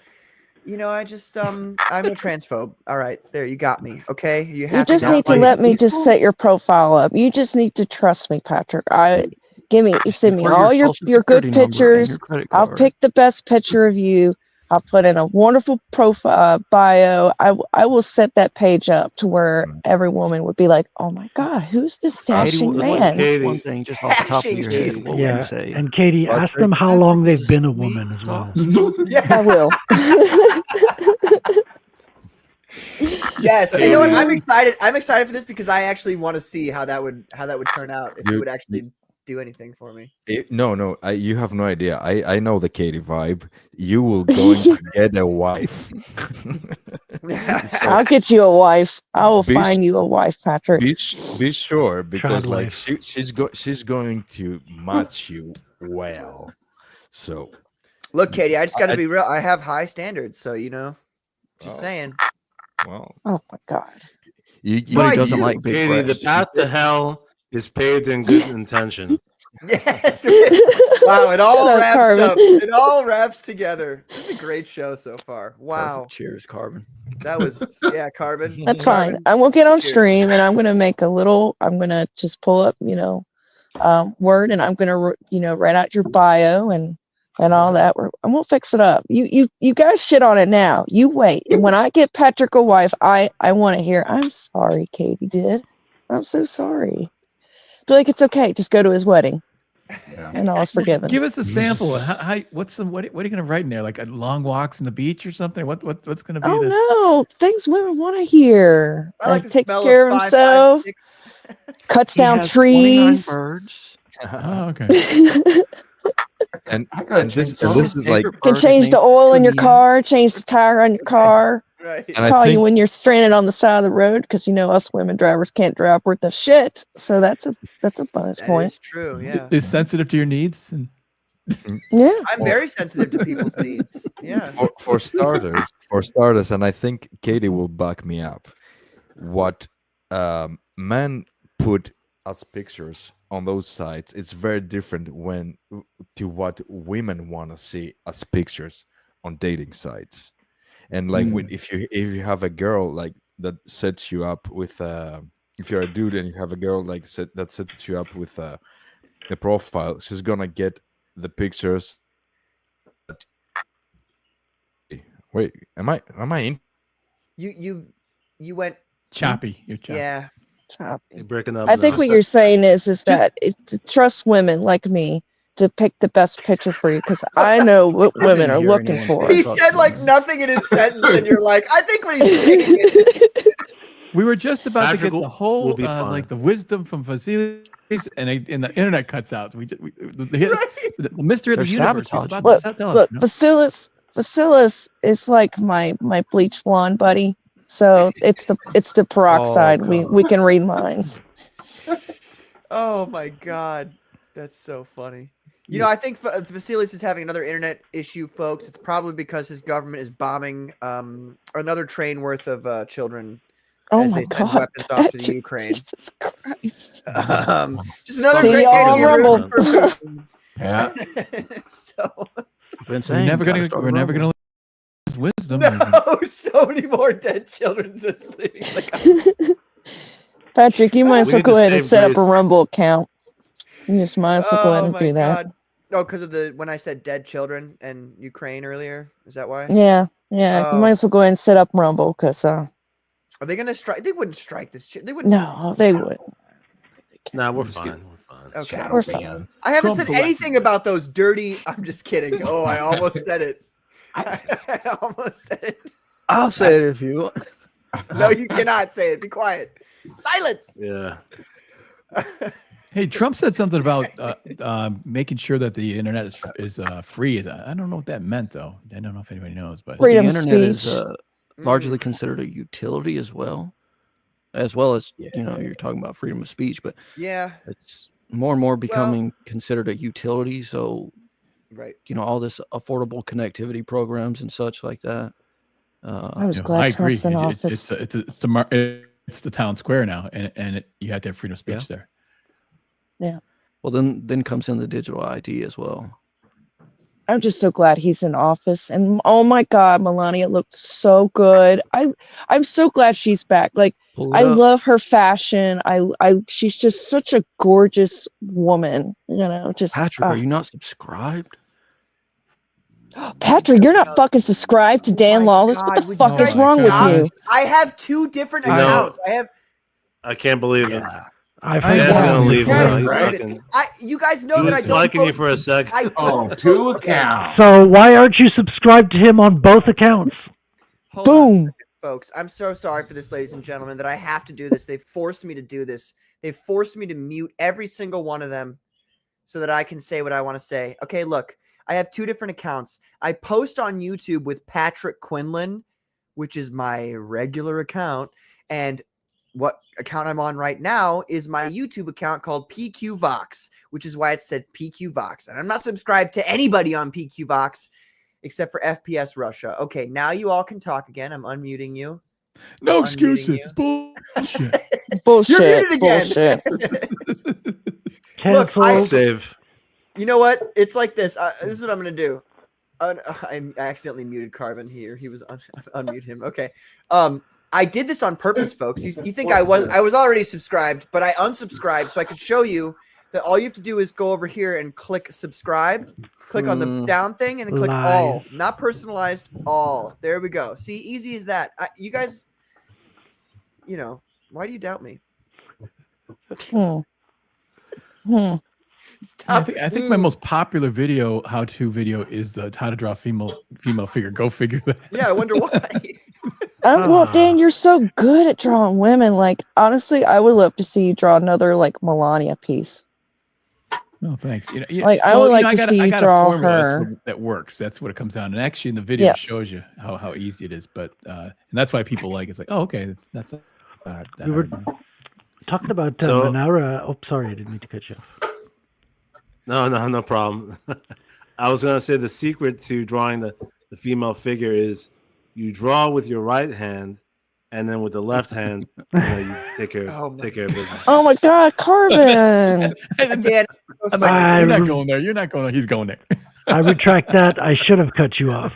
I'm a transphobe. All right, there, you got me. Okay, you just need to let me just set your profile up. You just need to trust me, Patrick. Send me all your good pictures. I'll pick the best picture of you. I'll put in a wonderful profile bio. I will set that page up to where every woman would be like, "Oh my God, who's this dashing man?" Katie, one thing just off the top of your head. What would you say? And Katie, ask them how long they've been a woman as well. Yeah, I will. Yes, you know what? I'm excited. I'm excited for this because I actually want to see how that would turn out if it would actually do anything for me. No, you have no idea. I know the Katie vibe. You will go and get a wife. I'll get you a wife. I will find you a wife, Patrick. Be sure, because she's going to match you well. So look, Katie, I just got to be real. I have high standards, so just saying. Well, oh my God, he doesn't like big Katie. The path to hell is paved in good intention. Yes. Wow, it all wraps up. It all wraps together. This is a great show so far. Wow. Perfect. Cheers, Carbon. That was Carbon. That's fine. I will get on stream and I'm gonna make I'm gonna just pull up, Word, and I'm gonna write out your bio and all that. And we'll fix it up. You guys shit on it now. You wait. And when I get Patrick a wife, I want to hear, I'm sorry, Katie did. I'm so sorry. Feel like it's okay. Just go to his wedding, and all is forgiven. Give us a sample. What are you going to write in there? Like long walks on the beach or something? What's going to be? Oh this? no, things women want to hear. Like takes care of himself. Cuts down trees. Birds. Oh, okay. and this is like can change the oil in your car, change the tire on your car. Right. And call you when you're stranded on the side of the road because us women drivers can't drive worth of shit. So that's a bonus point. It's true. Yeah. Is sensitive to your needs. Yeah. I'm very sensitive to people's needs. Yeah. For starters, and I think Katie will back me up. What men put as pictures on those sites, it's very different to what women want to see as pictures on dating sites. And like if you have a girl like that sets you up with if you're a dude and you have a girl like that sets you up with a profile, she's gonna get the pictures. Wait, am I in? You went choppy. You're choppy. Yeah. Choppy. You're breaking up. I think what you're saying is that to trust women like me to pick the best picture for you because I know what women are looking for. He said like nothing in his sentence, and you're like, I think what he's saying is. We were just about Patrick to get the whole like the wisdom from Vasilis, and the internet cuts out. The mystery of the universe. Look, Vasilis, Vasilis is like my bleach blonde buddy. So it's the peroxide. We can read minds. Oh my god, that's so funny. You know, I think Vasilis is having another internet issue, folks. It's probably because his government is bombing another train worth of children. Oh as my they send god, weapons off to the Patrick, Ukraine. Jesus Christ. Just another See great y'all day on to Rumble. root for Putin. Yeah. So I've been saying we're never gonna lose wisdom. no, so many more dead children asleep. It's like, Patrick, you might as We well need go to ahead and save set up a grace. Rumble account. You just might as well go ahead oh and my do that. god. No, because of when I said dead children and Ukraine earlier. Is that why? Yeah. You might as well go ahead and set up Rumble because Are they gonna strike? They wouldn't strike this. They wouldn't. no, they wouldn't. Nah, we're fine. We're fine. Okay. We're fine. I haven't Trump said anything about those dirty. I'm just kidding. Oh, I almost said it. I almost said it. I'll say it if you want. No, you cannot say it. Be quiet. Silence. Yeah. Hey, Trump said something about making sure that the internet is free. I don't know what that meant, though. I don't know if anybody knows, but Freedom the internet is speech. largely considered a utility as well as you know, you're talking about freedom of speech, but Yeah. it's more and more becoming considered a utility. So, right, you know, all this affordable connectivity programs and such like that. I was I glad agree. Trump's in office. It's the town square now, and you have to have freedom of speech there. Yeah. Well, then comes in the digital ID as well. I'm just so glad he's in office. And oh my God, Melania looked so good. I'm so glad she's back. Like I love her fashion. She's just such a gorgeous woman. You know, just Patrick, are you not subscribed? Patrick, you're not fucking subscribed to Dan Lawless. God, What the would fuck you is guys wrong with stop? you? I have two different You know, accounts. I can't believe it. I've Dan's heard gonna leave Yeah, now. He's right. fucking. You guys know He that I was don't. liking you for a sec. Two accounts. So why aren't you subscribed to him on both accounts? Hold on a Boom. second, folks. I'm so sorry for this, ladies and gentlemen, that I have to do this. They've forced me to do this. They've forced me to mute every single one of them so that I can say what I want to say. Okay, look, I have two different accounts. I post on YouTube with Patrick Quinlan, which is my regular account, and what account I'm on right now is my YouTube account called PQ Vox, which is why it said PQ Vox. And I'm not subscribed to anybody on PQ Vox except for FPS Russia. Okay, now you all can talk again. I'm unmuting you. No I'm excuses. unmuting It's bullshit. Bullshit. You're muted again. Look, save. You know what? It's like this. This is what I'm gonna do. I accidentally muted Carbon here. He was unmute him. Okay. I did this on purpose, folks. You think I was already subscribed, but I unsubscribed so I could show you that all you have to do is go over here and click subscribe. Click on the down thing and then click all. Not personalized, all. There we go. See, easy as that. You guys, you know, why do you doubt me? Stop. I think my most popular how-to video is the how to draw female figure. Go figure that. Yeah, I wonder why. Well, Dan, you're so good at drawing women. Like, honestly, I would love to see you draw another like Melania piece. No, thanks. I would like to see you draw her. That works. That's what it comes down. And actually, in the video, it shows you how easy it is. But and that's why people like it's like, oh, okay, that's. We were talking about Manara. Oh, sorry, I didn't mean to cut you off. No problem. I was gonna say the secret to drawing the female figure is you draw with your right hand, and then with the left hand, you take care of business. Oh my God, Carbon! Dan, you're not going there. You're not going there. He's going there. I retract that. I should have cut you off.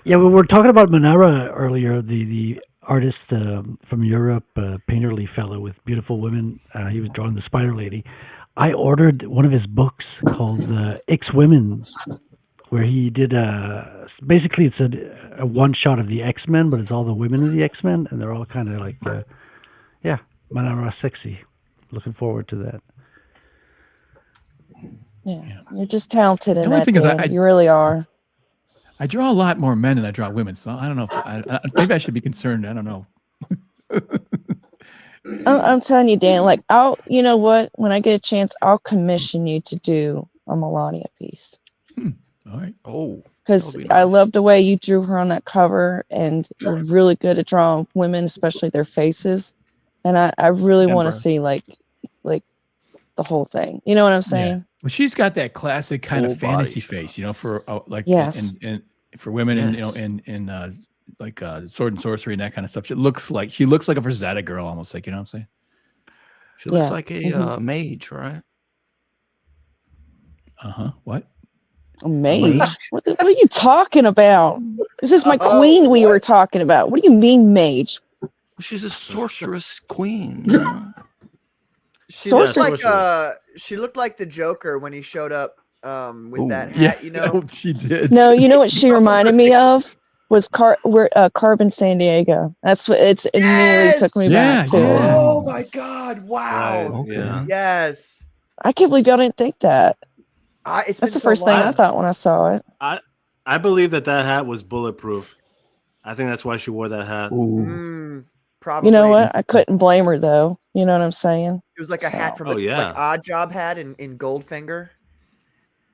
We were talking about Manara earlier, the artist from Europe, painterly fellow with beautiful women. He was drawing the Spider Lady. I ordered one of his books called X Women, where he did basically it's a one shot of the X-Men, but it's all the women of the X-Men, and they're all kind of like, Manara sexy. Looking forward to that. Yeah, you're just talented in The only that. thing is Dan. You really are. I draw a lot more men than I draw women, so I don't know. Maybe I should be concerned. I don't know. I'm telling you, Dan. Like, you know what? When I get a chance, I'll commission you to do a Melania piece. All right. Oh, because I love the way you drew her on that cover, and you're really good at drawing women, especially their faces. And I really want to see like the whole thing. You know what I'm saying? Well, she's got that classic kind of fantasy face, for and for women, and in like sword and sorcery and that kind of stuff. She looks like a Rosetta girl, almost, like, you know what I'm saying? She looks like a mage, right? What? A mage? What are you talking about? This is my queen we were talking about. What do you mean, mage? She's a sorceress queen. She looked like the Joker when he showed up with that hat, she did. No, you know what she reminded me of? Was Carbon San Diego. That's what it immediately took me back to. Oh my God. Wow. Right, okay. Yes. I can't believe y'all didn't think that. That's the first thing I thought when I saw it. I believe that hat was bulletproof. I think that's why she wore that hat. Probably. You know what? I couldn't blame her, though. You know what I'm saying? It was like a hat from like Odd Job hat in Goldfinger.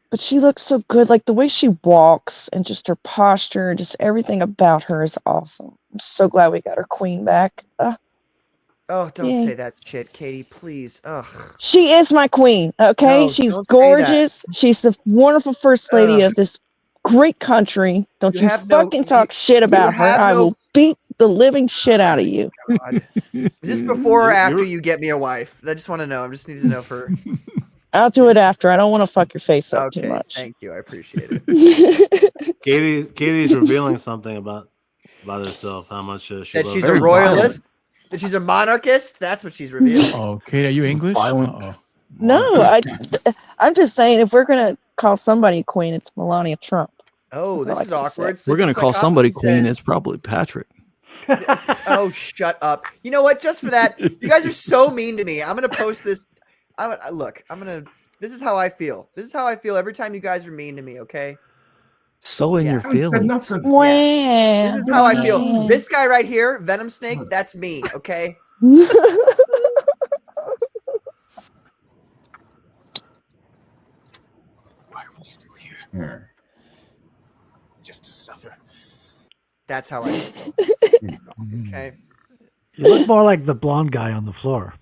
But she looks so good. Like the way she walks and just her posture and just everything about her is awesome. I'm so glad we got her queen back. Oh, don't say that shit, Katie, please. Ugh. She is my queen, okay? No, she's don't say gorgeous. She's the wonderful first lady of this great country. Don't you fucking talk shit about her. I will beat the living shit out of you. God. Is this before or after you get me a wife? I just want to know. I just need to know for... I'll do it after. I don't want to fuck your face up too much. Thank you. I appreciate it. Katie's revealing something about herself. How much she that she's a royalist. That she's a monarchist. That's what she's revealing. Oh, Kate, are you English? No, I'm just saying if we're gonna call somebody a queen, it's Melania Trump. Oh, this is awkward. We're gonna call somebody queen. It's probably Patrick. Oh, shut up. You know what? Just for that, you guys are so mean to me. I'm going to post this. This is how I feel. This is how I feel every time you guys are mean to me, okay? So in your feelings. Yeah. This is how I feel. This guy right here, Venom Snake, that's me, okay? Why are we still here? Just to suffer. That's how I feel. Okay. You look more like the blonde guy on the floor.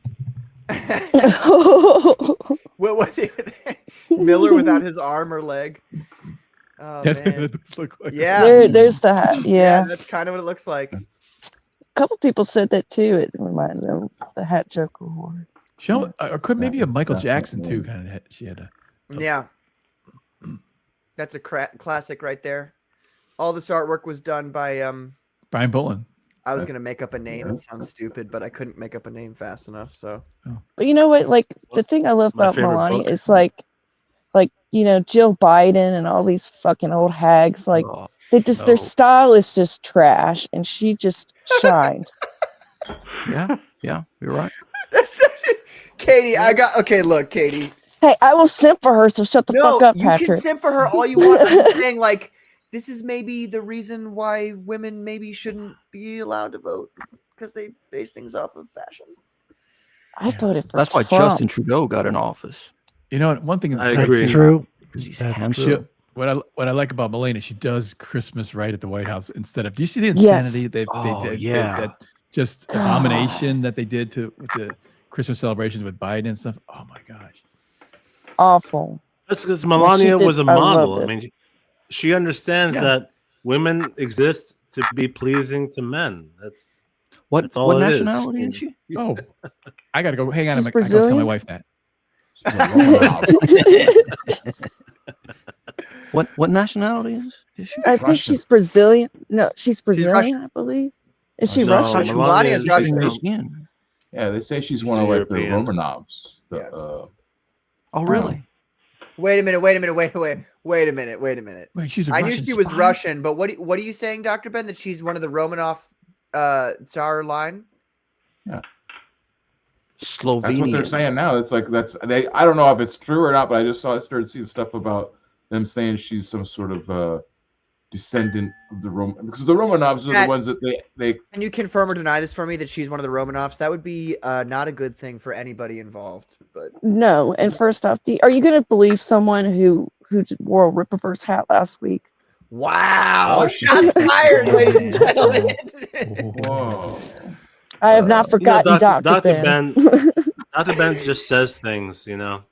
What was it? Miller without his arm or leg. Oh, man. That does look like there's the hat. Yeah. That's kind of what it looks like. A couple people said that too. It reminded them of the hat Joker wore. Or could maybe a Michael Jackson too? Kind of. She had a. Yeah. That's a classic right there. All this artwork was done by Brian Bolin. I was gonna make up a name. It sounds stupid, but I couldn't make up a name fast enough. So. But you know what? Like the thing I love about Melania is like Jill Biden and all these fucking old hags. Like their style is just trash, and she just shined. Yeah, you're right. Katie, look, Katie. Hey, I will simp for her, so shut the fuck up, Patrick. You can simp for her all you want. I'm saying, like, this is maybe the reason why women maybe shouldn't be allowed to vote, because they base things off of fashion. I voted for That's why Trump. Justin Trudeau got an office. You know, one thing I agree. True. What I like about Melania, she does Christmas right at the White House instead of. Do you see the insanity they did? That just abomination that they did with the Christmas celebrations with Biden and stuff. Oh my gosh, awful. That's because Melania was a model. I mean, she understands that women exist to be pleasing to men. That's what nationality is she? Oh, I gotta go. Hang on, I gotta tell my wife that. What nationality is she? I think she's Brazilian. No, she's Brazilian, I believe. Is she Russian? Melania's Russian. Yeah, they say she's one of like the Romanovs. Oh, really? Wait a minute. Wait, she's a I Russian knew she was spy? Russian, but what are you saying, Dr. Ben? That she's one of the Romanov Tsar line? Yeah. Slovenia. That's what they're saying now. It's like I don't know if it's true or not, but I started seeing stuff about them saying she's some sort of descendant of the Roman, because the Romanovs are the ones that they. Can you confirm or deny this for me that she's one of the Romanovs? That would be not a good thing for anybody involved. But no, and first off, are you going to believe someone who wore a Rippaverse hat last week? Wow! Shots fired, ladies and gentlemen. Whoa. I have not forgotten Dr. Ben. Dr. Ben just says things, you know.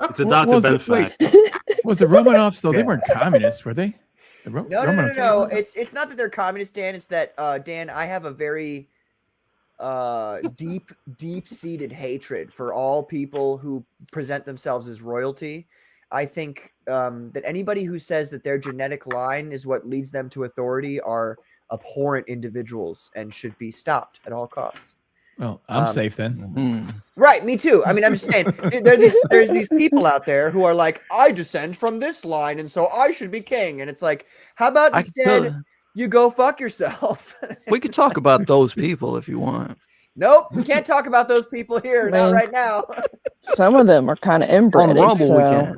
It's a What Dr. was Ben it? Wait, fact. was the Romanovs though? They weren't communists, were they? No. It's not that they're communist, Dan. It's that Dan, I have a very deep-seated hatred for all people who present themselves as royalty. I think that anybody who says that their genetic line is what leads them to authority are abhorrent individuals and should be stopped at all costs. Well, I'm safe then. Right, me too. I mean, I'm just saying there's these people out there who are like, I descend from this line, and so I should be king. And it's like, how about instead you go fuck yourself? We could talk about those people if you want. Nope, we can't talk about those people here, not right now. Some of them are kind of inbred. On Rumble, we can.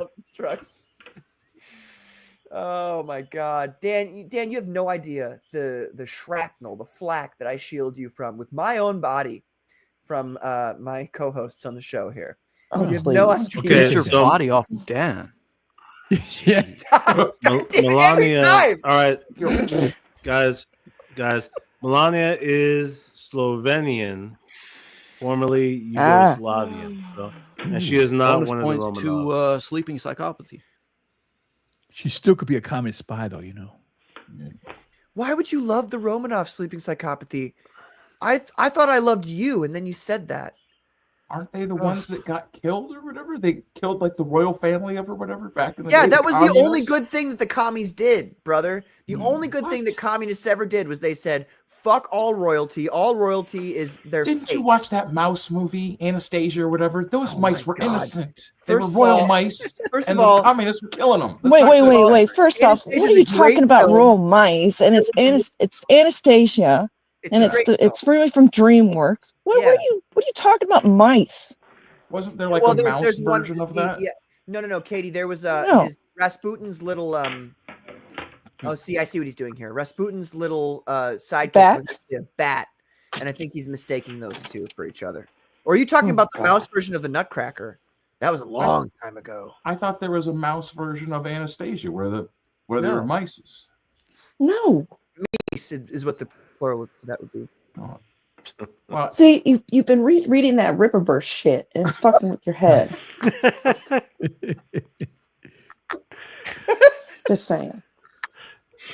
Oh my God, Dan! You have no idea the shrapnel, the flak that I shield you from with my own body, from my co-hosts on the show here. Oh, you have no idea. Okay, get your body off of Dan. Yeah, Melania. All right, guys. Melania is Slovenian, formerly Yugoslavian. So, and she is not one of the Romanovs. To sleeping psychopathy. She still could be a communist spy, though, you know. Why would you love the Romanov sleeping psychopathy? I thought I loved you, and then you said that. Aren't they the ones that got killed or whatever? They killed like the royal family or whatever back in the day. Yeah, that was the only good thing that the commies did, brother. The only good thing that communists ever did was they said, fuck all royalty. All royalty is their Didn't fate. you watch that mouse movie, Anastasia or whatever? Those mice were innocent. They were royal mice. First and of all, the communists were killing them. Wait. First off, what are you talking about, royal mice? And it's Anastasia, and it's really from DreamWorks. What are you talking about, mice? Wasn't there like a mouse version of that? Yeah. No, Katie. There was his Rasputin's little Oh, see, I see what he's doing here. Rasputin's little sidekick was a bat, and I think he's mistaking those two for each other. Or are you talking about the mouse version of the Nutcracker? That was a long time ago. I thought there was a mouse version of Anastasia where there were mice. No. Mice is what the plural of that would be. Oh. Well, see, you've been reading that Ripperverse shit, and it's fucking with your head. Just saying.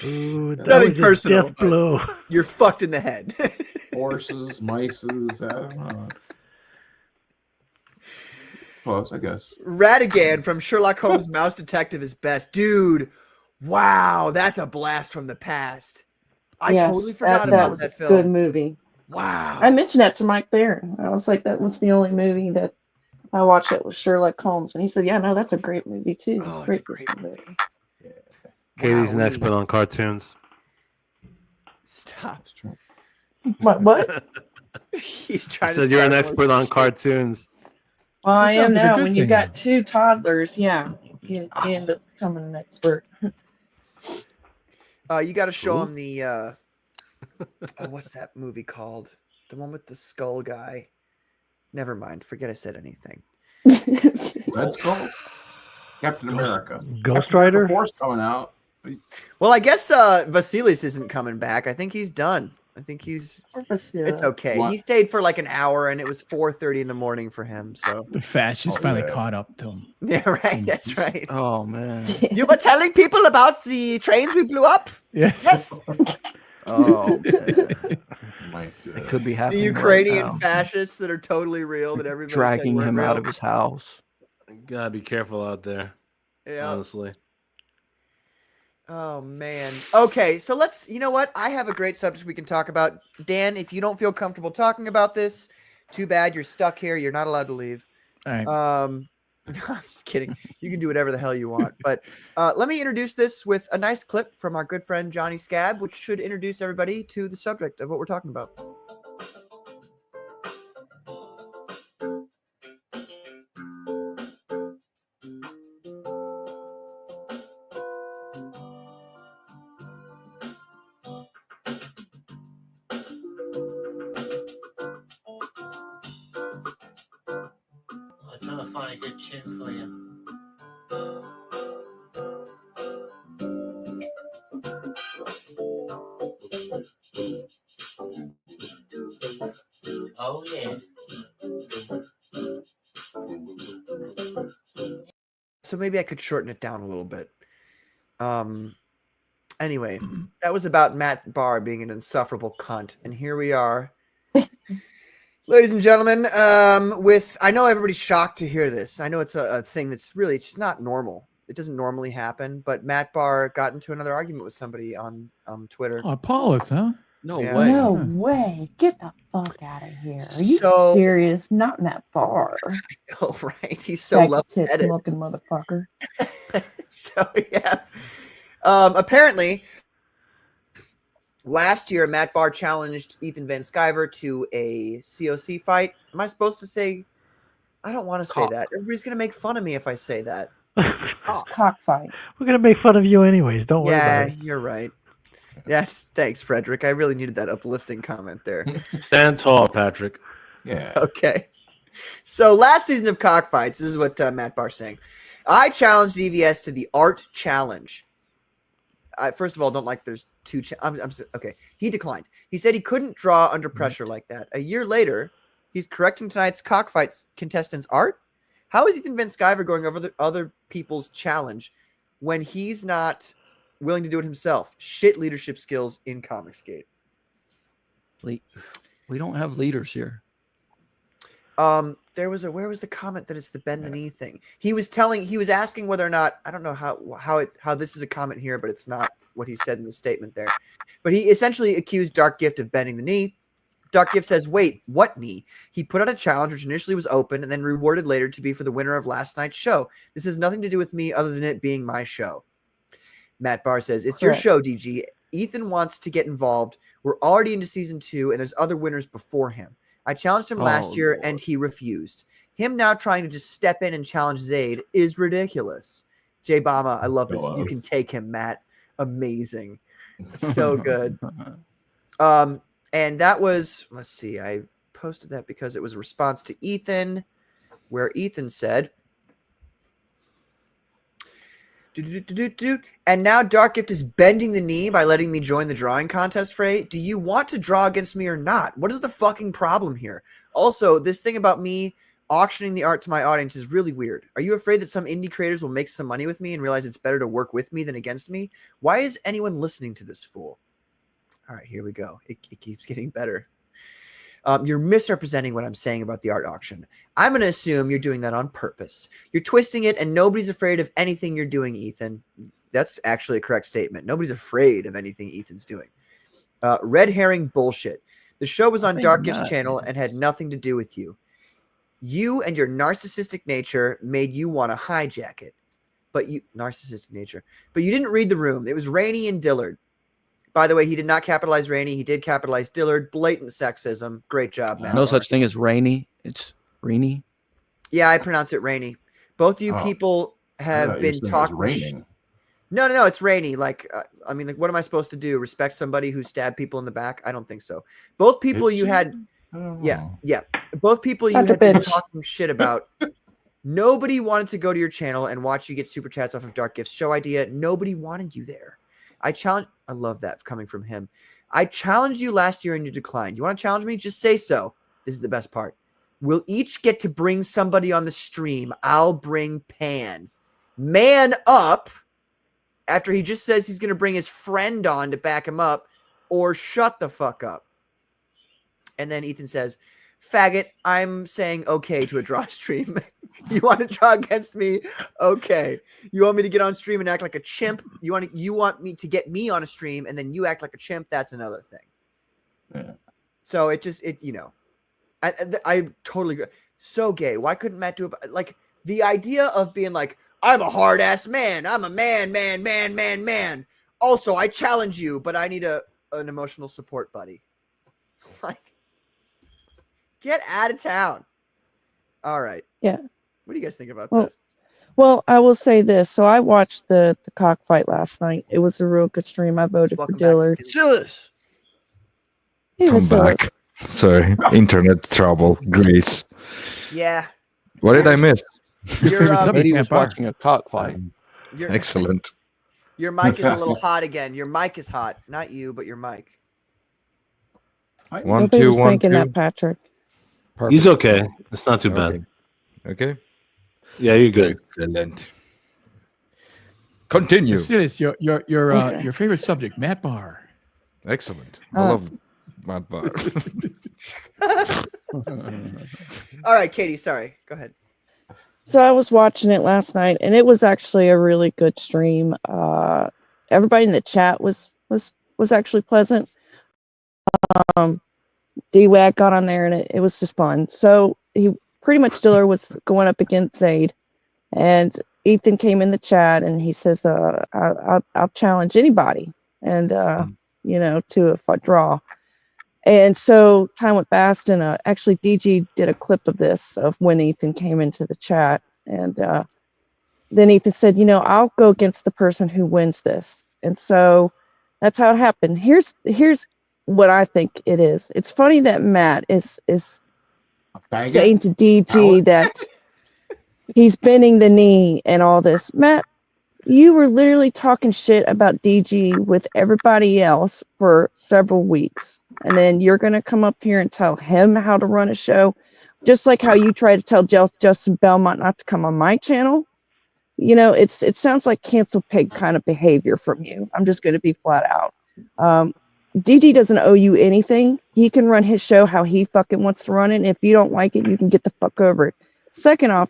Ooh, nothing personal. Blow. You're fucked in the head. Horses, mices, I don't know. Close, I guess. Ratigan from Sherlock Holmes' Mouse Detective is best. Dude, wow, that's a blast from the past. I totally forgot about that film. Good movie. Wow. I mentioned that to Mike Barron. I was like, that was the only movie that I watched that was Sherlock Holmes. And he said, yeah, no, that's a great movie too. Oh, great movie. Yeah. Katie's an expert on cartoons. Stop. What? He's trying to say you're an expert on cartoons. Well, I am now. When you got two toddlers, yeah, you end up becoming an expert. You got to show him the what's that movie called? The one with the skull guy. Never mind. Forget I said anything. Let's go. Captain America. Ghost Rider. Force coming out. Well, I guess Vasilis isn't coming back. I think he's done. I think it's okay. What? He stayed for like an hour, and it was 4:30 in the morning for him. So the fascists finally caught up to him. Yeah, right. That's right. Oh man, you were telling people about the trains we blew up. Yes. Oh, man. It could be happening. The Ukrainian fascists that are totally real. That everybody dragging him out of his house. You gotta be careful out there. Yeah. Honestly. Oh man. Okay, so let's. You know what? I have a great subject we can talk about. Dan, if you don't feel comfortable talking about this, too bad. You're stuck here. You're not allowed to leave. All right. I'm just kidding. You can do whatever the hell you want. But let me introduce this with a nice clip from our good friend Johnny Scab, which should introduce everybody to the subject of what we're talking about. A good chin for you. Oh yeah. So maybe I could shorten it down a little bit. Anyway, that was about Matt Barr being an insufferable cunt, and here we are, ladies and gentlemen. I know everybody's shocked to hear this. I know it's a thing that's really just not normal. It doesn't normally happen, but Matt Barr got into another argument with somebody on Twitter. Oh, Paulus, huh? No Yeah. way. No way. Get the fuck out of here. Are you serious? Not in that bar. Oh, right. He's so tits looking motherfucker. So, yeah. Apparently, last year, Matt Barr challenged Ethan Van Sciver to a COC fight. Am I supposed to say? I don't want to say that. Everybody's going to make fun of me if I say that. It's cockfight. We're going to make fun of you anyways. Don't worry about it. Yeah, you're right. Yes, thanks, Frederick. I really needed that uplifting comment there. Stand tall, Patrick. Yeah. Okay. So last season of Cockfights, this is what Matt Barr's saying. I challenged EVS to the art challenge. I first of all don't like there's two. Okay. He declined. He said he couldn't draw under pressure like that. A year later, he's correcting tonight's Cockfights contestants' art. How is Ethan Van Sciver going over the other people's challenge when he's not willing to do it himself? Shit leadership skills in Comicsgate. We don't have leaders here. Where was the comment that it's the bend the knee thing? He was asking whether or not, I don't know how this is a comment here, but it's not what he said in the statement there. But he essentially accused Dark Gift of bending the knee. Dark Gift says, wait, what knee? He put out a challenge which initially was open and then rewarded later to be for the winner of last night's show. This has nothing to do with me other than it being my show. Matt Barr says, it's your show, DG. Ethan wants to get involved. We're already into season 2 and there's other winners before him. I challenged him last year and he refused. Him now trying to just step in and challenge Zayd is ridiculous. Jay Bama, I love this. You can take him, Matt. Amazing. So good. And that was, let's see, I posted that because it was a response to Ethan, where Ethan said, and now Dark Gift is bending the knee by letting me join the drawing contest, Frey. Do you want to draw against me or not? What is the fucking problem here? Also, this thing about me auctioning the art to my audience is really weird. Are you afraid that some indie creators will make some money with me and realize it's better to work with me than against me? Why is anyone listening to this fool? All right, here we go. It keeps getting better. You're misrepresenting what I'm saying about the art auction. I'm going to assume you're doing that on purpose. You're twisting it, and nobody's afraid of anything you're doing, Ethan. That's actually a correct statement. Nobody's afraid of anything Ethan's doing. Red herring bullshit. The show was on Dark Gift's channel and had nothing to do with you. You and your narcissistic nature made you want to hijack it. But you didn't read the room. It was Rainey and Dillard. By the way, he did not capitalize Rainey. He did capitalize Dillard. Blatant sexism. Great job, man. No such thing as Rainey. It's Rainey. Yeah, I pronounce it Rainey. Both of you people have been talking. No, it's Rainey. Like, what am I supposed to do? Respect somebody who stabbed people in the back? I don't think so. Both people you had, yeah. Both people you had been talking shit about. Nobody wanted to go to your channel and watch you get super chats off of Dark Gift's show idea. Nobody wanted you there. I love that coming from him. I challenged you last year and you declined. You want to challenge me? Just say so. This is the best part. We'll each get to bring somebody on the stream. I'll bring Pan. Man up after he just says he's going to bring his friend on to back him up, or shut the fuck up. And then Ethan says, faggot, I'm saying okay to a draw stream. You want to draw against me? Okay. You want me to get on stream and act like a chimp? You want me to get me on a stream and then you act like a chimp? That's another thing. Yeah. So I totally agree. So gay. Why couldn't Matt do it? Like the idea of being like, I'm a hard ass man. I'm a man. Also, I challenge you, but I need an emotional support buddy. Like, get out of town. All right. Yeah. What do you guys think about this? Well, I will say this. So I watched the cockfight last night. It was a real good stream. I voted for Dillard. Vasilis. Come back. Sorry. Internet trouble. Grace. Yeah. What did I miss? Somebody was watching a cockfight. Excellent. Your mic is a little hot again. Your mic is hot. Not you, but your mic. 1 2 1 2. That, Patrick. Perfect. He's okay. It's not too bad. Okay. Yeah, you're good. Excellent. Continue. Vasilis, your favorite subject, Matt Barr. Excellent. I love Matt Barr. All right, Katie. Sorry. Go ahead. So I was watching it last night, and it was actually a really good stream. Everybody in the chat was actually pleasant. D-Wag got on there, and it was just fun. So he pretty much Diller was going up against Zayd, and Ethan came in the chat, and he says, "I'll challenge anybody," and to a draw. And so time went fast, and actually DG did a clip of this of when Ethan came into the chat, and then Ethan said, "I'll go against the person who wins this," and so that's how it happened. Here's what I think it is. It's funny that Matt is saying to DG that he's bending the knee and all this. Matt, you were literally talking shit about DG with everybody else for several weeks. And then you're going to come up here and tell him how to run a show, just like how you try to tell Justin Belmont not to come on my channel. It sounds like cancel pig kind of behavior from you. I'm just going to be flat out. DG doesn't owe you anything. He can run his show how he fucking wants to run it. And if you don't like it, you can get the fuck over it. Second off,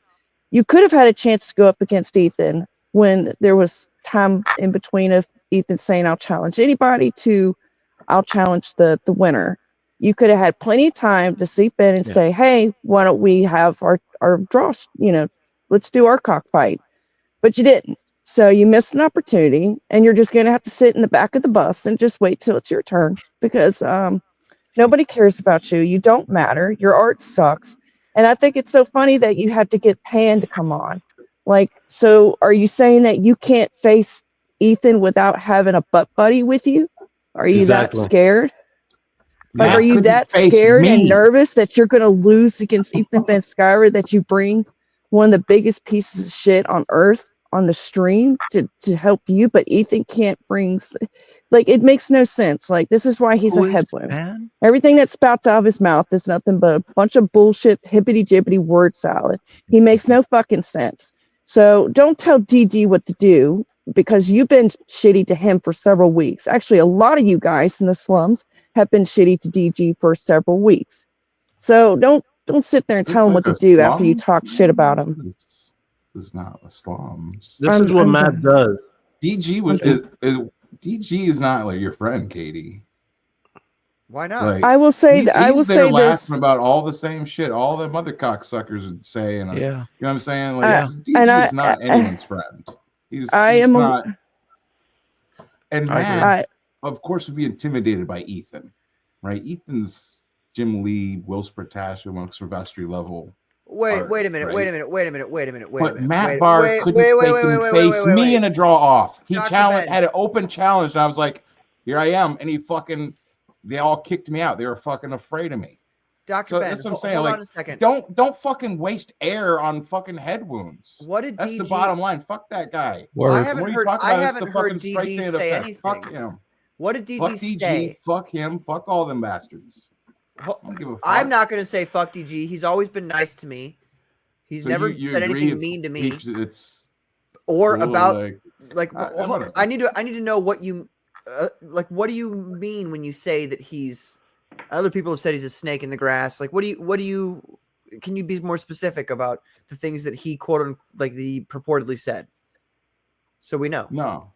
you could have had a chance to go up against Ethan when there was time in between of Ethan saying, "I'll challenge anybody," to "I'll challenge the winner." You could have had plenty of time to sleep in and say, "Hey, why don't we have our draw? Let's do our cockfight." But you didn't. So you missed an opportunity, and you're just going to have to sit in the back of the bus and just wait till it's your turn, because nobody cares about you. You don't matter. Your art sucks. And I think it's so funny that you had to get Pan to come on. Like, so are you saying that you can't face Ethan without having a butt buddy with you? Are you that scared? Like, are you that scared and nervous that you're going to lose against Ethan Van Sciver, that you bring one of the biggest pieces of shit on earth on the stream to help you, but Ethan can't bring, like, it makes no sense. Like, this is why he's a headwind. Everything that spouts out of his mouth is nothing but a bunch of bullshit, hippity jibbity word salad. He makes no fucking sense. So don't tell DG what to do, because you've been shitty to him for several weeks. Actually, a lot of you guys in the slums have been shitty to DG for several weeks. So don't sit there and tell him what to do after you talk shit about him. It's not the slums. This is what Matt does. DG is not like your friend, Katie. Why not? Like, I will say that I will say laughing about all the same shit all the mother cocksuckers would say, and you know what I'm saying? Like, DG is not anyone's friend. He's not. And Matt, of course, would be intimidated by Ethan, right? Ethan's Jim Lee, Will Spratash amongst Silvestri level. Wait a minute. But Matt Barr couldn't face me in a draw off. He had an open challenge, and I was like, "Here I am," and they all kicked me out. They were fucking afraid of me. Dr. Ben, that's what I'm saying. Hold like, on a second. Don't fucking waste air on fucking head wounds. That's the bottom line. Fuck that guy. I haven't heard DG say anything. Fuck him. What did DG say? Fuck him. Fuck all them bastards. I'm not going to say fuck DG. He's always been nice to me. He's never said anything mean to me. I need to know what you what do you mean when you say that he's? Other people have said he's a snake in the grass. Like, what do you? Can you be more specific about the things that he he purportedly said? So we know. No.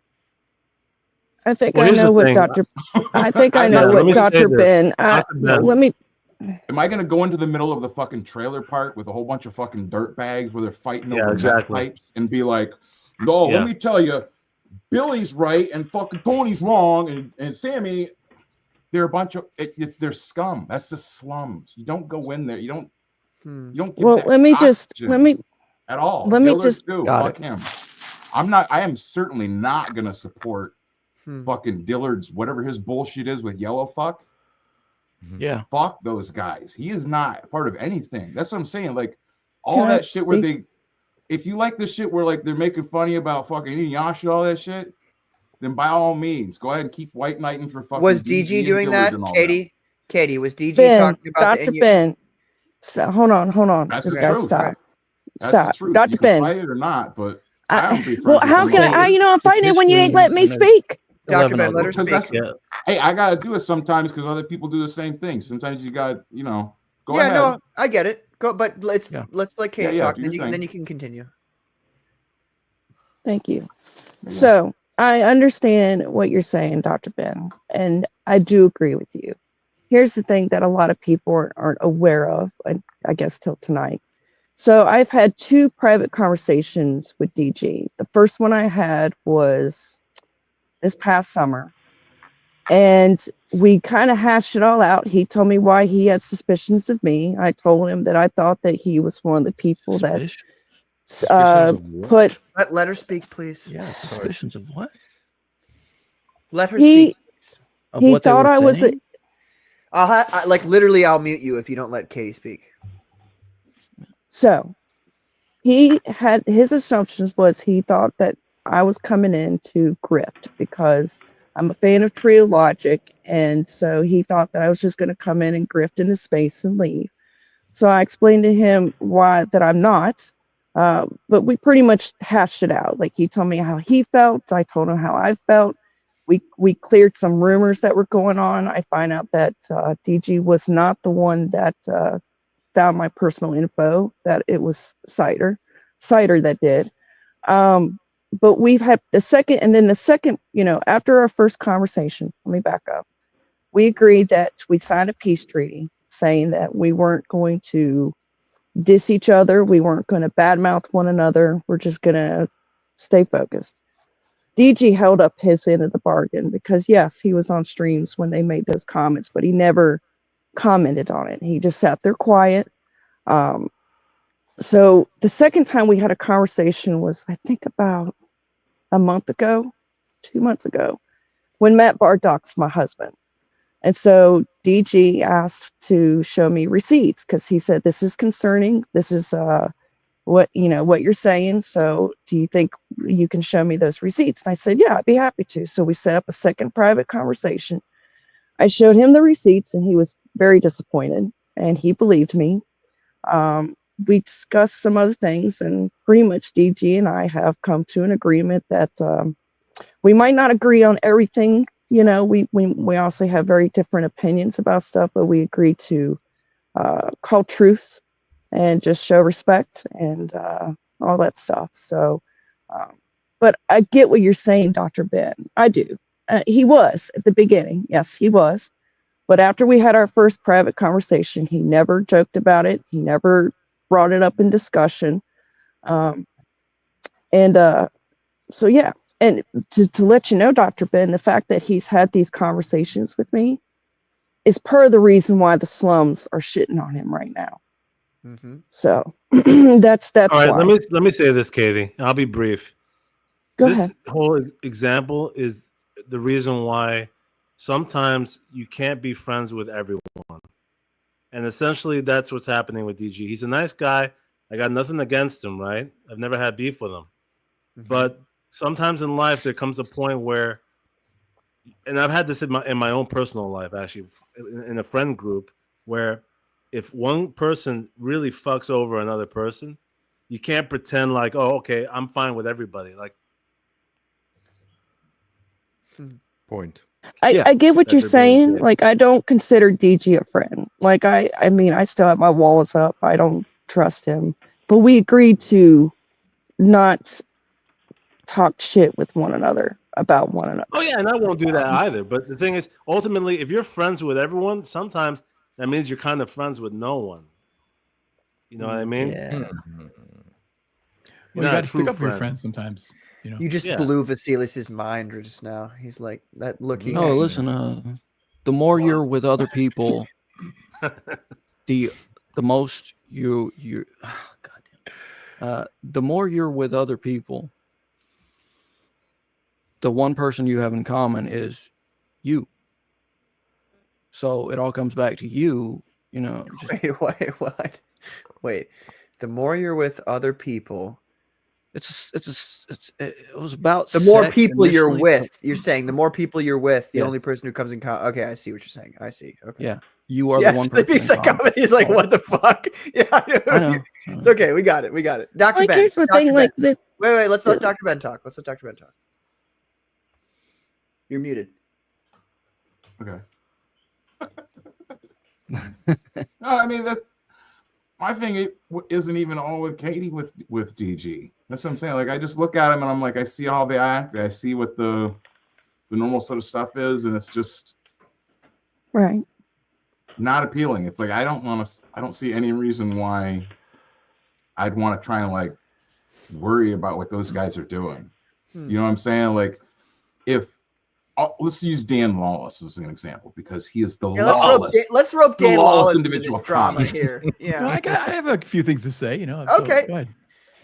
I think I know what Dr. I think I know what Dr. Ben. Let me. Am I going to go into the middle of the fucking trailer park with a whole bunch of fucking dirt bags where they're fighting over meth pipes and be like, "No, let me tell you, Billy's right and fucking Tony's wrong and Sammy." They're a bunch of they're scum. That's the slums. You don't go in there. You don't. You don't. Well, let me at all. Let me just fuck him. I am certainly not going to support fucking Dillard's, whatever his bullshit is with yellow fuck. Yeah. Fuck those guys. He is not part of anything. That's what I'm saying. Like, all that shit where if you like this shit where like they're making funny about fucking Inuyasha, all that shit, then by all means, go ahead and keep white knighting for fucking. Was DG doing that, Katie? Katie, was DG Ben, talking about Dr. Ben? So hold on. That's This the guy, truth. stop. That's Stop. the truth. Dr. You can Ben. fight it or not, but I don't be friends Well, with how them can all. I? I'm fighting it when you ain't let me speak. Dr. Ben, let her Because speak. that's, hey, I gotta do it sometimes because other people do the same thing. Sometimes you got, go yeah, ahead. no, I get it. Go, but let's let Katie talk. do Then your thing. you can continue. Thank you. So I understand what you're saying, Dr. Ben, and I do agree with you. Here's the thing that a lot of people aren't aware of, I guess, till tonight. So I've had 2 private conversations with DG. The first one I had was this past summer, and we kind of hashed it all out. He told me why he had suspicions of me. I told him that I thought that he was one of the people that put. Let her speak, please. Yeah, suspicions of what? Let her speak. Please. He thought I was. Like literally, I'll mute you if you don't let Katie speak. So he had his assumptions was he thought that I was coming in to grift because I'm a fan of Trio Logic, and so he thought that I was just going to come in and grift into space and leave. So I explained to him why that I'm not, but we pretty much hashed it out. Like he told me how he felt, I told him how I felt. We cleared some rumors that were going on. I find out that DG was not the one that found my personal info, that it was Cider that did. But we've had the second, after our first conversation, let me back up. We agreed that we signed a peace treaty saying that we weren't going to diss each other. We weren't going to badmouth one another. We're just going to stay focused. DG held up his end of the bargain because, yes, he was on streams when they made those comments, but he never commented on it. He just sat there quiet. So the second time we had a conversation was, I think, about a month ago, 2 months ago, when Matt Bardock's my husband. And so DG asked to show me receipts because he said, this is concerning. This is what you're saying. So do you think you can show me those receipts? And I said, yeah, I'd be happy to. So we set up a second private conversation. I showed him the receipts and he was very disappointed and he believed me. We discussed some other things and pretty much DG and I have come to an agreement that we might not agree on everything. We also have very different opinions about stuff, but we agreed to call truce and just show respect and all that stuff. So, but I get what you're saying, Dr. Ben. I do. He was at the beginning. Yes, he was. But after we had our first private conversation, he never joked about it. He never brought it up in discussion. So, yeah. And to let you know, Dr. Ben, the fact that he's had these conversations with me is per the reason why the slums are shitting on him right now. Mm-hmm. So that's all right. why. Let me say this, Katie. I'll be brief. Go this ahead. Whole example is the reason why sometimes you can't be friends with everyone, and essentially that's what's happening with DG. He's a nice guy. I got nothing against him, right? I've never had beef with him, but sometimes in life there comes a point where, and I've had this in my own personal life, actually, in a friend group, where if one person really fucks over another person, you can't pretend like, oh, okay, I'm fine with everybody. Like, point. I get what you're saying. Like, I don't consider DG a friend. Like, I mean, I still have my walls up. I don't trust him. But we agreed to not talk shit with one another about one another. Oh, yeah, and I won't do that either. But the thing is, ultimately, if you're friends with everyone, sometimes that means you're kind of friends with no one. You know what I mean? Yeah. Well, you got to stick up for your friends sometimes. You just blew Vasilis' mind just now. He's like that looking. No, listen. The more you're with other people, the most you the more you're with other people, the one person you have in common is you. So it all comes back to you. Just, Wait. The more you're with other people, it was about the more people you're with. You're saying the more people you're with, the only person who comes in contact. Okay, I see what you're saying. I see. Okay. Yeah. You are yeah, the one Sleeping person in common. Psychopathy is like, what the fuck? Yeah, I know. It's okay. We got it. Dr. Like, Ben. here's the Dr. thing, Ben. like the Wait. Let's let Dr. Ben talk. You're muted. Okay. No, I mean that. My thing isn't even all with Katie with DG. That's what I'm saying. Like I just look at him and I'm like, I see how they act. I see what the normal sort of stuff is, and it's just right. not appealing. It's like I don't see any reason why I'd want to try and like worry about what those guys are doing. You know what I'm saying? Like if let's use Dan Lolos as an example because he is the lawless. Let's rope Dan Lolos individual drama here. Yeah. Well, I have a few things to say, you know. Okay. So, go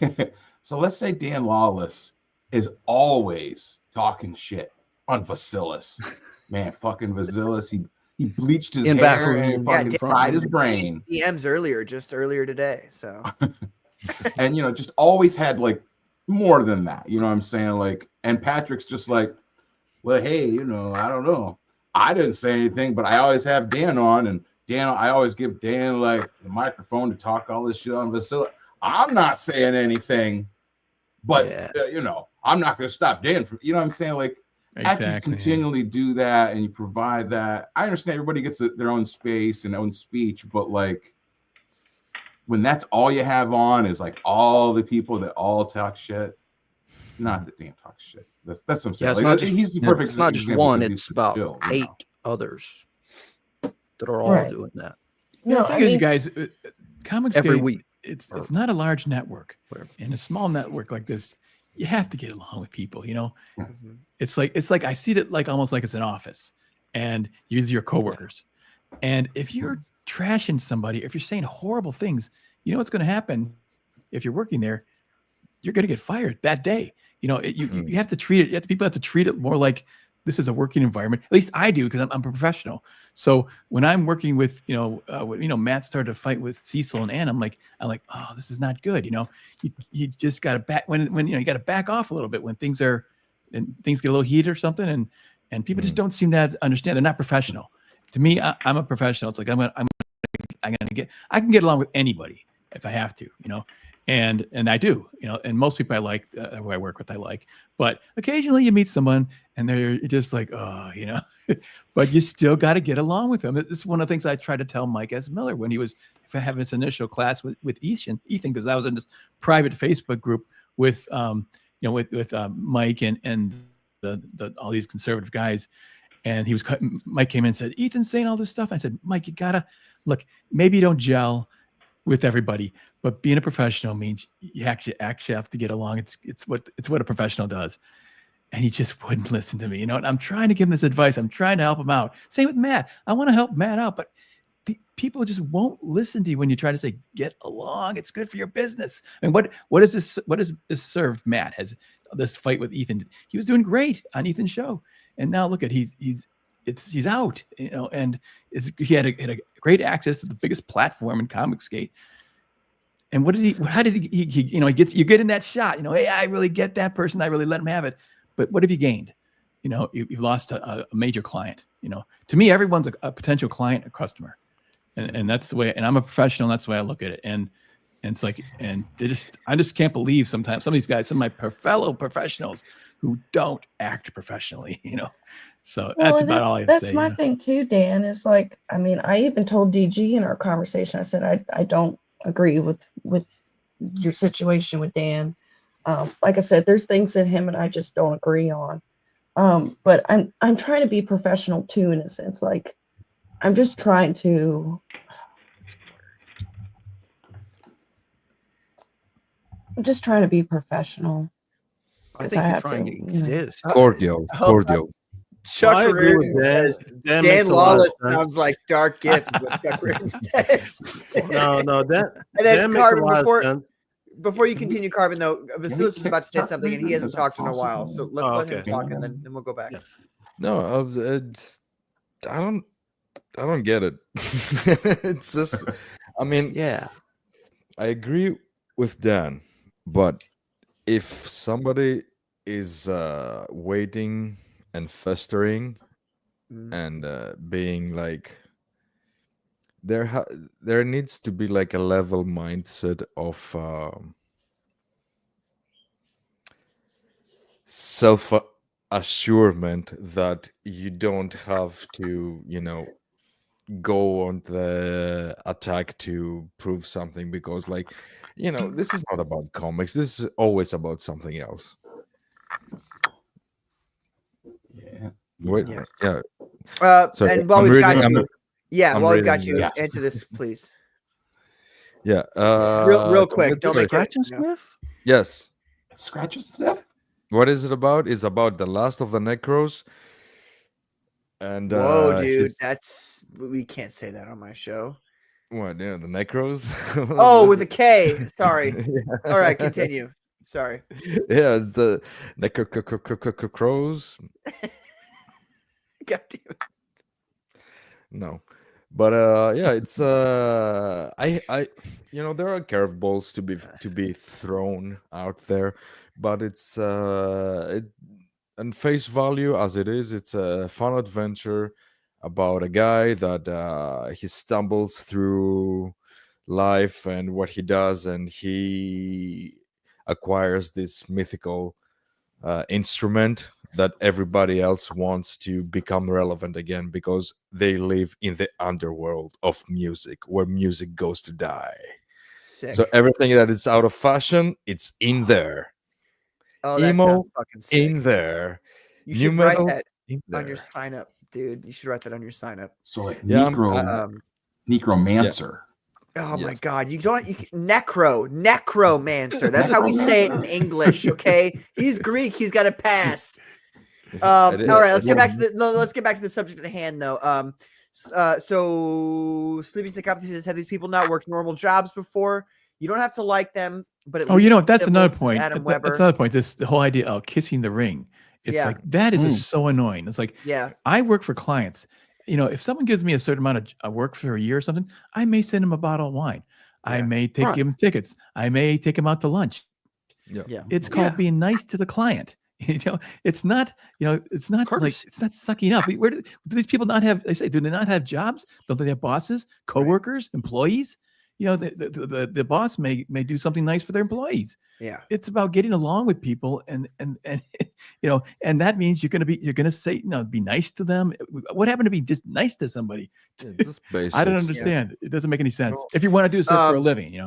ahead. So let's say Dan Lawless is always talking shit on Vasilis. Man, fucking Vasilis, he bleached his hair and he fucking fried his brain. DMs earlier today. So and you know, just always had like more than that. You know what I'm saying? Like, and Patrick's just like, well, hey, you know, I don't know. I didn't say anything, but I always have Dan on, and Dan, I always give Dan like the microphone to talk all this shit on Vasilis. I'm not saying anything, but you know, I'm not going to stop Dan from, you know what I'm saying? Like, after you continually do that and you provide that, I understand everybody gets their own space and own speech, but like, when that's all you have on is like all the people that all talk shit, not that Dan talks shit. That's what I'm saying. Yeah, like, he's the perfect. It's not just one; it's about eight others that are all doing that. No, I mean, you guys, Comicsgate every week. It's not a large network. In a small network like this, you have to get along with people. You know, it's like I see it like almost like it's an office, and you're your coworkers. And if you're trashing somebody, if you're saying horrible things, you know what's going to happen. If you're working there, you're going to get fired that day. You know, you have to treat it. People have to treat it more like this is a working environment. At least I do because I'm a professional. So when I'm working with, Matt started a fight with Cecil and Ann, I'm like, oh, this is not good. You know, you just got to back when you got to back off a little bit when things get a little heated or something, and people just don't seem to understand. They're not professional. To me, I'm a professional. It's like I can get along with anybody if I have to, you know. And I do, you know, and most people I like, who I work with, I like, but occasionally you meet someone and they're just like, oh, you know, but you still got to get along with them. This is one of the things I tried to tell Mike S. Miller when he was having his initial class with Ethan, because I was in this private Facebook group with, with Mike and the all these conservative guys. And Mike came in and said, Ethan's saying all this stuff. I said, Mike, you gotta look, maybe you don't gel with everybody, but being a professional means you actually have to get along. It's what a professional does. And he just wouldn't listen to me, you know, and I'm trying to give him this advice. I'm trying to help him out. Same with Matt. I want to help Matt out, but people just won't listen to you when you try to say, get along. It's good for your business. And what does this serve Matt? Has this fight with Ethan? He was doing great on Ethan's show. And now look at, he's out, you know, and he had a great access to the biggest platform in Comicsgate. And you get in that shot, you know, hey, I really get that person. I really let him have it. But what have you gained? You know, you've lost a major client, you know. To me, everyone's a potential client, a customer. And that's the way, and I'm a professional. And that's the way I look at it. And it's like, and I just can't believe sometimes some of these guys, some of my fellow professionals who don't act professionally, you know. So that's about all I have to say. That's my thing too, Dan, is like, I mean, I even told DG in our conversation, I said, I don't agree with your situation with Dan. Like I said, there's things that him and I just don't agree on. But I'm trying to be professional too, in a sense. Like, I'm just trying to be professional. I think you're trying to exist. Cordial. Chuck Reardon says Dan Lawless sounds like Dark Gift. What Chuck Reardon says. No, that. And then makes Carbon, a lot of sense. before you continue, Carbon, though, Vasilis is about to say something, and he hasn't talked in a while. So let's let him talk, and then we'll go back. No, I don't get it. It's just, I mean, yeah, I agree with Dan, but if somebody is waiting and festering and being like there needs to be like a level mindset of self assurement that you don't have to, go on the attack to prove something, because like, this is not about comics. This is always about something else. Yeah. Wait, Yes. yeah. And while we've got you, while we've got you, Yes. answer this, please. Yeah. Real quick. Don't make Scratch and it. sniff. Yes. Scratch and sniff. What is it about? It's about the last of the Necros. And Whoa, dude, we can't say that on my show. What? Yeah, the Necros. Oh, with a K. Sorry. Yeah. All right, continue. Sorry. Yeah, the Necros. God damn it. No, but yeah, it's I there are curveballs to be thrown out there, but it's and face value as it is, it's a fun adventure about a guy that he stumbles through life and what he does, and he acquires this mythical instrument that everybody else wants to become relevant again, because they live in the underworld of music where music goes to die. Sick. So everything that is out of fashion, it's in there. Oh, that Emo sounds fucking sick. in there. You New should write metal that in on your there. sign up, dude. You should write that on your sign up. So like Yeah, necromancer. Oh my Yes. God! Necromancer. That's how we say it in English. Okay, he's Greek. He's got to pass. All right, let's get back to the subject at hand, though. So Sleeping Psychopathy says, have these people not worked normal jobs before? You don't have to like them, but at least that's civil another to point. Adam Weber. That's another point. The whole idea of kissing the ring. It's Yeah. like that is so annoying. It's like, Yeah. I work for clients. If someone gives me a certain amount of work for a year or something, I may send them a bottle of wine. I Yeah. may give them tickets. I may take them out to lunch. Yeah. It's called being nice to the client. It's not, it's not like, it's not sucking up. Where do these people not have, do they not have jobs? Don't they have bosses, coworkers, employees? The boss may do something nice for their employees. Yeah. It's about getting along with people, and and that means you're gonna say, be nice to them. What happened to be just nice to somebody? I don't understand. It doesn't make any sense. If you want to do this for a living,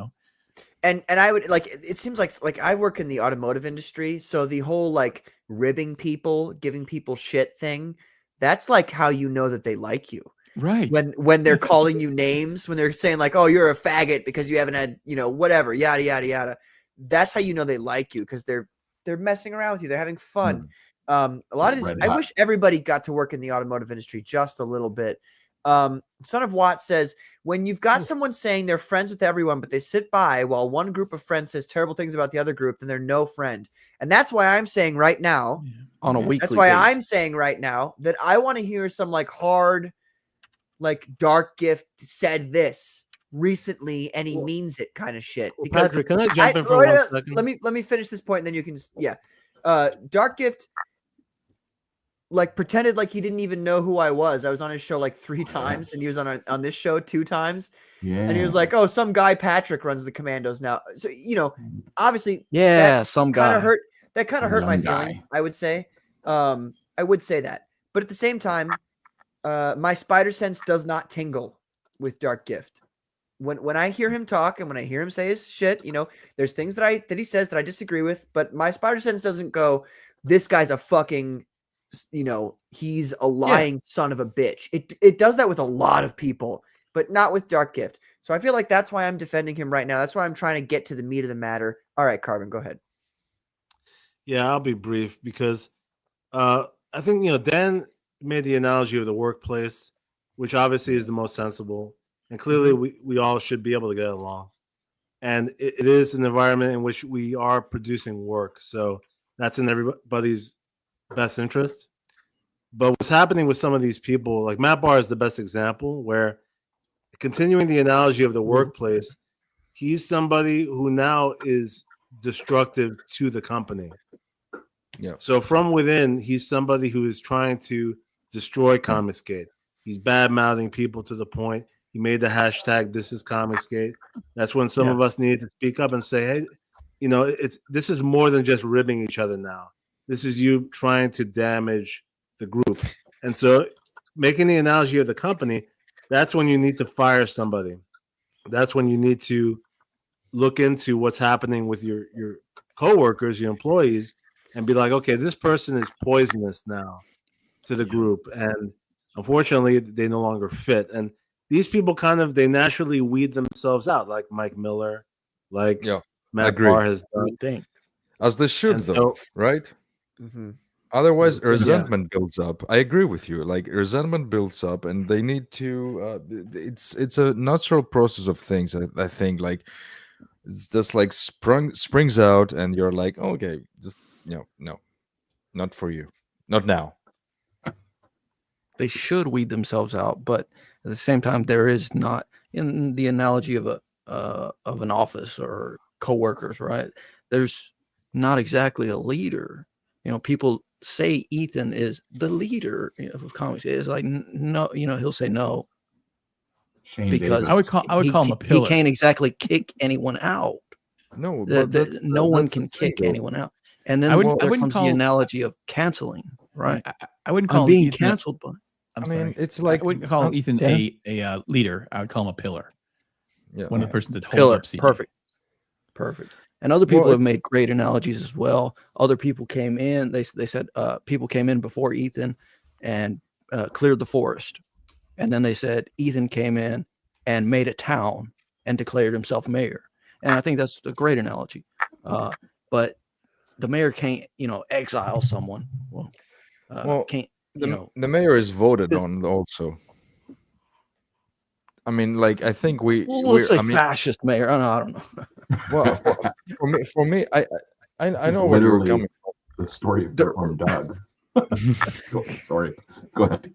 And I would it seems like I work in the automotive industry, so the whole like ribbing people, giving people shit thing, that's like how you know that they like you. Right. When they're calling you names, when they're saying like, "Oh, you're a faggot because you haven't had, whatever, yada yada yada." That's how you know they like you, because they're messing around with you. They're having fun. A lot of this, I wish everybody got to work in the automotive industry just a little bit. Son of Watt says, when you've got someone saying they're friends with everyone, but they sit by while one group of friends says terrible things about the other group, then they're no friend. And that's why I'm saying right now, on a weekly that's why basis. I'm saying right now that I want to hear some like hard, like Dark Gift said this recently and he means it kind of shit. Because Patrick, can I jump in for 1 second? Let me finish this point, and then you can Dark Gift like pretended like he didn't even know who I was. I was on his show like 3 times, and he was on this show 2 times. Yeah. And he was like, "Oh, some guy Patrick runs the Commandos now." So obviously, some guy that kind of hurt my feelings. I would say that, but at the same time, my spider sense does not tingle with Dark Gift. When I hear him talk and when I hear him say his shit, there's things that he says that I disagree with, but my spider sense doesn't go, "This guy's a fucking, he's a lying son of a bitch." It does that with a lot of people, but not with Dark Gift. So I feel like that's why I'm defending him right now. That's why I'm trying to get to the meat of the matter. All right, Carbon, go ahead. Yeah, I'll be brief because I think Dan made the analogy of the workplace, which obviously is the most sensible, and clearly we all should be able to get along. And it is an environment in which we are producing work, so that's in everybody's best interest. But what's happening with some of these people, like Matt Barr is the best example, where continuing the analogy of the workplace, he's somebody who now is destructive to the company. Yeah. So from within, he's somebody who is trying to destroy Comicsgate. He's bad-mouthing people to the point He made the hashtag "This is Comicsgate." That's when some of us needed to speak up and say, "Hey, you know, this is more than just ribbing each other now. This is you trying to damage the group." And so, making the analogy of the company, that's when you need to fire somebody. That's when you need to look into what's happening with your coworkers, your employees, and be like, okay, this person is poisonous now to the group, and unfortunately, they no longer fit. And these people they naturally weed themselves out, like Mike Miller, like Matt Barr has done. As they should, though, right? Mm-hmm. Otherwise, resentment builds up. I agree with you. Like resentment builds up, and they need to. It's a natural process of things. I think like it's just like springs out, and you're like, oh, okay, just no, not for you, not now. They should weed themselves out, but at the same time, there is not, in the analogy of an office or coworkers, right? There's not exactly a leader. You know, people say Ethan is the leader of comics. It's like no, you know, he'll say no. Shane because Davis. I would call him a pillar. He can't exactly kick anyone out. No, no one can kick anyone out. And then there comes the analogy of canceling, right? I wouldn't call him being Ethan, canceled, but I mean, it's like I wouldn't call Ethan a leader. I would call him a pillar. Yeah, one of the persons that holds up. CD. Perfect. And other people have made great analogies as well. Other people came in. They said people came in before Ethan and cleared the forest, and then they said Ethan came in and made a town and declared himself mayor. And I think that's a great analogy. But the mayor can't, exile someone. Can't. The mayor is voted on also. I mean, like I think let's say fascist mayor. I don't know. Well, for me, I know where you're coming from. The story of Dirtworm Doug. Sorry, go ahead.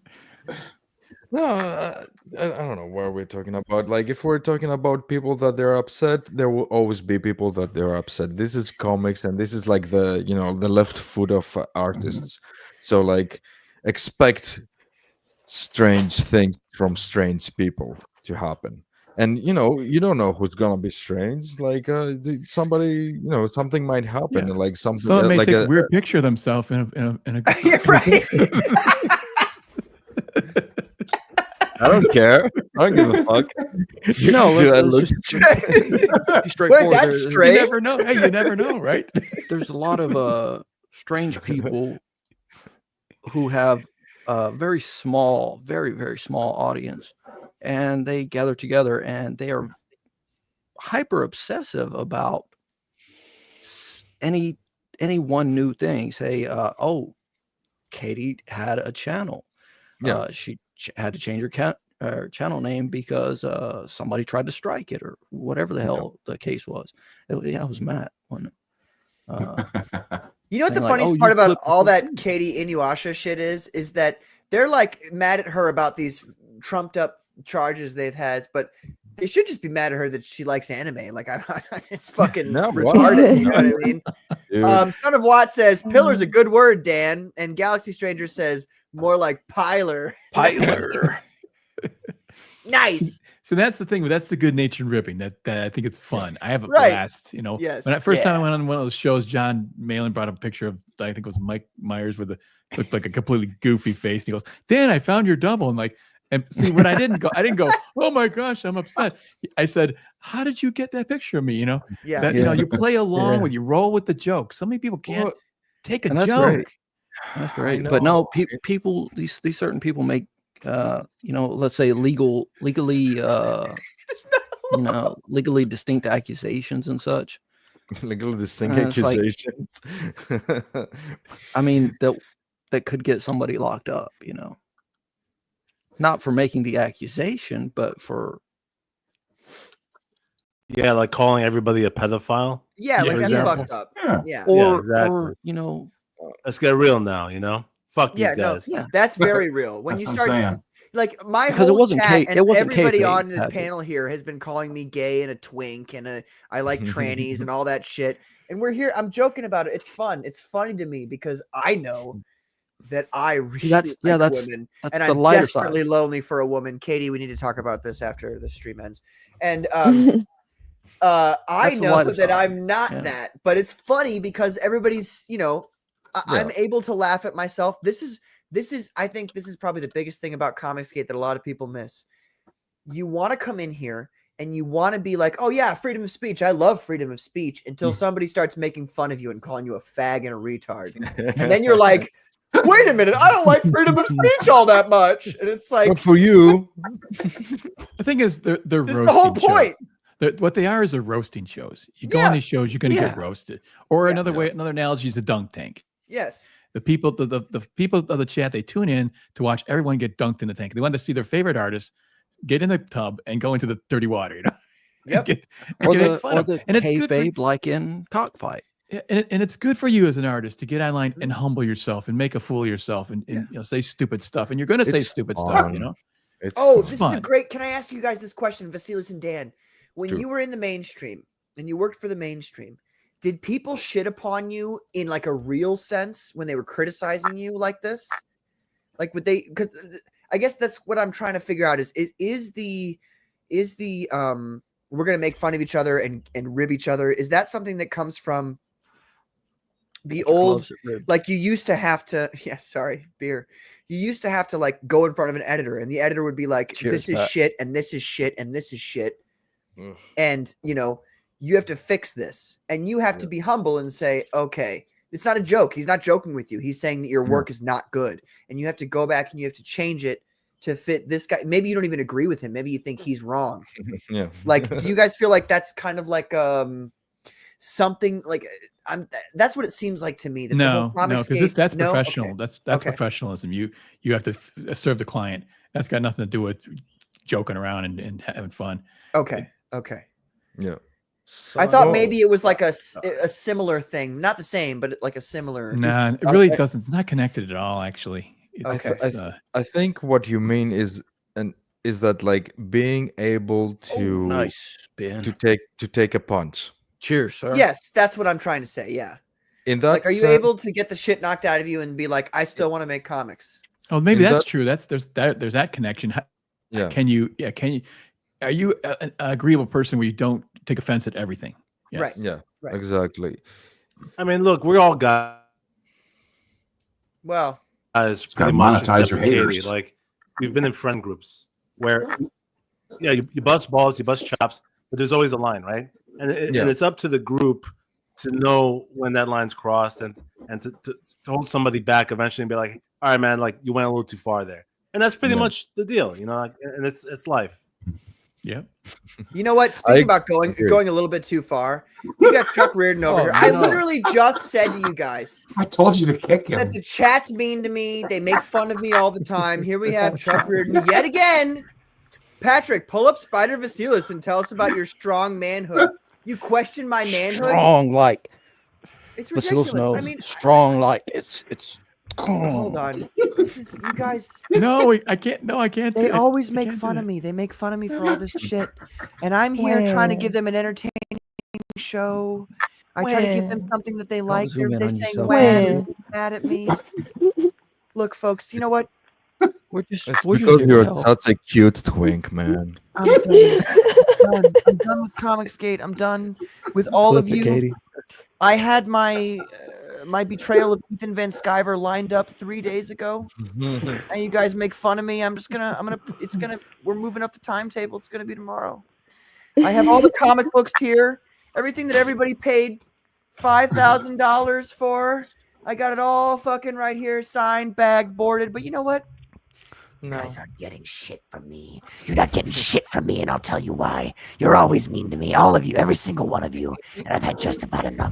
No, I don't know what we're talking about. Like, if we're talking about people that they're upset, there will always be people that they're upset. This is comics, and this is like the the left foot of artists. So, like, expect strange things from strange people to happen. And you don't know who's gonna be strange. Like somebody, something might happen. Yeah. Like something. Someone may like take a weird picture of themselves in a right. I don't care. I don't give a fuck. Let's just straightforward. Wait, that's straight. You never know. Hey, you never know, right? There's a lot of strange people who have a very small, very, very small audience, and they gather together and they are hyper obsessive about any one new thing. Say, Katie had a channel. She had to change her channel name because somebody tried to strike it or whatever the hell the case was. It was Matt, wasn't it? You know what the funniest part about all that Katie Inuyasha shit is that they're like mad at her about these trumped up charges they've had, but they should just be mad at her that she likes anime. Like it's fucking retarded. You know what I mean? Son of Watt says pillar's a good word, Dan, and Galaxy Stranger says more like piler. Nice. So that's the thing. That's the good natured ribbing. That I think it's fun. I have a blast. Yes. When first time I went on one of those shows, John Malin brought up a picture of I think it was Mike Myers with looked like a completely goofy face. And he goes, Dan, I found your double. And see, when I didn't go, oh my gosh, I'm upset. I said, how did you get that picture of me? You play along with, you roll with the joke. So many people can't take a joke. Great. That's great. But no, people, these certain people make, let's say legally distinct accusations and such. Legally distinct accusations. I mean, that could get somebody locked up, not for making the accusation, but for like calling everybody a pedophile. Yeah, like that's fucked up. Yeah. Or let's get real now, Fuck these guys. No, that's very real. When you start like my because whole it wasn't chat and everybody on the Kate. panel here has been calling me gay and a twink and I like trannies and all that shit. And we're here. I'm joking about it. It's fun. It's funny to me because I know that I really that's women, that's and the I'm lighter desperately side. lonely for a woman. Katie, we need to talk about this after the stream ends. And I know that side. I'm not that, but it's funny because everybody's, I'm able to laugh at myself. This is I think this is probably the biggest thing about Comicsgate that a lot of people miss. You want to come in here and you want to be like, oh yeah, freedom of speech. I love freedom of speech until somebody starts making fun of you and calling you a fag and a retard. And then you're like, wait a minute, I don't like freedom of speech all that much. And it's like, but for you, the thing is, they're roasting the whole point. What they are is they're roasting shows. You go on these shows, you're going to get roasted. Or another analogy is a dunk tank. Yes. The people of the chat, they tune in to watch everyone get dunked in the tank. They want to see their favorite artist get in the tub and go into the dirty water. Yep. Or the kayfabe like in Cockfight. And it's good for you as an artist to get online and humble yourself and make a fool of yourself and say stupid stuff. And you're going to say stupid stuff, This is a great. Can I ask you guys this question, Vasilis and Dan? When you were in the mainstream and you worked for the mainstream, did people shit upon you in like a real sense when they were criticizing you like this? Like would they? Because I guess that's what I'm trying to figure out is the we're gonna make fun of each other and rib each other. Is that something that comes from the old, like you used to have to, beer. You used to have to like go in front of an editor and the editor would be like, this is shit and this is shit and this is shit. And you have to fix this and you have to be humble and say, okay, it's not a joke. He's not joking with you. He's saying that your work is not good and you have to go back and you have to change it to fit this guy. Maybe you don't even agree with him. Maybe you think he's wrong. Like, do you guys feel like that's kind of like, something like that's what it seems like to me. That no, because that's professional. Okay. That's professionalism. You have to serve the client. That's got nothing to do with joking around and having fun. Okay. Yeah. I thought maybe it was like a similar thing, not the same, but like a similar. No, it really doesn't. It's not connected at all, actually. I think what you mean is that like being able to to take a punch. Cheers, sir. Yes, that's what I'm trying to say. Yeah. In that, like, are you able to get the shit knocked out of you and be like, I still want to make comics? Oh, maybe that's true. There's that connection. Yeah. Can you? Are you an agreeable person where you don't take offense at everything? Yes. Right. Yeah. Right. Exactly. I mean, look, we all got. Well, guys, gotta monetize your haters. Like, we've been in friend groups where, you bust balls, you bust chops, but there's always a line, right? And it's up to the group to know when that line's crossed and to hold somebody back eventually and be like, all right, man, like you went a little too far there. And that's pretty much the deal, and it's life. Yeah. You know what? Speaking about going a little bit too far, we got Chuck Reardon over here. I literally just said to you guys, I told you to kick him. That the chat's mean to me. They make fun of me all the time. Here we have Chuck Reardon yet again. Patrick, pull up Spider Vasilis and tell us about your strong manhood. You question my manhood? Strong like it's ridiculous. Vasilis knows. I mean, strong like it's. Hold on. This is you guys. No, I can't. No, I can't. They always make fun of me. They make fun of me for all this shit, and I'm here trying to give them an entertaining show. I try to give them something that they like. They're saying mad at me. Look, folks. You know what? We're just because you're such a cute twink, man. I'm done. I'm done with Comicsgate. I'm done with all of you. Katie. I had my betrayal of Ethan Van Sciver lined up 3 days ago, and you guys make fun of me. We're moving up the timetable. It's gonna be tomorrow. I have all the comic books here, everything that everybody paid $5,000 for. I got it all fucking right here, signed, bagged, boarded. But you know what? You guys aren't getting shit from me. You're not getting shit from me, and I'll tell you why. You're always mean to me, all of you, every single one of you, and I've had just about enough.